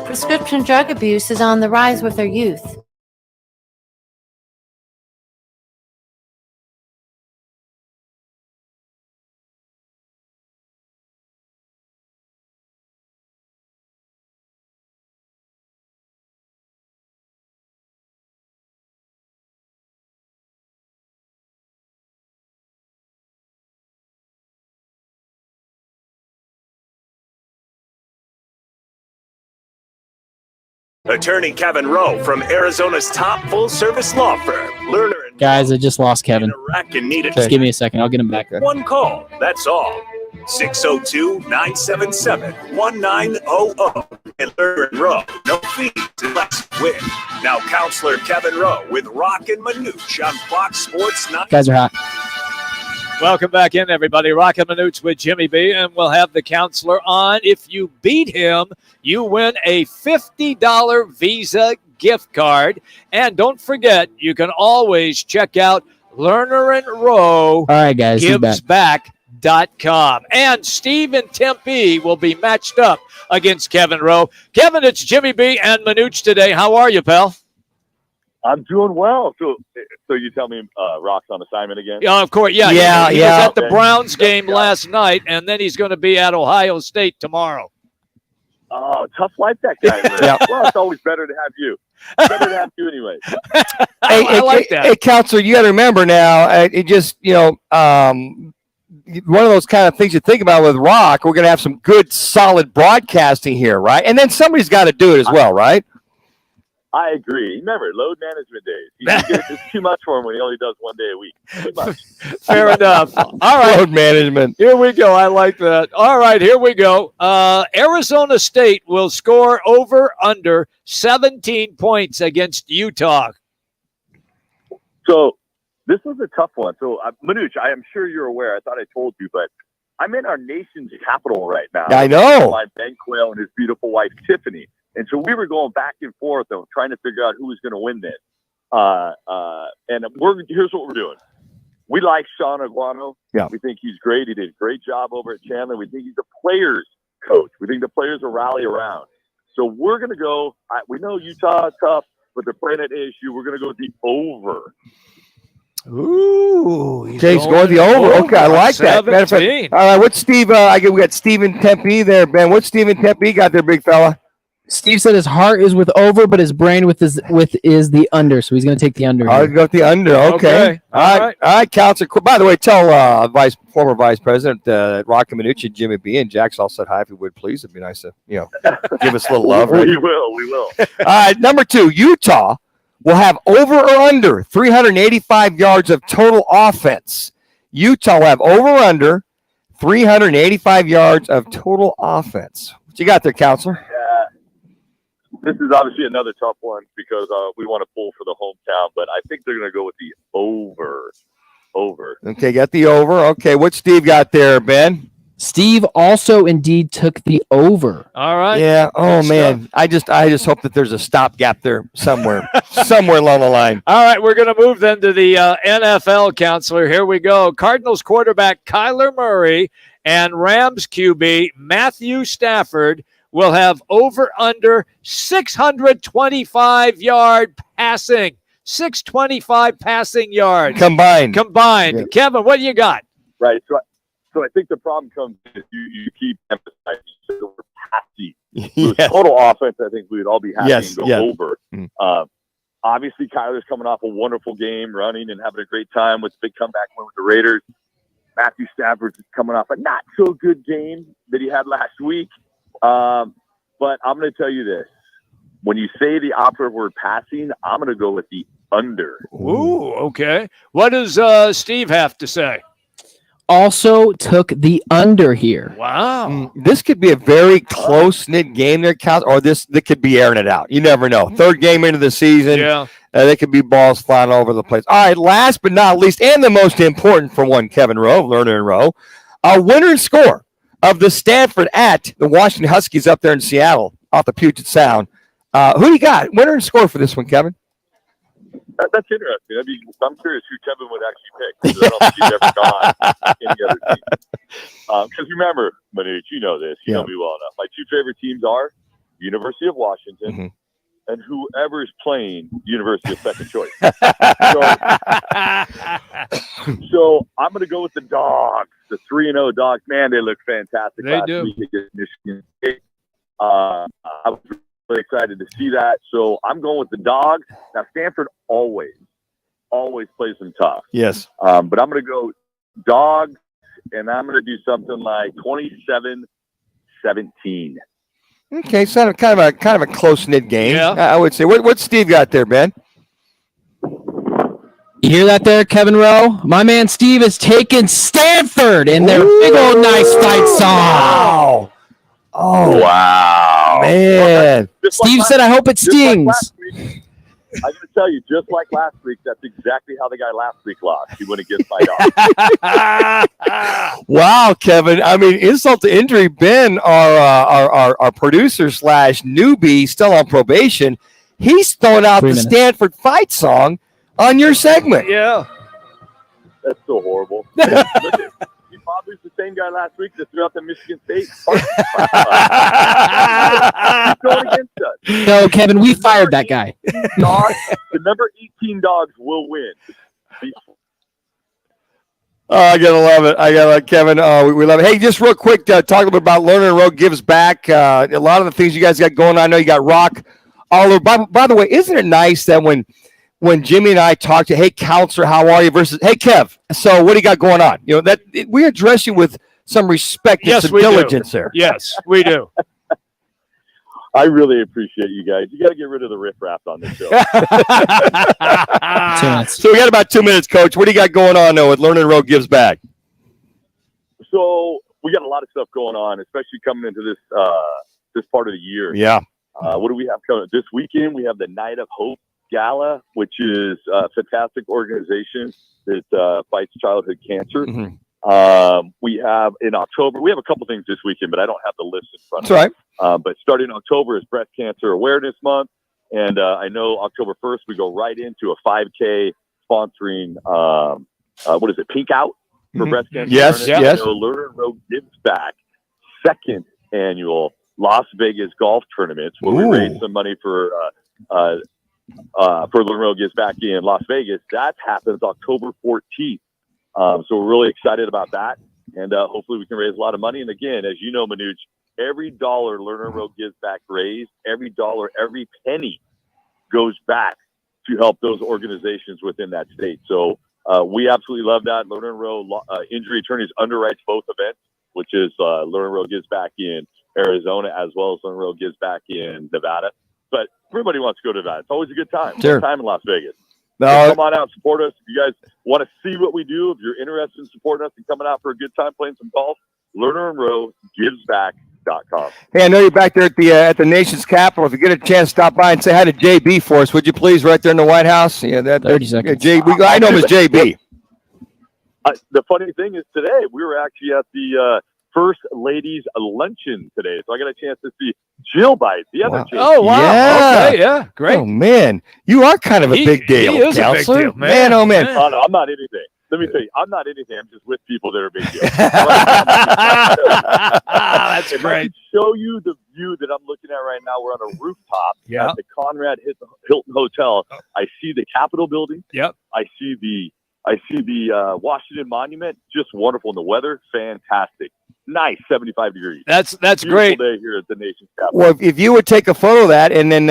Prescription drug abuse is on the rise with our youth. Attorney Kevin Rowe from Arizona's top full-service law firm, Lerner and Guys, I just lost Kevin. Roc and Manuch. Just give me a second. I'll get him back. One call, that's all. 602-977-1900. And Lerner and Rowe, no fees unless you win. Now, Counselor Kevin Rowe with Roc and Manuch on Fox Sports 9. Guys are hot. Welcome back in, everybody. Roc and Manuch with Jimmy B, and we'll have the counselor on. If you beat him, you win a $50 Visa gift card. And don't forget, you can always check out Lerner and Rowe. All right, guys. GivesBack.com. And Steve in Tempe will be matched up against Kevin Rowe. Kevin, it's Jimmy B and Manuch today. How are you, pal? I'm doing well. So you tell me Roc's on assignment again? Yeah, of course. Yeah. He was at the Browns game last night, and then he's going to be at Ohio State tomorrow. Oh, tough life, that guy. Well, it's always better to have you. Better to have you anyway. I like that. Hey, Counselor, you got to remember now, it just, one of those kind of things you think about with Roc, we're going to have some good, solid broadcasting here, right? And then somebody's got to do it as well, right? I agree. Remember, load management days. It's too much for him when he only does 1 day a week. Too much. Fair enough. All right. Load management. Here we go. I like that. All right, here we go. Arizona State will score over under 17 points against Utah. So this was a tough one. So, Manuch, I am sure you're aware. I thought I told you, but I'm in our nation's capital right now. I know. Ben Quayle and his beautiful wife, Tiffany. And so we were going back and forth and trying to figure out who was going to win this. And here's what we're doing. We like Sean Aguano. Yeah. We think he's great. He did a great job over at Chandler. We think he's a player's coach. We think the players will rally around. So we're going to go. We know Utah is tough, but they're playing at ASU. We're going to go with the over. Ooh, he's going the over. Okay, I like that. Matter of fact, all right, what's Steve? We got Steve in Tempe there, Ben. What's Steve in Tempe got there, big fella? Steve said his heart is with over, but his brain is the under, so he's going to take the under. I'll go with the under. Okay. All right, Counselor. By the way, tell former Vice President Roc and Manuch, Jimmy B, and Jack's all said hi if you would, please. It'd be nice to give us a little love. Right? We will. All right, number 2, Utah will have over or under 385 yards of total offense. Utah will have over or under 385 yards of total offense. What you got there, Counselor? This is obviously another tough one because we want to pull for the hometown, but I think they're going to go with the over. Okay, got the over. Okay, what Steve got there, Ben? Steve also indeed took the over. All right. Yeah. Oh, man. I just hope that there's a stopgap there somewhere along the line. All right, we're going to move then to the NFL, Counselor. Here we go. Cardinals quarterback Kyler Murray and Rams QB Matthew Stafford will have over-under 625-yard passing. 625 passing yards. Combined. Yeah. Kevin, what do you got? Right. So I think the problem comes is you keep emphasizing the word passing. Yes. Total offense, I think we would all be happy and go over. Mm. Obviously, Kyler's coming off a wonderful game, running and having a great time with the big comeback win with the Raiders. Matthew Stafford's coming off a not-so-good game that he had last week. But I'm going to tell you this. When you say the operative word passing, I'm going to go with the under. Ooh, okay. What does Steve have to say? Also took the under here. Wow. This could be a very close-knit game there, or they could be airing it out. You never know. Third game into the season. Yeah. They could be balls flying all over the place. All right, last but not least, and the most important for one, Kevin Rowe, Lerner and Rowe, a winner and score of the Stanford at the Washington Huskies up there in Seattle off the Puget Sound. Who do you got? Winner and score for this one, Kevin? That's interesting. I'm curious who Kevin would actually pick. Because I don't think he's ever gone any other team. Because remember, Manuch, you know this. You know me well enough. My two favorite teams are University of Washington, and whoever is playing University of Second Choice. So I'm going to go with the Dogs, the 3-0 Dogs. Man, they look fantastic. They do. Week against Michigan State. I was really excited to see that. So I'm going with the Dogs. Now, Stanford always plays them tough. Yes. But I'm going to go Dogs, and I'm going to do something like 27-17. Okay, so kind of a close-knit game. Yeah. I would say. What's Steve got there, Ben? You hear that there, Kevin Rowe? My man Steve is taking Stanford in their big old nice fight song. Wow. Oh, wow. Man. Steve said, I hope it stings. I'm going to tell you, just like last week, that's exactly how the guy last week lost. He went against my dog. Wow, Kevin. I mean, insult to injury. Ben, our producer / newbie, still on probation. He's throwing out the Stanford fight song on your segment. Yeah. That's so horrible. He's probably the same guy last week that threw out the Michigan State. He's going against us. No, Kevin, we fired that guy. Dogs, the number 18 Dogs will win. Oh, I gotta love it. Kevin. We love it. Hey, just real quick, talk a little bit about Lerner and Rowe Gives Back. A lot of the things you guys got going on. I know you got Rock all over. By the way, isn't it nice that when Jimmy and I talk to, hey, counselor, how are you? Versus, hey, Kev, so what do you got going on? You know, that we address you with some respect and some diligence there. Yes, we do. I really appreciate you guys. You got to get rid of the riffraff on this show. 2 minutes. So we got about 2 minutes, Coach. What do you got going on, though, with Lerner and Rowe Gives Back? So we got a lot of stuff going on, especially coming into this part of the year. Yeah. What do we have coming? This weekend, we have the Night of Hope Gala, which is a fantastic organization that fights childhood cancer. We have in October, we have a couple things this weekend, but I don't have the list in front of me. That's right. But starting in October is Breast Cancer Awareness Month. And I know October 1st, we go right into a 5K sponsoring, what is it, Pink Out for breast cancer Yes, awareness. yes. I know Lerner and Rowe Gives Back, second annual Las Vegas golf tournaments where we raise some money for Lerner and Rowe Gives Back in Las Vegas. That happens October 14th. So we're really excited about that. And hopefully we can raise a lot of money. And again, as you know, Manuch, every dollar Lerner and Rowe Gives Back raised, every dollar, every penny goes back to help those organizations within that state. So we absolutely love that. Lerner and Rowe Injury Attorneys underwrites both events, which is Lerner and Rowe Gives Back in Arizona as well as Lerner and Rowe Gives Back in Nevada. But everybody wants to go to Nevada. It's always a good time. Sure. Good time in Las Vegas. No. So come on out and support us. If you guys want to see what we do, if you're interested in supporting us and coming out for a good time playing some golf, Lerner and Rowe Gives Back.com. Hey, I know you're back there at the nation's capital. If you get a chance, stop by and say hi to JB for us, would you please? Right there in the White House. Yeah, 30 seconds. I know him as JB. The funny thing is today we were actually at the First Ladies Luncheon today, so I got a chance to see Jill Bite, the other Jill. Oh, wow. Yeah. Okay, yeah, great. Oh, man. You are kind of a big deal, he is counselor. a big deal, man. Oh, man. Oh, no, I'm not anything. Let me tell you, I'm not anything. I'm just with people that are big deals. That's if great. I could show you the view that I'm looking at right now. We're on a rooftop Yeah. at the Conrad Hilton Hotel. I see the Capitol building. Yep. I see the Washington Monument. Just wonderful. And the weather, fantastic. Nice, 75 degrees. That's Beautiful great. day here at the nation's capital. Well, if you would take a photo of that and then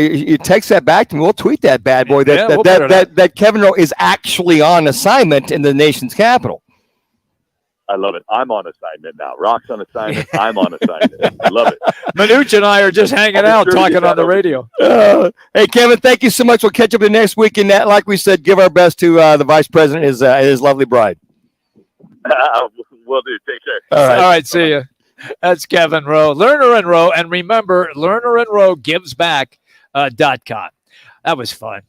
you text that back to me, we'll tweet that bad boy that Kevin Rowe is actually on assignment in the nation's capital. I love it. I'm on assignment now. Rock's on assignment. I'm on assignment. I love it. Manuch and I are just hanging out, talking on the radio. Hey, Kevin, thank you so much. We'll catch up the next week. And like we said, give our best to the vice president, his lovely bride. Will do. Take care. All right. See you. That's Kevin Rowe. Lerner and Rowe. And remember, Lerner and Rowe Gives Back.com. That was fun.